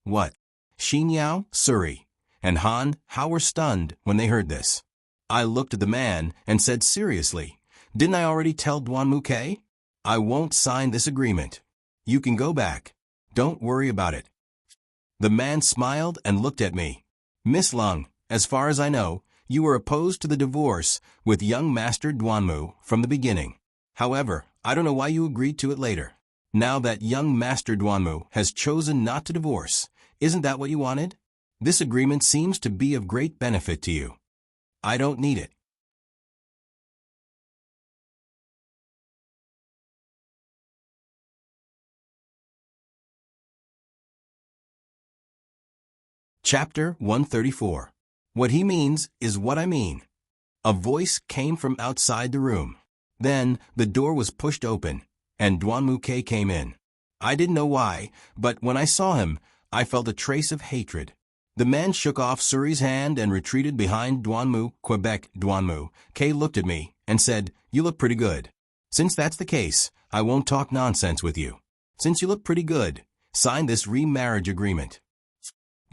What? Xin Yao, Suri, and Han Hao were stunned when they heard this. I looked at the man and said seriously, Didn't I already tell Duanmu K? I won't sign this agreement. You can go back. Don't worry about it. The man smiled and looked at me. Miss Lung, as far as I know, you were opposed to the divorce with young Master Duanmu from the beginning. However, I don't know why you agreed to it later. Now that young Master Duanmu has chosen not to divorce, isn't that what you wanted? This agreement seems to be of great benefit to you. I don't need it. Chapter 134. What he means is what I mean. A voice came from outside the room. Then the door was pushed open, and Duanmu K came in. I didn't know why, but when I saw him, I felt a trace of hatred. The man shook off Suri's hand and retreated behind Duanmu, Quebec Duanmu. K looked at me and said, You look pretty good. Since that's the case, I won't talk nonsense with you. Since you look pretty good, sign this remarriage agreement.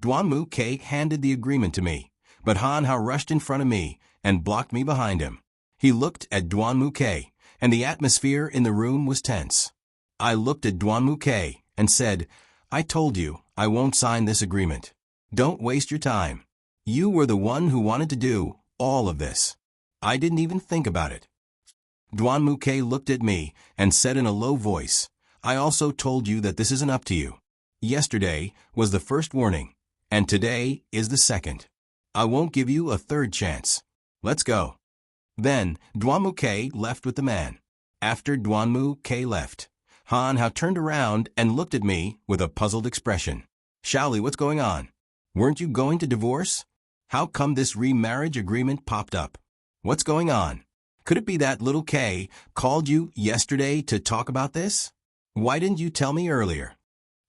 Duanmu K handed the agreement to me, but Han Hao rushed in front of me and blocked me behind him. He looked at Duanmu K, and the atmosphere in the room was tense. I looked at Duanmu K and said, I told you I won't sign this agreement. Don't waste your time. You were the one who wanted to do all of this. I didn't even think about it. Duanmu K looked at me and said in a low voice, I also told you that this isn't up to you. Yesterday was the first warning, and today is the second. I won't give you a third chance. Let's go. Then Duanmu K left with the man. After Duanmu K left, Han Hao turned around and looked at me with a puzzled expression. Shaoli, what's going on? Weren't you going to divorce? How come this remarriage agreement popped up? What's going on? Could it be that little K called you yesterday to talk about this? Why didn't you tell me earlier?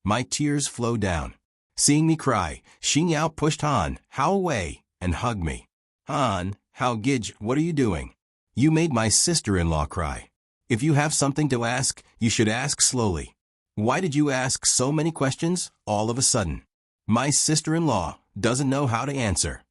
My tears flowed down. Seeing me cry, Xin Yao pushed Han Hao away and hugged me. Han Hao, Gij, what are you doing? You made my sister-in-law cry. If you have something to ask, you should ask slowly. Why did you ask so many questions all of a sudden? My sister-in-law doesn't know how to answer.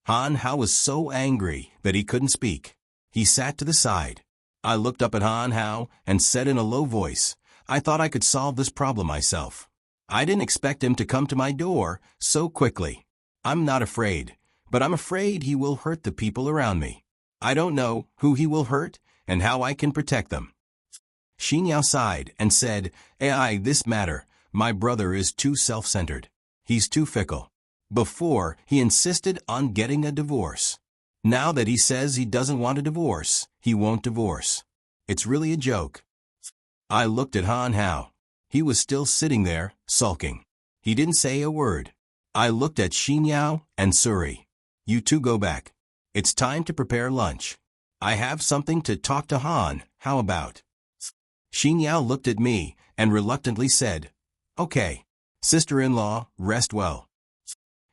Han Hao was so angry that he couldn't speak. He sat to the side. I looked up at Han Hao and said in a low voice, I thought I could solve this problem myself. I didn't expect him to come to my door so quickly. I'm not afraid, but I'm afraid he will hurt the people around me. I don't know who he will hurt and how I can protect them. Xin Yao sighed and said, this matter, my brother is too self-centered. He's too fickle. Before, he insisted on getting a divorce. Now that he says he doesn't want a divorce, he won't divorce. It's really a joke. I looked at Han Hao. He was still sitting there, sulking. He didn't say a word. I looked at Xin Yao and Suri. You two go back. It's time to prepare lunch. I have something to talk to Han Hao about. Xin Yao looked at me and reluctantly said, "Okay. Sister-in-law, rest well."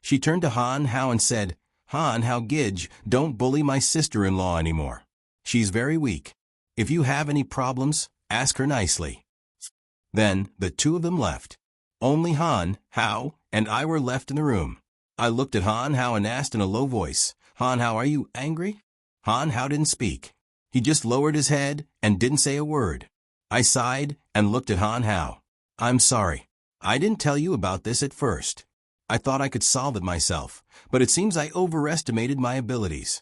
She turned to Han Hao and said, "Han Hao Gidge, don't bully my sister-in-law anymore. She's very weak. If you have any problems, ask her nicely." Then the two of them left. Only Han Hao and I were left in the room. I looked at Han Hao and asked in a low voice, "Han Hao, are you angry?" Han Hao didn't speak. He just lowered his head and didn't say a word. I sighed and looked at Han Hao. "I'm sorry. I didn't tell you about this at first. I thought I could solve it myself, but it seems I overestimated my abilities.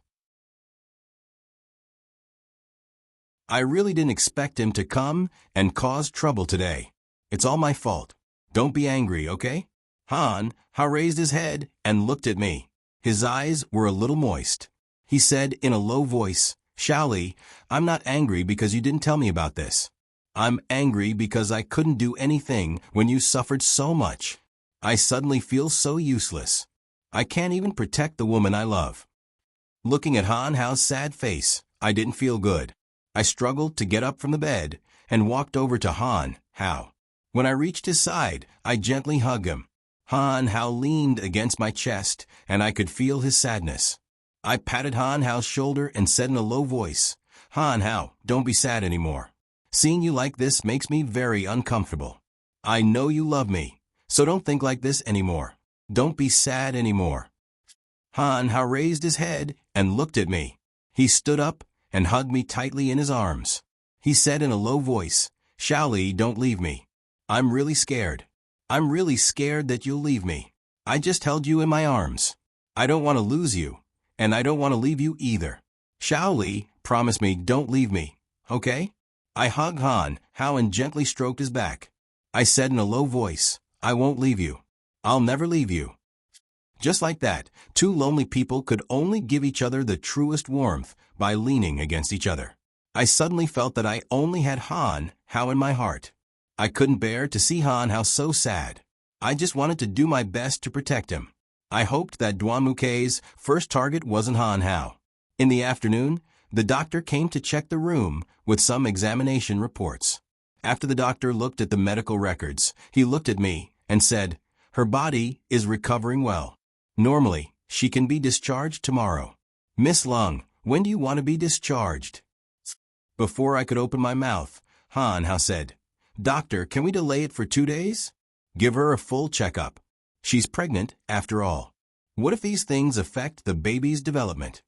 I really didn't expect him to come and cause trouble today. It's all my fault. Don't be angry, okay?" Han Hao raised his head and looked at me. His eyes were a little moist. He said in a low voice, "Xiaoli, I'm not angry because you didn't tell me about this. I'm angry because I couldn't do anything when you suffered so much. I suddenly feel so useless. I can't even protect the woman I love." Looking at Han Hao's sad face, I didn't feel good. I struggled to get up from the bed and walked over to Han Hao. When I reached his side, I gently hugged him. Han Hao leaned against my chest, and I could feel his sadness. I patted Han Hao's shoulder and said in a low voice, "Han Hao, don't be sad anymore. Seeing you like this makes me very uncomfortable. I know you love me, so don't think like this anymore. Don't be sad anymore." Han Hao raised his head and looked at me. He stood up and hugged me tightly in his arms. He said in a low voice, "Xiaoli, don't leave me. I'm really scared. I'm really scared that you'll leave me. I just held you in my arms. I don't want to lose you, and I don't want to leave you either. Xiaoli, promise me don't leave me, okay?" I hugged Han Hao and gently stroked his back. I said in a low voice, "I won't leave you. I'll never leave you." Just like that, two lonely people could only give each other the truest warmth by leaning against each other. I suddenly felt that I only had Han Hao in my heart. I couldn't bear to see Han Hao so sad. I just wanted to do my best to protect him. I hoped that Duanmukei's first target wasn't Han Hao. In the afternoon, the doctor came to check the room with some examination reports. After the doctor looked at the medical records, he looked at me and said, "Her body is recovering well. Normally, she can be discharged tomorrow. Miss Lung, when do you want to be discharged?" Before I could open my mouth, Han Hao said, "Doctor, can we delay it for 2 days? Give her a full checkup. She's pregnant, after all. What if these things affect the baby's development?"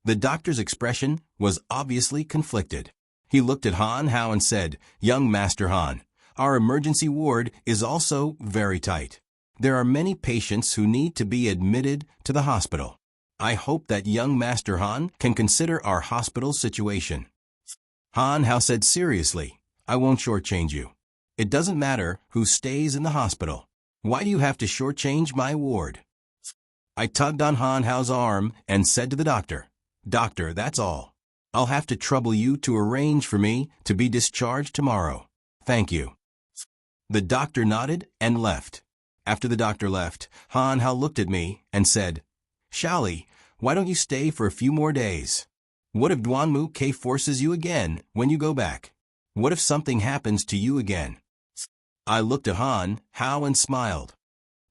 The doctor's expression was obviously conflicted. He looked at Han Hao and said, "Young Master Han, our emergency ward is also very tight. There are many patients who need to be admitted to the hospital. I hope that young Master Han can consider our hospital situation." Han Hao said seriously, "I won't shortchange you. It doesn't matter who stays in the hospital. Why do you have to shortchange my ward?" I tugged on Han Hao's arm and said to the doctor, "Doctor, that's all. I'll have to trouble you to arrange for me to be discharged tomorrow. Thank you." The doctor nodded and left. After the doctor left, Han Hao looked at me and said, "Xiaoli, why don't you stay for a few more days? What if Duanmukei forces you again when you go back? What if something happens to you again?" I looked at Han Hao and smiled.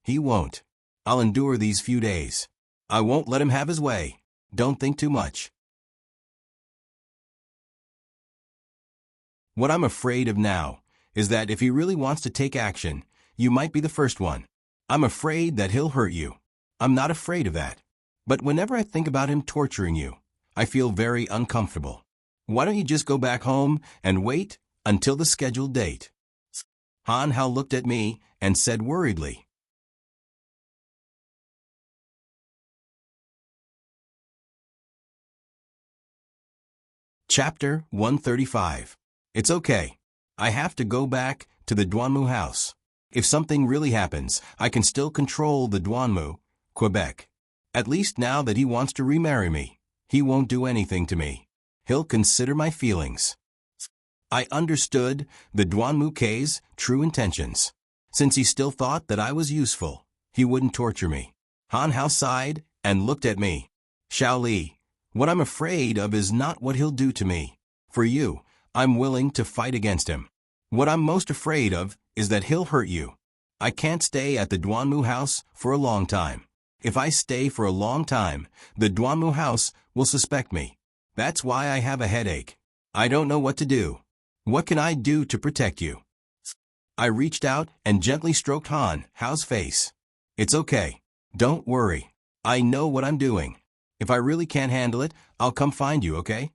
"He won't. I'll endure these few days. I won't let him have his way. Don't think too much." What I'm afraid of now is that if he really wants to take action, you might be the first one. I'm afraid that he'll hurt you. I'm not afraid of that. But whenever I think about him torturing you, I feel very uncomfortable. Why don't you just go back home and wait until the scheduled date?" Han Hao looked at me and said worriedly, Chapter 135. It's okay. I have to go back to the Duanmu house. If something really happens, I can still control the Duanmu, Quebec. At least now that he wants to remarry me, he won't do anything to me. He'll consider my feelings. I understood the Duanmukei's true intentions. Since he still thought that I was useful, he wouldn't torture me. Han Hao sighed and looked at me. "Xiaoli, what I'm afraid of is not what he'll do to me. For you, I'm willing to fight against him. What I'm most afraid of is that he'll hurt you. I can't stay at the Duanmu house for a long time. If I stay for a long time, the Duanmu house will suspect me. That's why I have a headache. I don't know what to do. What can I do to protect you? I reached out and gently stroked Han Hao's face. It's okay. Don't worry. I know what I'm doing. If I really can't handle it, I'll come find you, okay?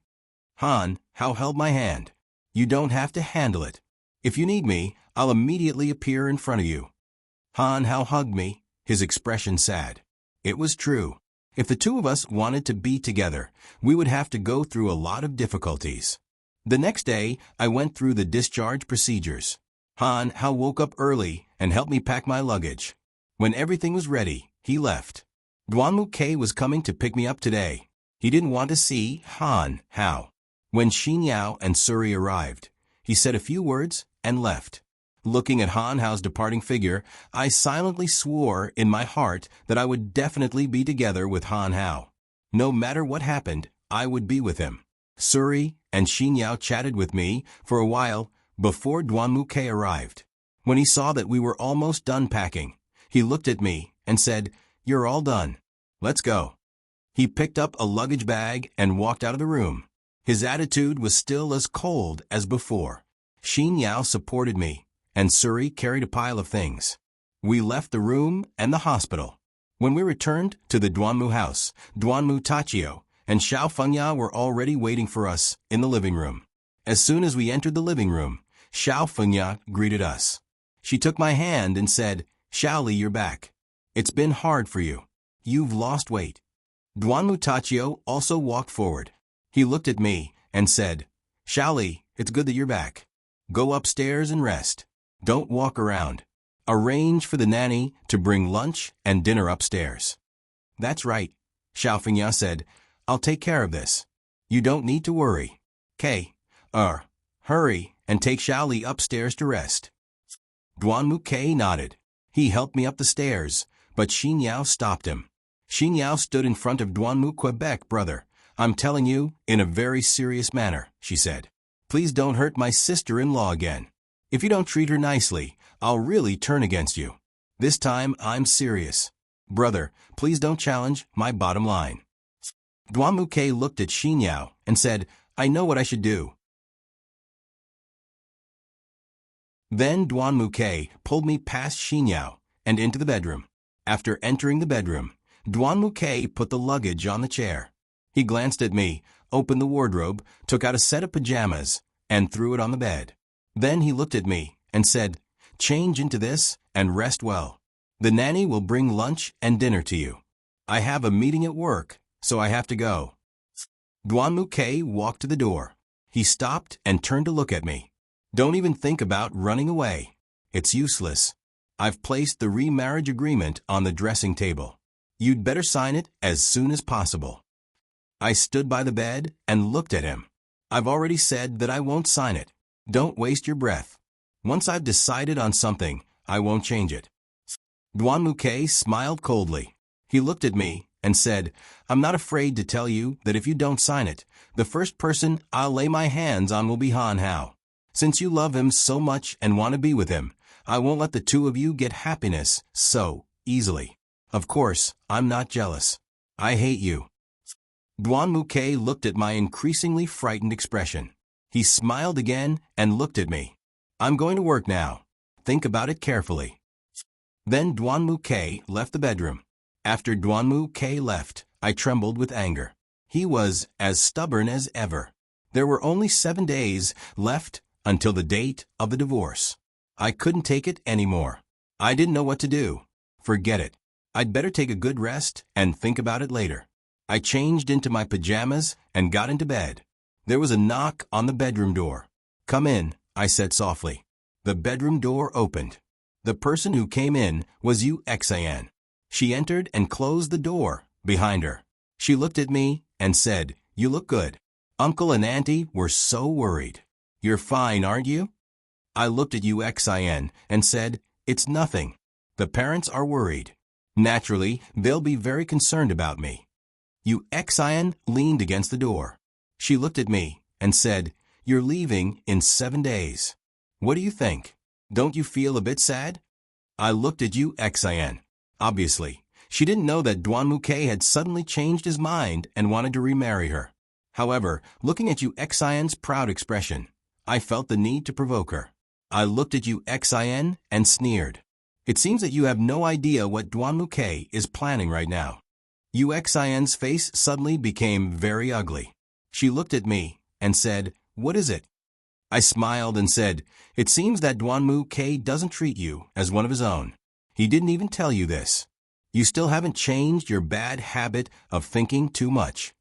Han Hao held my hand. You don't have to handle it. If you need me, I'll immediately appear in front of you. Han Hao hugged me, his expression sad. It was true. If the two of us wanted to be together, we would have to go through a lot of difficulties. The next day, I went through the discharge procedures. Han Hao woke up early and helped me pack my luggage. When everything was ready, he left. Duanmu K was coming to pick me up today. He didn't want to see Han Hao. When Xin Yao and Suri arrived, he said a few words and left. Looking at Han Hao's departing figure, I silently swore in my heart that I would definitely be together with Han Hao. No matter what happened, I would be with him. Suri and Xin Yao chatted with me for a while before Duanmu K arrived. When he saw that we were almost done packing, he looked at me and said, "You're all done. Let's go." He picked up a luggage bag and walked out of the room. His attitude was still as cold as before. Xin Yao supported me, and Suri carried a pile of things. We left the room and the hospital. When we returned to the Duanmu house, Duanmu Tachio and Xiao Fengya were already waiting for us in the living room. As soon as we entered the living room, Xiao Fengya greeted us. She took my hand and said, "Xiaoli, you're back. It's been hard for you. You've lost weight." Duanmu Tachio also walked forward. He looked at me and said, "Xiaoli, it's good that you're back. Go upstairs and rest. Don't walk around. Arrange for the nanny to bring lunch and dinner upstairs." "That's right," Xiao Fengya said. "I'll take care of this. You don't need to worry. Hurry and take Xiaoli upstairs to rest." Duanmu K nodded. He helped me up the stairs, but Xin Yao stopped him. Xin Yao stood in front of Duanmu Quebec, "Brother, I'm telling you in a very serious manner," she said. "Please don't hurt my sister-in-law again. If you don't treat her nicely, I'll really turn against you. This time I'm serious. Brother, please don't challenge my bottom line." Duanmu K looked at Xin Yao and said, "I know what I should do." Then Duanmu K pulled me past Xin Yao and into the bedroom. After entering the bedroom, Duanmu K put the luggage on the chair. He glanced at me, opened the wardrobe, took out a set of pajamas, and threw it on the bed. Then he looked at me and said, "Change into this and rest well. The nanny will bring lunch and dinner to you. I have a meeting at work, so I have to go." Duanmu K walked to the door. He stopped and turned to look at me. "Don't even think about running away. It's useless. I've placed the remarriage agreement on the dressing table. You'd better sign it as soon as possible." I stood by the bed and looked at him. "I've already said that I won't sign it. Don't waste your breath. Once I've decided on something, I won't change it." Duanmu K smiled coldly. He looked at me and said, "I'm not afraid to tell you that if you don't sign it, the first person I'll lay my hands on will be Han Hao. Since you love him so much and want to be with him, I won't let the two of you get happiness so easily. Of course, I'm not jealous. I hate you." Duanmu K looked at my increasingly frightened expression. He smiled again and looked at me. "I'm going to work now. Think about it carefully." Then Duanmu K left the bedroom. After Duanmu K left, I trembled with anger. He was as stubborn as ever. There were only 7 days left until the date of the divorce. I couldn't take it anymore. I didn't know what to do. Forget it. I'd better take a good rest and think about it later. I changed into my pajamas and got into bed. There was a knock on the bedroom door. "Come in," I said softly. The bedroom door opened. The person who came in was Yu Xian. She entered and closed the door behind her. She looked at me and said, "You look good. Uncle and Auntie were so worried. You're fine, aren't you?" I looked at Yu Xian and said, "It's nothing. The parents are worried. Naturally, they'll be very concerned about me." Yu Xian leaned against the door. She looked at me and said, "You're leaving in 7 days. What do you think? Don't you feel a bit sad? I looked at Yu Xin. Obviously, she didn't know that Duanmuke had suddenly changed his mind and wanted to remarry her. However, looking at Yu Xin's proud expression, I felt the need to provoke her. I looked at Yu Xin and sneered. It seems that you have no idea what Duanmuke is planning right now. Yu Xin's face suddenly became very ugly. She looked at me and said, "What is it?" I smiled and said, "It seems that Duanmuke doesn't treat you as one of his own. He didn't even tell you this. You still haven't changed your bad habit of thinking too much."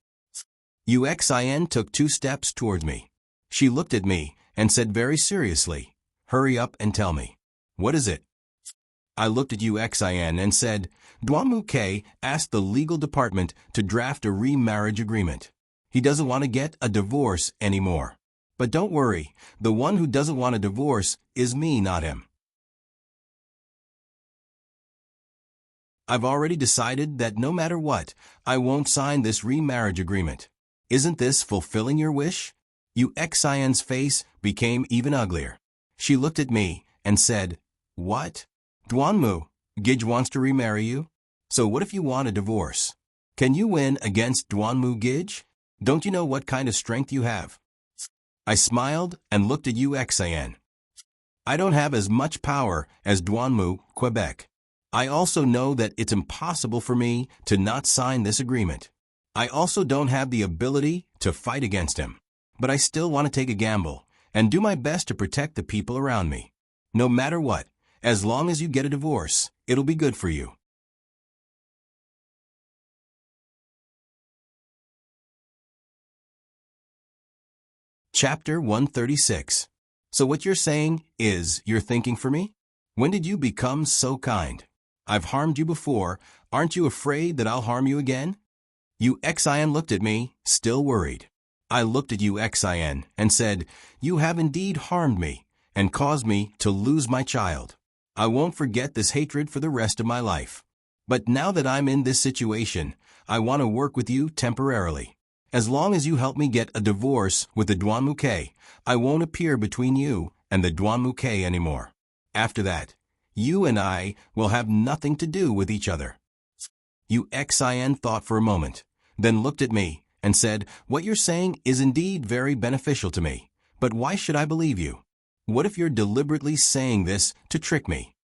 Yu Xin took 2 steps towards me. She looked at me and said very seriously, "Hurry up and tell me. What is it?" I looked at Yu Xin and said, "Duanmuke asked the legal department to draft a remarriage agreement. He doesn't want to get a divorce anymore. But don't worry, the one who doesn't want a divorce is me, not him. I've already decided that no matter what, I won't sign this remarriage agreement. Isn't this fulfilling your wish?" Yu Xin's face became even uglier. She looked at me and said, "What? Duanmu, Gij wants to remarry you? So what if you want a divorce? Can you win against Duanmu Gij? Don't you know what kind of strength you have?" I smiled and looked at Yu Xin. I don't have as much power as Duanmu, Quebec. I also know that it's impossible for me to not sign this agreement. I also don't have the ability to fight against him. But I still want to take a gamble and do my best to protect the people around me. No matter what, as long as you get a divorce, it'll be good for you. Chapter 136. So what you're saying is you're thinking for me? When did you become so kind? I've harmed you before. Aren't you afraid that I'll harm you again? Yu Xin looked at me, still worried. I looked at Yu Xin and said, "You have indeed harmed me and caused me to lose my child. I won't forget this hatred for the rest of my life. But now that I'm in this situation, I want to work with you temporarily. As long as you help me get a divorce with the Duanmuke, I won't appear between you and the Duanmuke anymore. After that, you and I will have nothing to do with each other." Yu Xin thought for a moment, then looked at me and said, "What you're saying is indeed very beneficial to me, but why should I believe you? What if you're deliberately saying this to trick me?"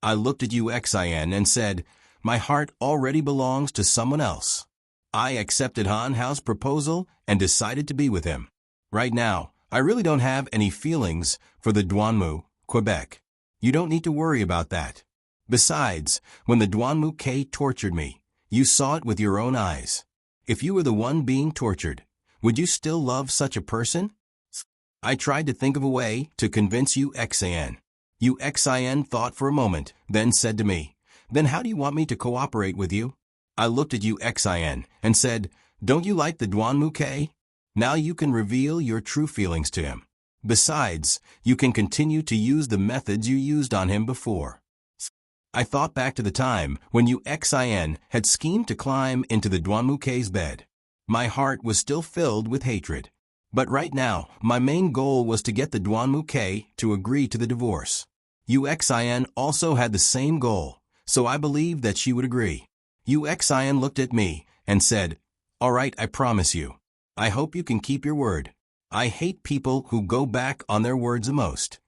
I looked at Yu Xin and said, "My heart already belongs to someone else. I accepted Han Hao's proposal and decided to be with him. Right now, I really don't have any feelings for the Duanmu, Quebec. You don't need to worry about that. Besides, when the Duanmuke tortured me, you saw it with your own eyes. If you were the one being tortured, would you still love such a person?" I tried to think of a way to convince Yu Xin. Yu Xin thought for a moment, then said to me, "Then how do you want me to cooperate with you?" I looked at Yu Xin and said, "Don't you like the Duanmuke? Now you can reveal your true feelings to him. Besides, you can continue to use the methods you used on him before." I thought back to the time when Yu Xin had schemed to climb into the Duanmuke's bed. My heart was still filled with hatred. But right now, my main goal was to get the Duanmuke to agree to the divorce. Yu Xin also had the same goal, so I believed that she would agree. Yu Xin looked at me and said, "All right, I promise you. I hope you can keep your word. I hate people who go back on their words the most."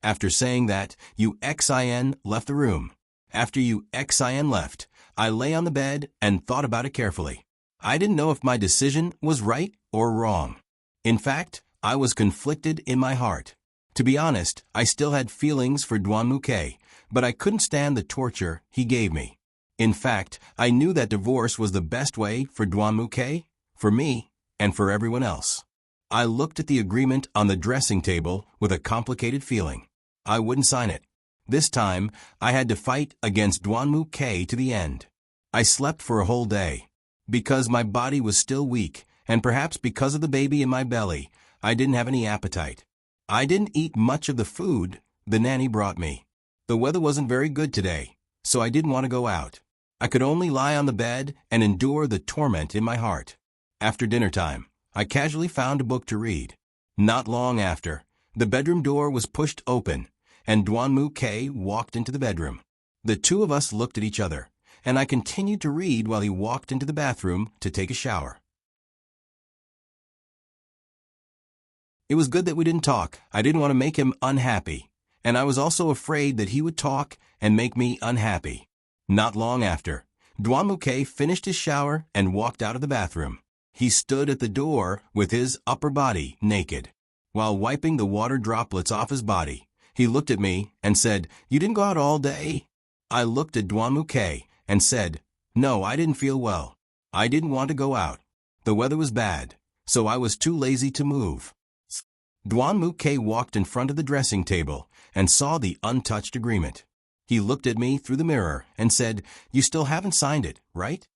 After saying that, Yu Xin left the room. After Yu Xin left, I lay on the bed and thought about it carefully. I didn't know if my decision was right or wrong. In fact, I was conflicted in my heart. To be honest, I still had feelings for Duanmuke, but I couldn't stand the torture he gave me. In fact, I knew that divorce was the best way for Duanmuke, for me, and for everyone else. I looked at the agreement on the dressing table with a complicated feeling. I wouldn't sign it. This time, I had to fight against Duanmuke to the end. I slept for a whole day. Because my body was still weak, and perhaps because of the baby in my belly, I didn't have any appetite. I didn't eat much of the food the nanny brought me. The weather wasn't very good today, so I didn't want to go out. I could only lie on the bed and endure the torment in my heart. After dinner time, I casually found a book to read. Not long after, The bedroom door was pushed open, and Duanmu K walked into the bedroom. The two of us looked at each other, and I continued to read while he walked into the bathroom to take a shower. It was good that we didn't talk. I didn't want to make him unhappy, and I was also afraid that he would talk and make me unhappy. Not long after, Duanmu K finished his shower and walked out of the bathroom. He stood at the door with his upper body naked. While wiping the water droplets off his body, he looked at me and said, "You didn't go out all day?" I looked at Duanmu K and said, "No, I didn't feel well. I didn't want to go out. The weather was bad, so I was too lazy to move." Duanmu K walked in front of the dressing table and saw the untouched agreement. He looked at me through the mirror and said, "You still haven't signed it, right?"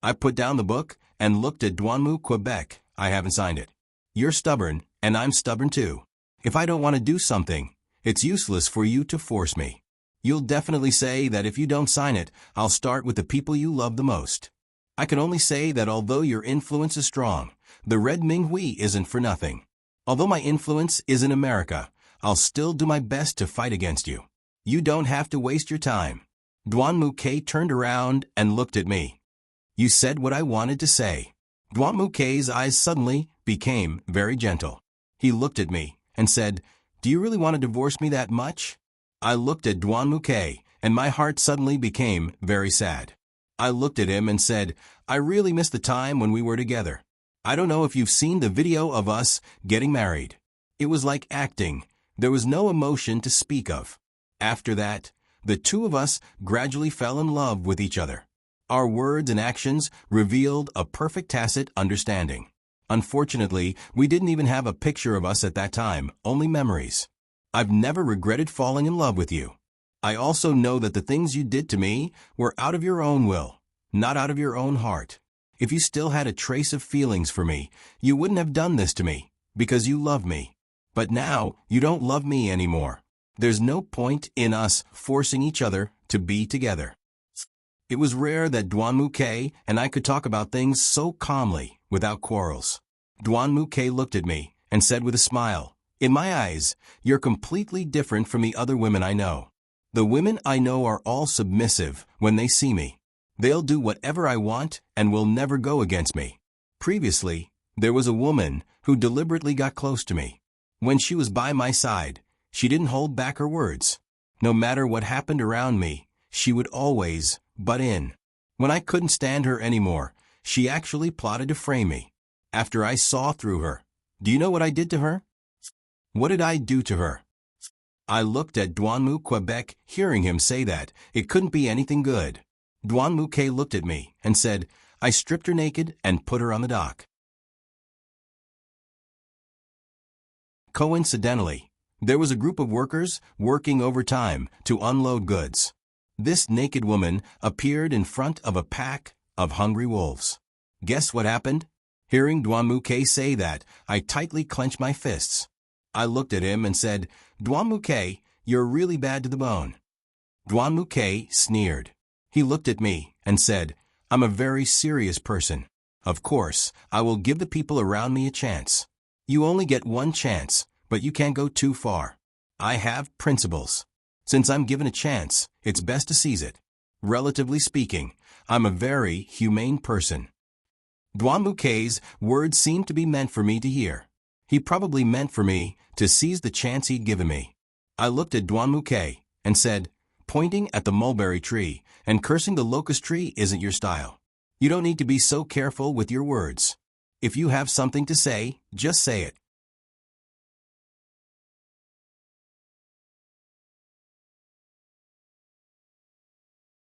I put down the book and looked at Duanmu Quebec. "I haven't signed it. You're stubborn, and I'm stubborn too. If I don't want to do something, it's useless for you to force me. You'll definitely say that if you don't sign it, I'll start with the people you love the most. I can only say that although your influence is strong, the Red Minghui isn't for nothing. Although my influence is in America, I'll still do my best to fight against you. You don't have to waste your time." Duanmu K turned around and looked at me. "You said what I wanted to say." Duanmu K's eyes suddenly became very gentle. He looked at me and said, "Do you really want to divorce me that much?" I looked at Duanmu K, and my heart suddenly became very sad. I looked at him and said, "I really miss the time when we were together. I don't know if you've seen the video of us getting married. It was like acting. There was no emotion to speak of. After that, the two of us gradually fell in love with each other. Our words and actions revealed a perfect tacit understanding. Unfortunately, we didn't even have a picture of us at that time, only memories. I've never regretted falling in love with you. I also know that the things you did to me were out of your own will, not out of your own heart. If you still had a trace of feelings for me, you wouldn't have done this to me, because you love me. But now, you don't love me anymore. There's no point in us forcing each other to be together." It was rare that Duanmu K and I could talk about things so calmly, without quarrels. Duanmu K looked at me and said with a smile, "In my eyes, you're completely different from the other women I know. The women I know are all submissive when they see me. They'll do whatever I want and will never go against me. Previously, there was a woman who deliberately got close to me. When she was by my side, she didn't hold back her words. No matter what happened around me, she would always butt in. When I couldn't stand her anymore, she actually plotted to frame me. After I saw through her, do you know what I did to her?" "What did I do to her?" I looked at Duanmu Quebec, hearing him say that. It couldn't be anything good. Duanmu K looked at me and said, "I stripped her naked and put her on the dock." Coincidentally, there was a group of workers working overtime to unload goods. This naked woman appeared in front of a pack of hungry wolves. Guess what happened? Hearing Duanmu K say that, I tightly clenched my fists. I looked at him and said, "Duanmu K, you're really bad to the bone." Duanmu K sneered. He looked at me and said, "I'm a very serious person. Of course, I will give the people around me a chance. You only get one chance, but you can't go too far. I have principles. Since I'm given a chance, it's best to seize it. Relatively speaking, I'm a very humane person." Duanmu K's words seemed to be meant for me to hear. He probably meant for me to seize the chance he'd given me. I looked at Duanmu K and said, "Pointing at the mulberry tree and cursing the locust tree isn't your style. You don't need to be so careful with your words. If you have something to say, just say it."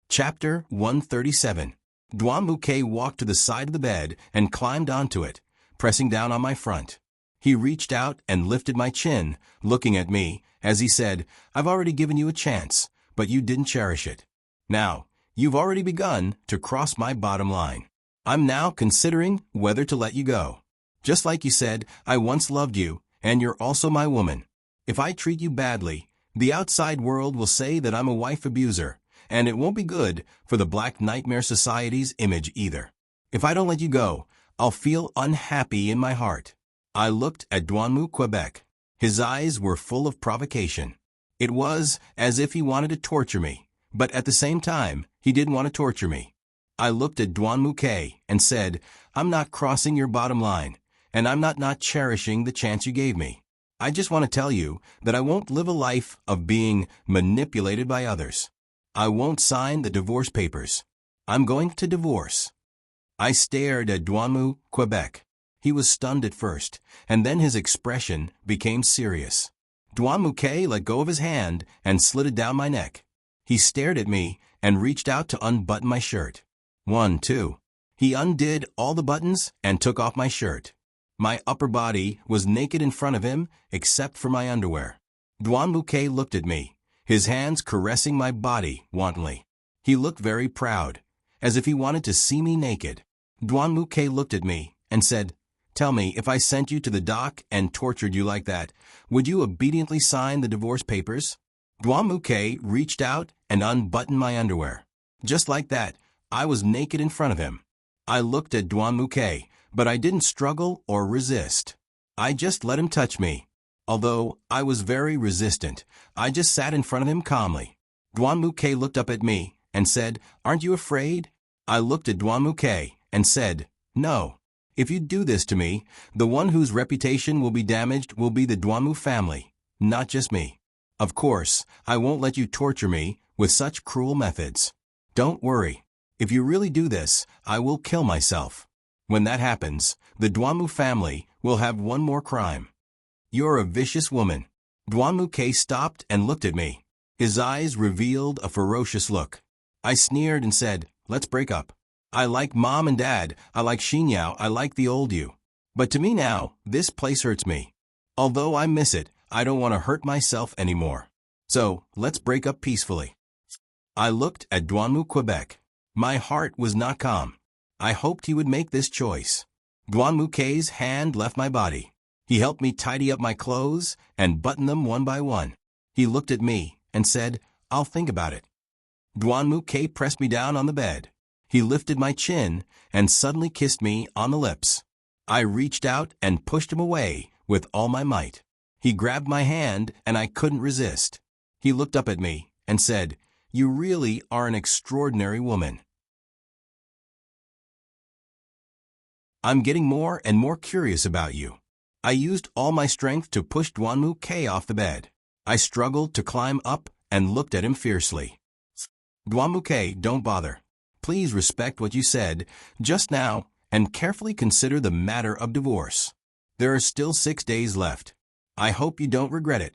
Chapter 137. Duanmu K walked to the side of the bed and climbed onto it, pressing down on my front. He reached out and lifted my chin, looking at me, as he said, "I've already given you a chance, but you didn't cherish it. Now, you've already begun to cross my bottom line. I'm now considering whether to let you go. Just like you said, I once loved you, and you're also my woman. If I treat you badly, the outside world will say that I'm a wife abuser, and it won't be good for the Black Nightmare Society's image either. If I don't let you go, I'll feel unhappy in my heart." I looked at Duanmu Quebec. His eyes were full of provocation. It was as if he wanted to torture me, but at the same time, he didn't want to torture me. I looked at Duan Muke and said, I'm not crossing your bottom line, and I'm not cherishing the chance you gave me. I just want to tell you that I won't live a life of being manipulated by others. I won't sign the divorce papers. I'm going to divorce. I stared at Duanmu, Quebec. He was stunned at first, and then his expression became serious. Duan Muke let go of his hand and slid it down my neck. He stared at me and reached out to unbutton my shirt. 1, 2. He undid all the buttons and took off my shirt. My upper body was naked in front of him except for my underwear. Duan Muke looked at me, his hands caressing my body wantonly. He looked very proud, as if he wanted to see me naked. Duan Muke looked at me and said, Tell me, if I sent you to the dock and tortured you like that, would you obediently sign the divorce papers? Duan Muke reached out and unbuttoned my underwear. Just like that, I was naked in front of him. I looked at Duan Muke, but I didn't struggle or resist. I just let him touch me. Although I was very resistant, I just sat in front of him calmly. Duan Muke looked up at me and said, Aren't you afraid? I looked at Duan Muke and said, No. If you do this to me, the one whose reputation will be damaged will be the Duanmu family, not just me. Of course, I won't let you torture me with such cruel methods. Don't worry. If you really do this, I will kill myself. When that happens, the Duanmu family will have one more crime. You're a vicious woman. Duan Muke stopped and looked at me. His eyes revealed a ferocious look. I sneered and said, Let's break up. I like Mom and Dad, I like Xinyao, I like the old you. But to me now, this place hurts me. Although I miss it, I don't want to hurt myself anymore. So, let's break up peacefully. I looked at Duanmu, Quebec. My heart was not calm. I hoped he would make this choice. Duan Muke's hand left my body. He helped me tidy up my clothes and button them one by one. He looked at me and said, I'll think about it. Duan Muke pressed me down on the bed. He lifted my chin and suddenly kissed me on the lips. I reached out and pushed him away with all my might. He grabbed my hand and I couldn't resist. He looked up at me and said, You really are an extraordinary woman. I'm getting more and more curious about you. I used all my strength to push Duanmu K off the bed. I struggled to climb up and looked at him fiercely. Duanmu K, don't bother. Please respect what you said just now and carefully consider the matter of divorce. There are still 6 days left. I hope you don't regret it.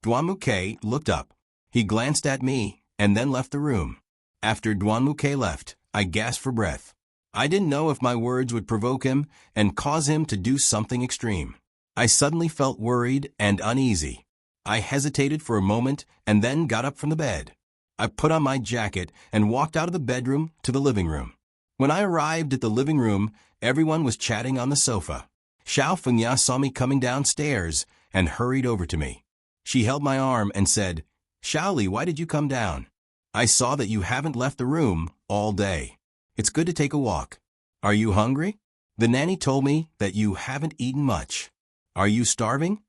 Duanmu K looked up. He glanced at me and then left the room. After Duanmu K left, I gasped for breath. I didn't know if my words would provoke him and cause him to do something extreme. I suddenly felt worried and uneasy. I hesitated for a moment and then got up from the bed. I put on my jacket and walked out of the bedroom to the living room. When I arrived at the living room, everyone was chatting on the sofa. Xiao Fengya saw me coming downstairs and hurried over to me. She held my arm and said, Xiaoli, why did you come down? I saw that you haven't left the room all day. It's good to take a walk. Are you hungry? The nanny told me that you haven't eaten much. Are you starving?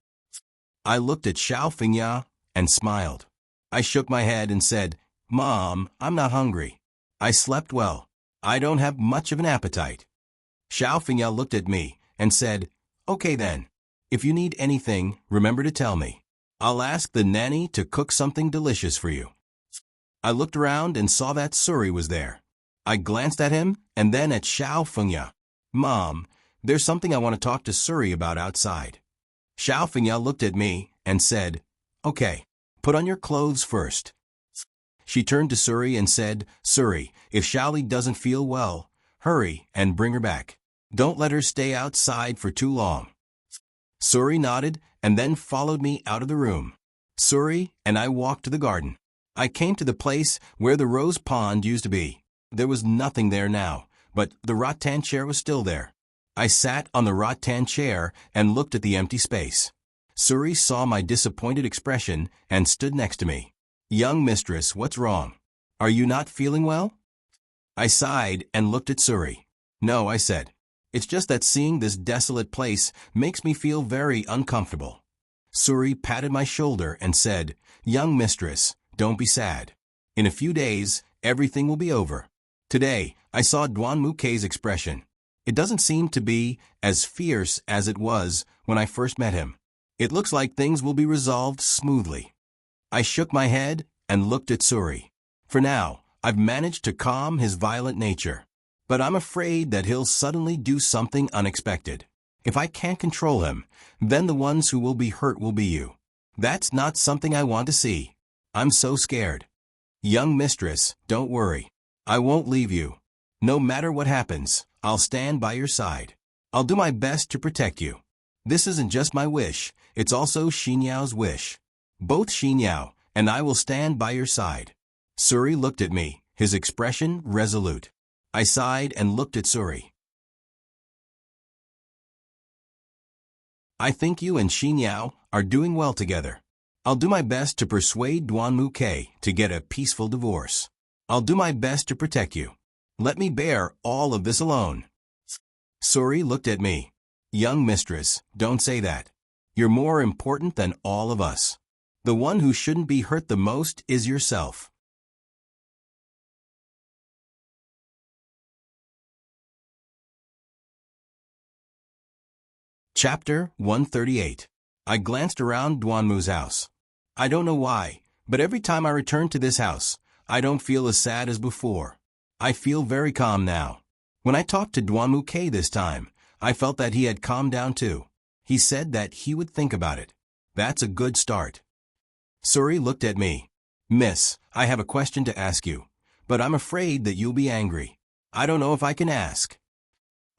I looked at Xiao Fengya and smiled. I shook my head and said, Mom, I'm not hungry. I slept well. I don't have much of an appetite. Xiao Fengya looked at me and said, Okay then. If you need anything, remember to tell me. I'll ask the nanny to cook something delicious for you. I looked around and saw that Suri was there. I glanced at him and then at Xiao Fengya. Mom, there's something I want to talk to Suri about outside. Xiao Fengya looked at me and said, Okay, put on your clothes first. She turned to Suri and said, Suri, if Xiaoli doesn't feel well, hurry and bring her back. Don't let her stay outside for too long. Suri nodded and then followed me out of the room. Suri and I walked to the garden. I came to the place where the rose pond used to be. There was nothing there now, but the rattan chair was still there. I sat on the rattan chair and looked at the empty space. Suri saw my disappointed expression and stood next to me. Young mistress, what's wrong? Are you not feeling well? I sighed and looked at Suri. No, I said. It's just that seeing this desolate place makes me feel very uncomfortable. Suri patted my shoulder and said, "Young mistress, don't be sad. In a few days, everything will be over." Today, I saw Duan Mukei's expression. It doesn't seem to be as fierce as it was when I first met him. It looks like things will be resolved smoothly. I shook my head and looked at Suri. For now, I've managed to calm his violent nature. But I'm afraid that he'll suddenly do something unexpected. If I can't control him, then the ones who will be hurt will be you. That's not something I want to see. I'm so scared. Young mistress, don't worry. I won't leave you. No matter what happens, I'll stand by your side. I'll do my best to protect you. This isn't just my wish, it's also Xinyao's wish. Both Xinyao and I will stand by your side. Suri looked at me, his expression resolute. I sighed and looked at Suri. I think you and Xinyao are doing well together. I'll do my best to persuade Duan Mukei to get a peaceful divorce. I'll do my best to protect you. Let me bear all of this alone. Suri looked at me. Young mistress, don't say that. You're more important than all of us. The one who shouldn't be hurt the most is yourself. Chapter 138. I glanced around Duanmu's house. I don't know why, but every time I return to this house, I don't feel as sad as before. I feel very calm now. When I talked to Duan Mukei this time, I felt that he had calmed down too. He said that he would think about it. That's a good start. Suri looked at me. Miss, I have a question to ask you, but I'm afraid that you'll be angry. I don't know if I can ask.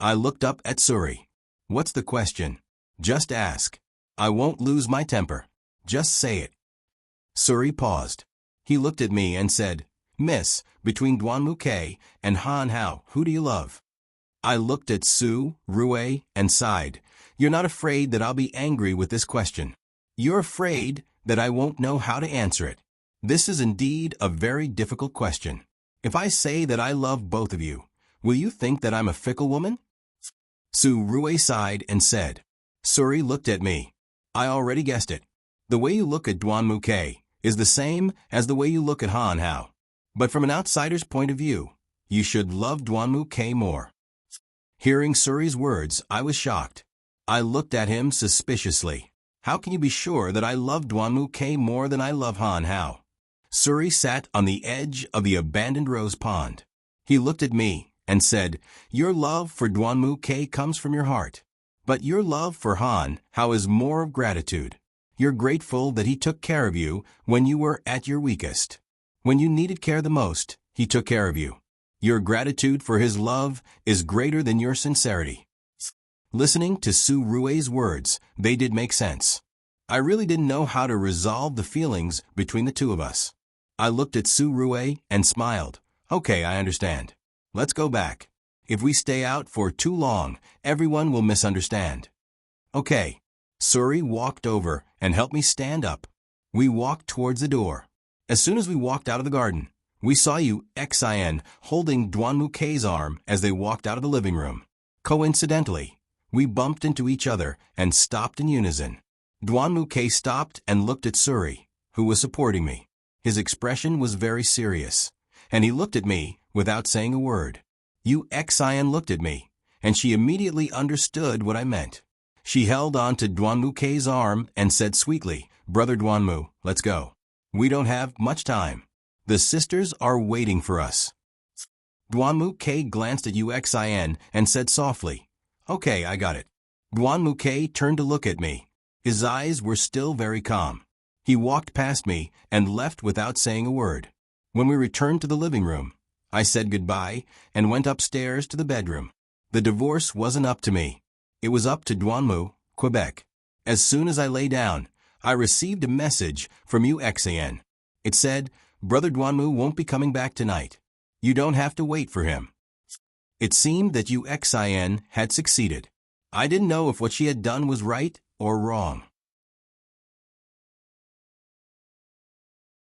I looked up at Suri. What's the question? Just ask. I won't lose my temper. Just say it. Suri paused. He looked at me and said, Miss, between Duan Mukei and Han Hao, who do you love? I looked at Su, Rui, and sighed. You're not afraid that I'll be angry with this question. You're afraid that I won't know how to answer it. This is indeed a very difficult question. If I say that I love both of you, will you think that I'm a fickle woman? Su Rui sighed and said. Suri looked at me. I already guessed it. The way you look at Duan Mukei is the same as the way you look at Han Hao. But from an outsider's point of view, you should love Duan Mukei more. Hearing Suri's words, I was shocked. I looked at him suspiciously. How can you be sure that I love Duan Mukei more than I love Han Hao? Suri sat on the edge of the abandoned rose pond. He looked at me and said, Your love for Duan Mukei comes from your heart. But your love for Han Hao is more of gratitude. You're grateful that he took care of you when you were at your weakest. When you needed care the most, he took care of you. Your gratitude for his love is greater than your sincerity. Listening to Su Rui's words, they did make sense. I really didn't know how to resolve the feelings between the two of us. I looked at Su Rui and smiled. Okay, I understand. Let's go back. If we stay out for too long, everyone will misunderstand. Okay. Suri walked over and helped me stand up. We walked towards the door. As soon as we walked out of the garden, we saw you, Xin, holding Duan Mukei's arm as they walked out of the living room. Coincidentally, we bumped into each other and stopped in unison. Duan Mukei stopped and looked at Suri, who was supporting me. His expression was very serious, and he looked at me without saying a word. You Xin looked at me, and she immediately understood what I meant. She held on to Duan Mukei's arm and said sweetly, Brother Duanmu, let's go. We don't have much time. The sisters are waiting for us. Duan Mukei glanced at Xin and said softly, Okay, I got it. Duan Mukei turned to look at me. His eyes were still very calm. He walked past me and left without saying a word. When we returned to the living room, I said goodbye and went upstairs to the bedroom. The divorce wasn't up to me. It was up to Duanmu, Quebec. As soon as I lay down, I received a message from Xin. It said, Brother Duanmu won't be coming back tonight. You don't have to wait for him. It seemed that Xin had succeeded. I didn't know if what she had done was right or wrong.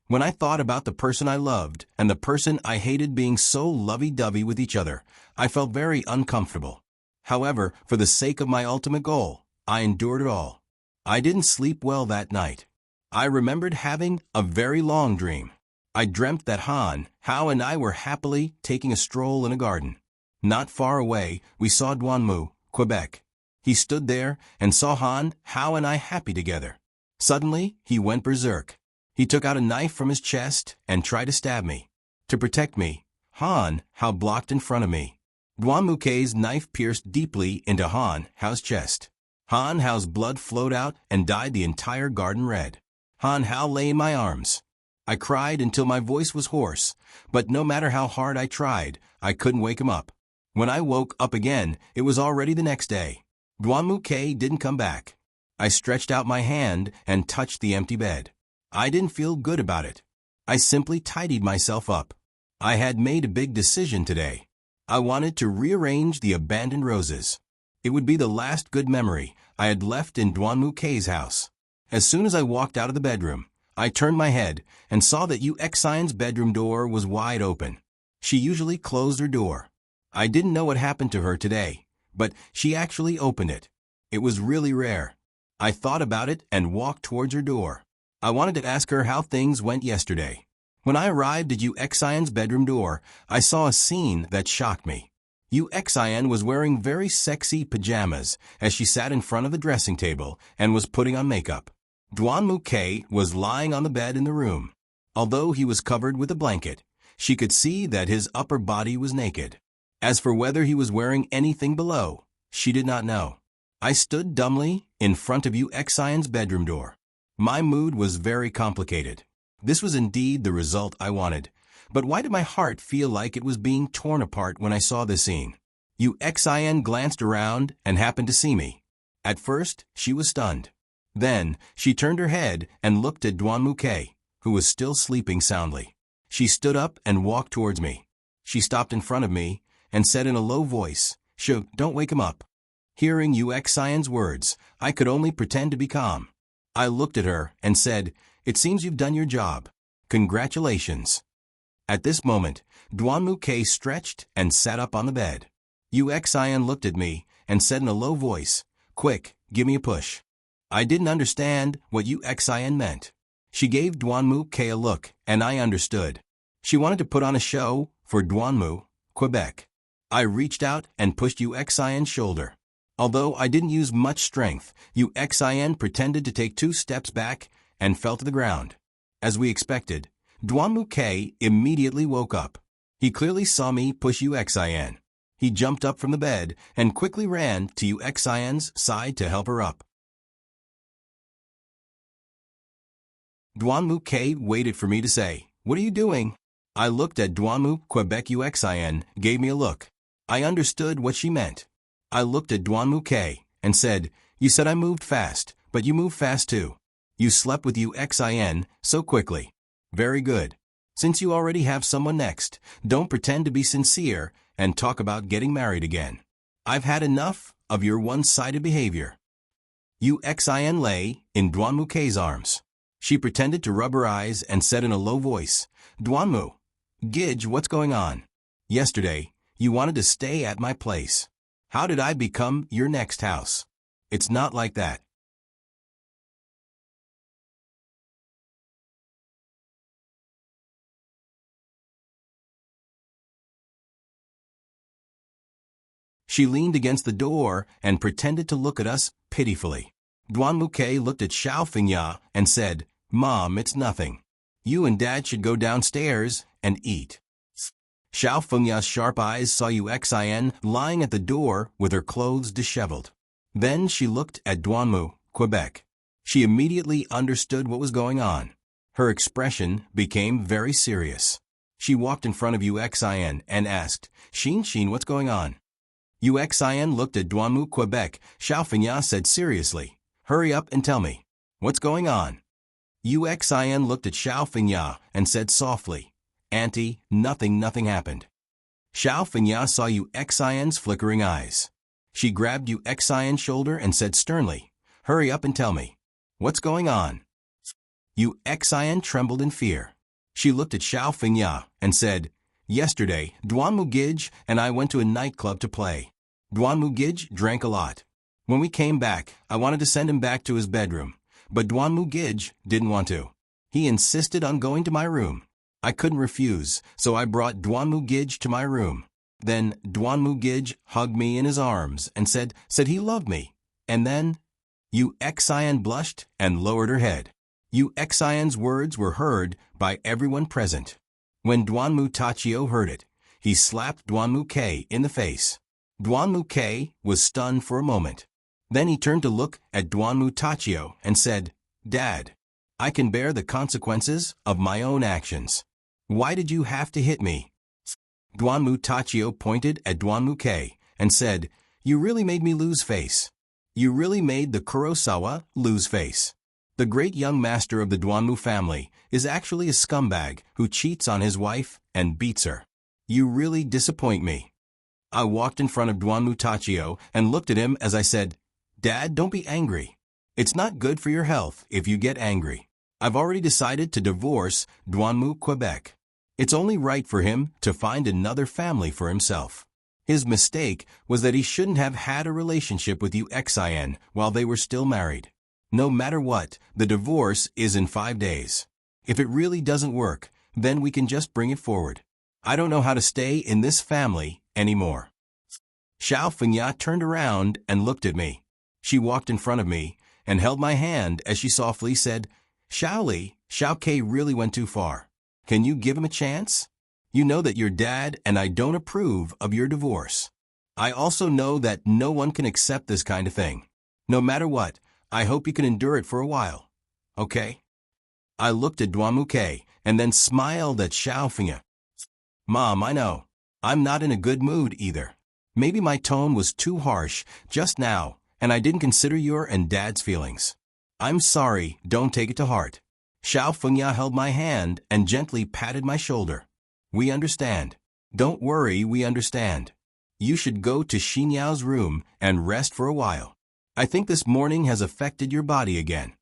When I thought about the person I loved and the person I hated being so lovey-dovey with each other, I felt very uncomfortable. However, for the sake of my ultimate goal, I endured it all. I didn't sleep well that night. I remembered having a very long dream. I dreamt that Hao and I were happily taking a stroll in a garden. Not far away, we saw Duanmu, Quebec. He stood there and saw Hao and I happy together. Suddenly, he went berserk. He took out a knife from his chest and tried to stab me. To protect me, Hao blocked in front of me. Duanmu's knife pierced deeply into Hao's chest. Hao's blood flowed out and dyed the entire garden red. Hao lay in my arms. I cried until my voice was hoarse, but no matter how hard I tried, I couldn't wake him up. When I woke up again, it was already the next day. Duanmu didn't come back. I stretched out my hand and touched the empty bed. I didn't feel good about it. I simply tidied myself up. I had made a big decision today. I wanted to rearrange the abandoned roses. It would be the last good memory I had left in Duanmu's house. As soon as I walked out of the bedroom, I turned my head and saw that Yuxian's bedroom door was wide open. She usually closed her door. I didn't know what happened to her today, but she actually opened it. It was really rare. I thought about it and walked towards her door. I wanted to ask her how things went yesterday. When I arrived at Yuxian's bedroom door, I saw a scene that shocked me. Yuxian was wearing very sexy pajamas as she sat in front of the dressing table and was putting on makeup. Duanmu was lying on the bed in the room. Although he was covered with a blanket, she could see that his upper body was naked. As for whether he was wearing anything below, she did not know. I stood dumbly in front of Yuxian's bedroom door. My mood was very complicated. This was indeed the result I wanted, but why did my heart feel like it was being torn apart when I saw this scene? Yuxian glanced around and happened to see me. At first, she was stunned. Then, she turned her head and looked at Duanmu, who was still sleeping soundly. She stood up and walked towards me. She stopped in front of me and said in a low voice, "Shh, don't wake him up." Hearing Yuxian's words, I could only pretend to be calm. I looked at her and said, "It seems you've done your job. Congratulations." At this moment, Duanmu stretched and sat up on the bed. Yuxian looked at me and said in a low voice, "Quick, give me a push." I didn't understand what Yuxian meant. She gave Duanmu a look, and I understood. She wanted to put on a show for Duanmu, Quebec. I reached out and pushed Yuxian's shoulder. Although I didn't use much strength, Yuxian pretended to take 2 steps back and fell to the ground. As we expected, Duanmu immediately woke up. He clearly saw me push Yuxian. He jumped up from the bed and quickly ran to Yuxian's side to help her up. Duanmu waited for me to say, "What are you doing?" I looked at Duanmu, Quebec. Yuxian gave me a look. I understood what she meant. I looked at Duanmu and said, "You said I moved fast, but you move fast too. You slept with Yuxian so quickly. Very good. Since you already have someone next, don't pretend to be sincere and talk about getting married again. I've had enough of your one-sided behavior." Yuxian lay in Duanmu's arms. She pretended to rub her eyes and said in a low voice, "Duanmu, Gidge, what's going on? Yesterday, you wanted to stay at my place. How did I become your next house? It's not like that." She leaned against the door and pretended to look at us pitifully. Duanmu looked at Xiao Fengya and said, "Mom, it's nothing. You and Dad should go downstairs and eat." Xiao Fengya's sharp eyes saw Yuxian lying at the door with her clothes disheveled. Then she looked at Duanmu, Quebec. She immediately understood what was going on. Her expression became very serious. She walked in front of Yuxian and asked, Xin, what's going on?" Yuxian looked at Duanmu, Quebec. Xiao Fengya said seriously, "Hurry up and tell me. What's going on?" Yuxian looked at Xiao Fengya and said softly, "Auntie, nothing happened." Xiao Fengya saw Yuxian's flickering eyes. She grabbed Yuxian's shoulder and said sternly, "Hurry up and tell me. What's going on?" Yuxian trembled in fear. She looked at Xiao Fengya and said, "Yesterday, Duanmu Gidge and I went to a nightclub to play. Duanmu Gidge drank a lot. When we came back, I wanted to send him back to his bedroom, but Duanmu Gij didn't want to. He insisted on going to my room. I couldn't refuse, so I brought Duanmu Gij to my room. Then Duanmu Gij hugged me in his arms and said he loved me. And then, Yu Xian blushed and lowered her head. Yu Xian's words were heard by everyone present. When Duanmu Tachio heard it, he slapped Duanmu K in the face. Duanmu K was stunned for a moment. Then he turned to look at Duanmu Tachio and said, "Dad, I can bear the consequences of my own actions. Why did you have to hit me?" Duanmu Tachio pointed at Duanmu K and said, "You really made me lose face. You really made the Kurosawa lose face. The great young master of the Duanmu family is actually a scumbag who cheats on his wife and beats her. You really disappoint me." I walked in front of Duanmu Tachio and looked at him as I said, "Dad, don't be angry. It's not good for your health if you get angry. I've already decided to divorce Duanmu Quebec. It's only right for him to find another family for himself. His mistake was that he shouldn't have had a relationship with Yu Xian while they were still married. No matter what, the divorce is in 5 days. If it really doesn't work, then we can just bring it forward. I don't know how to stay in this family anymore." Xiao Fengya turned around and looked at me. She walked in front of me and held my hand as she softly said, "Xiaoli, Xiao K really went too far. Can you give him a chance? You know that your dad and I don't approve of your divorce. I also know that no one can accept this kind of thing. No matter what, I hope you can endure it for a while. Okay?" I looked at Duanmu K and then smiled at Xiao Fengya. "Mom, I know. I'm not in a good mood either. Maybe my tone was too harsh just now, and I didn't consider your and Dad's feelings. I'm sorry, don't take it to heart." Xiao Fengya held my hand and gently patted my shoulder. "We understand. Don't worry, we understand. You should go to Xinyao's room and rest for a while. I think this morning has affected your body again."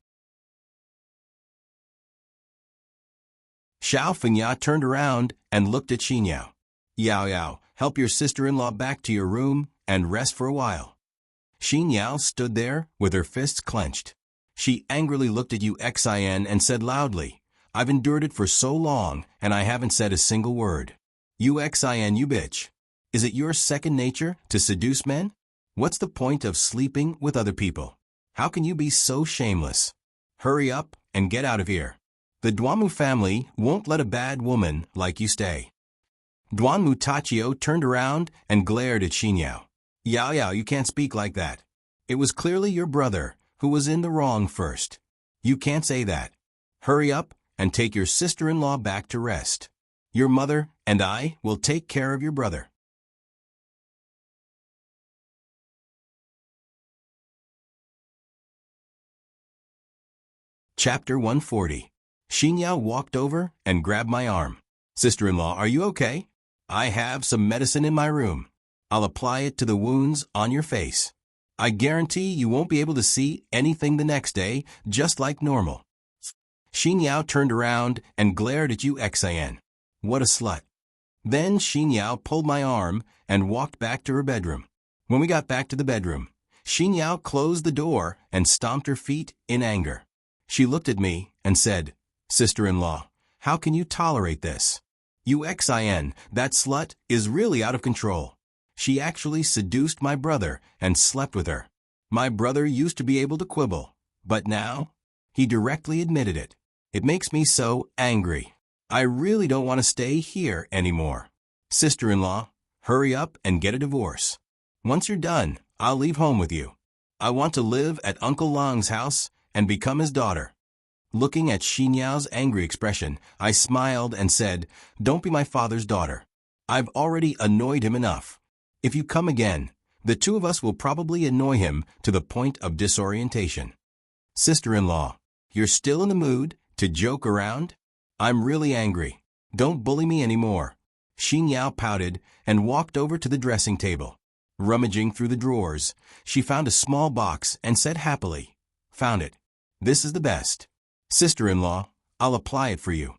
Xiao Fengya turned around and looked at Xinyao. "Yao Yao, help your sister-in-law back to your room and rest for a while." Xinyao stood there with her fists clenched. She angrily looked at Yu Xian and said loudly, "I've endured it for so long and I haven't said a single word. Yu Xian, you bitch. Is it your second nature to seduce men? What's the point of sleeping with other people? How can you be so shameless? Hurry up and get out of here. The Duanmu family won't let a bad woman like you stay." Duanmu Tachio turned around and glared at Xinyao. "Yao Yao, you can't speak like that. It was clearly your brother who was in the wrong first. You can't say that. Hurry up and take your sister-in-law back to rest. Your mother and I will take care of your brother." Chapter 140. Xinyao walked over and grabbed my arm. "Sister-in-law, are you okay? I have some medicine in my room. I'll apply it to the wounds on your face. I guarantee you won't be able to see anything the next day, just like normal." Xinyao turned around and glared at Yu Xian. What a slut. Then Xinyao pulled my arm and walked back to her bedroom. When we got back to the bedroom, Xinyao closed the door and stomped her feet in anger. She looked at me and said, "Sister-in-law, how can you tolerate this? Yu Xian, that slut, is really out of control. She actually seduced my brother and slept with her. My brother used to be able to quibble, but now he directly admitted it. It makes me so angry. I really don't want to stay here anymore. Sister-in-law, hurry up and get a divorce. Once you're done, I'll leave home with you. I want to live at Uncle Long's house and become his daughter." Looking at Xinyao's angry expression, I smiled and said, "Don't be my father's daughter. I've already annoyed him enough. If you come again, the two of us will probably annoy him to the point of disorientation. Sister-in-law, you're still in the mood to joke around? I'm really angry. Don't bully me anymore." Xinyao pouted and walked over to the dressing table. Rummaging through the drawers, she found a small box and said happily, "Found it. This is the best. Sister-in-law, I'll apply it for you."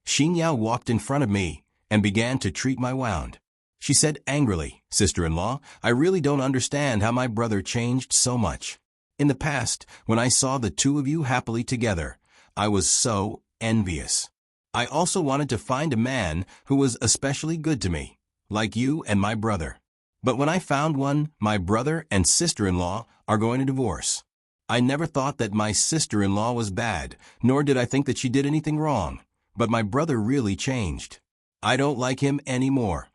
Xinyao walked in front of me and began to treat my wound. She said angrily, "Sister-in-law, I really don't understand how my brother changed so much. In the past, when I saw the two of you happily together, I was so envious. I also wanted to find a man who was especially good to me, like you and my brother. But when I found one, my brother and sister-in-law are going to divorce. I never thought that my sister-in-law was bad, nor did I think that she did anything wrong. But my brother really changed. I don't like him anymore."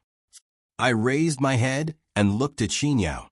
I raised my head and looked at Xinyao.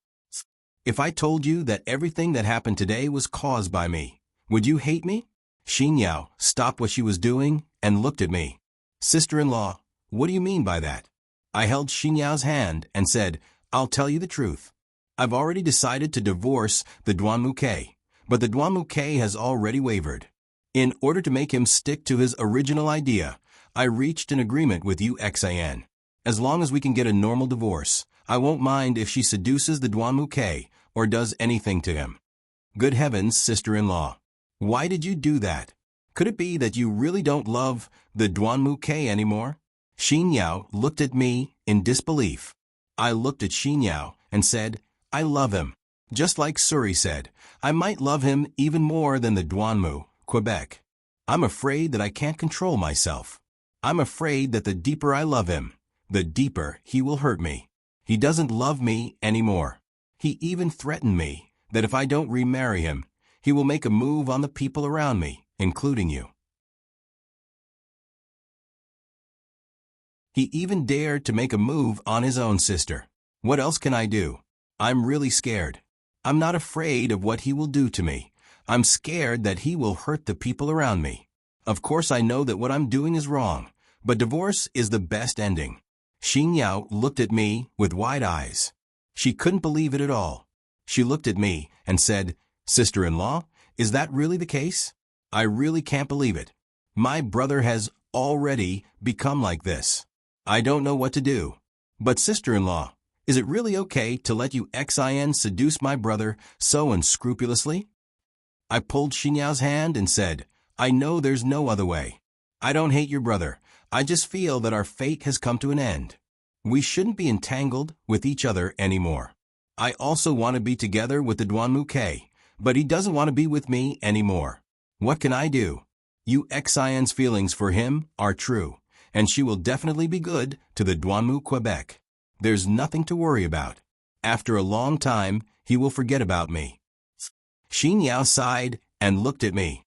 "If I told you that everything that happened today was caused by me, would you hate me?" Xinyao stopped what she was doing and looked at me. "Sister-in-law, what do you mean by that?" I held Xinyao's hand and said, "I'll tell you the truth. I've already decided to divorce the Duanmuke, but the Duanmuke has already wavered. In order to make him stick to his original idea, I reached an agreement with Xin. As long as we can get a normal divorce, I won't mind if she seduces the Duanmuke or does anything to him." Good heavens, sister-in-law. Why did you do that? Could it be that you really don't love the Duanmuke anymore? Xinyao looked at me in disbelief. I looked at Xinyao and said, "I love him. Just like Suri said, I might love him even more than the Duanmu, Quebec. I'm afraid that I can't control myself. I'm afraid that the deeper I love him, the deeper he will hurt me. He doesn't love me anymore. He even threatened me that if I don't remarry him, he will make a move on the people around me, including you. He even dared to make a move on his own sister. What else can I do? I'm really scared. I'm not afraid of what he will do to me. I'm scared that he will hurt the people around me. Of course I know that what I'm doing is wrong, but divorce is the best ending." Xinyao looked at me with wide eyes. She couldn't believe it at all. She looked at me and said, "Sister-in-law, is that really the case? I really can't believe it. My brother has already become like this. I don't know what to do. But sister-in-law, is it really okay to let Xin seduce my brother so unscrupulously?" I pulled Xinyao's hand and said, "I know there's no other way. I don't hate your brother. I just feel that our fate has come to an end. We shouldn't be entangled with each other anymore. I also want to be together with the Duanmuke, but he doesn't want to be with me anymore. What can I do? Xin's feelings for him are true, and she will definitely be good to the Duanmu Quebec. There's nothing to worry about. After a long time, he will forget about me." Xinyao sighed and looked at me.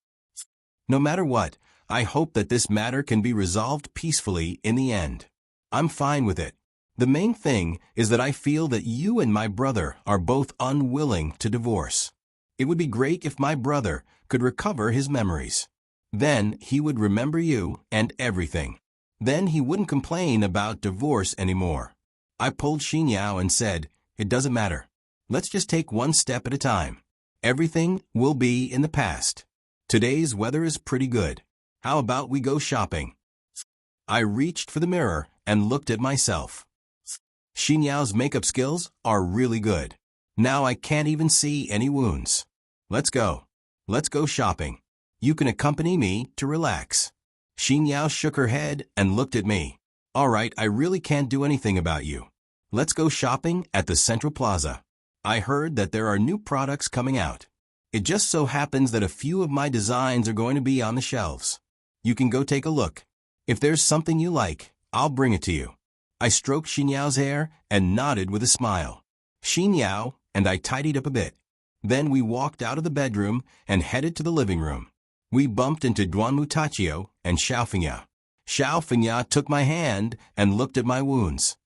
"No matter what, I hope that this matter can be resolved peacefully in the end. I'm fine with it. The main thing is that I feel that you and my brother are both unwilling to divorce. It would be great if my brother could recover his memories. Then he would remember you and everything. Then he wouldn't complain about divorce anymore." I pulled Xinyao and said, "It doesn't matter. Let's just take one step at a time. Everything will be in the past. Today's weather is pretty good. How about we go shopping?" I reached for the mirror and looked at myself. Xinyao's makeup skills are really good. Now I can't even see any wounds. Let's go. Let's go shopping. You can accompany me to relax." Xinyao shook her head and looked at me. "All right, I really can't do anything about you. Let's go shopping at the Central Plaza. I heard that there are new products coming out. It just so happens that a few of my designs are going to be on the shelves. You can go take a look. If there's something you like, I'll bring it to you." I stroked Xinyao's hair and nodded with a smile. Xinyao and I tidied up a bit. Then we walked out of the bedroom and headed to the living room. We bumped into Duanmu Tachio and Xiaofengya. Xiaofengya took my hand and looked at my wounds.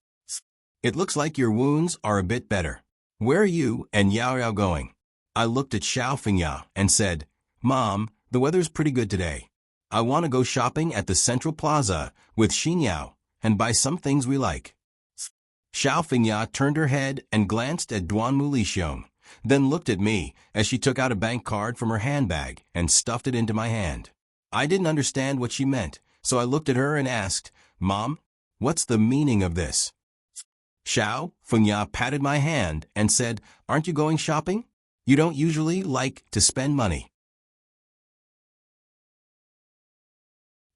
"It looks like your wounds are a bit better. Where are you and Yao Yao going?" I looked at Xiaofengya and said, "Mom, the weather's pretty good today. I want to go shopping at the Central Plaza with Xinyao and buy some things we like." Xiaofengya turned her head and glanced at Duanmu Lixiong, then looked at me as she took out a bank card from her handbag and stuffed it into my hand. I didn't understand what she meant, so I looked at her and asked, "Mom, what's the meaning of this?" Xiaofengya patted my hand and said, "Aren't you going shopping? You don't usually like to spend money.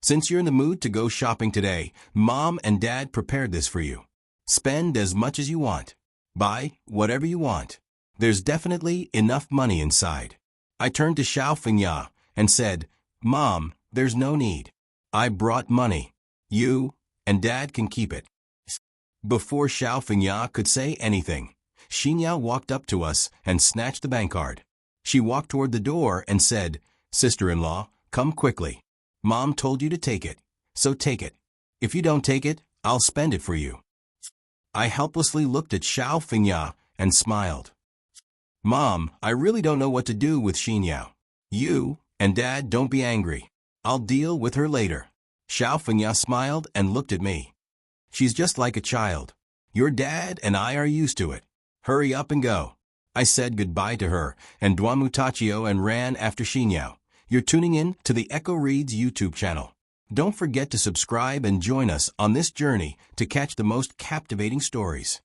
Since you're in the mood to go shopping today, Mom and Dad prepared this for you. Spend as much as you want. Buy whatever you want. There's definitely enough money inside. I turned to Xiao Fengya and said, Mom, there's no need. I brought money. You and Dad can keep it. Before Xiao Fengya could say anything, Xinyao walked up to us and snatched the bank card. She walked toward the door and said, Sister-in-law, come quickly. Mom told you to take it, so take it. If you don't take it, I'll spend it for you. I helplessly looked at Xiao Fengya and smiled. Mom, I really don't know what to do with Xinyao. You and Dad, don't be angry. I'll deal with her later. Xiao Fengya smiled and looked at me. She's just like a child. Your dad and I are used to it. Hurry up and go. I said goodbye to her and Duamutachio and ran after Xinyao. You're tuning in to the Echo Reads YouTube channel. Don't forget to subscribe and join us on this journey to catch the most captivating stories.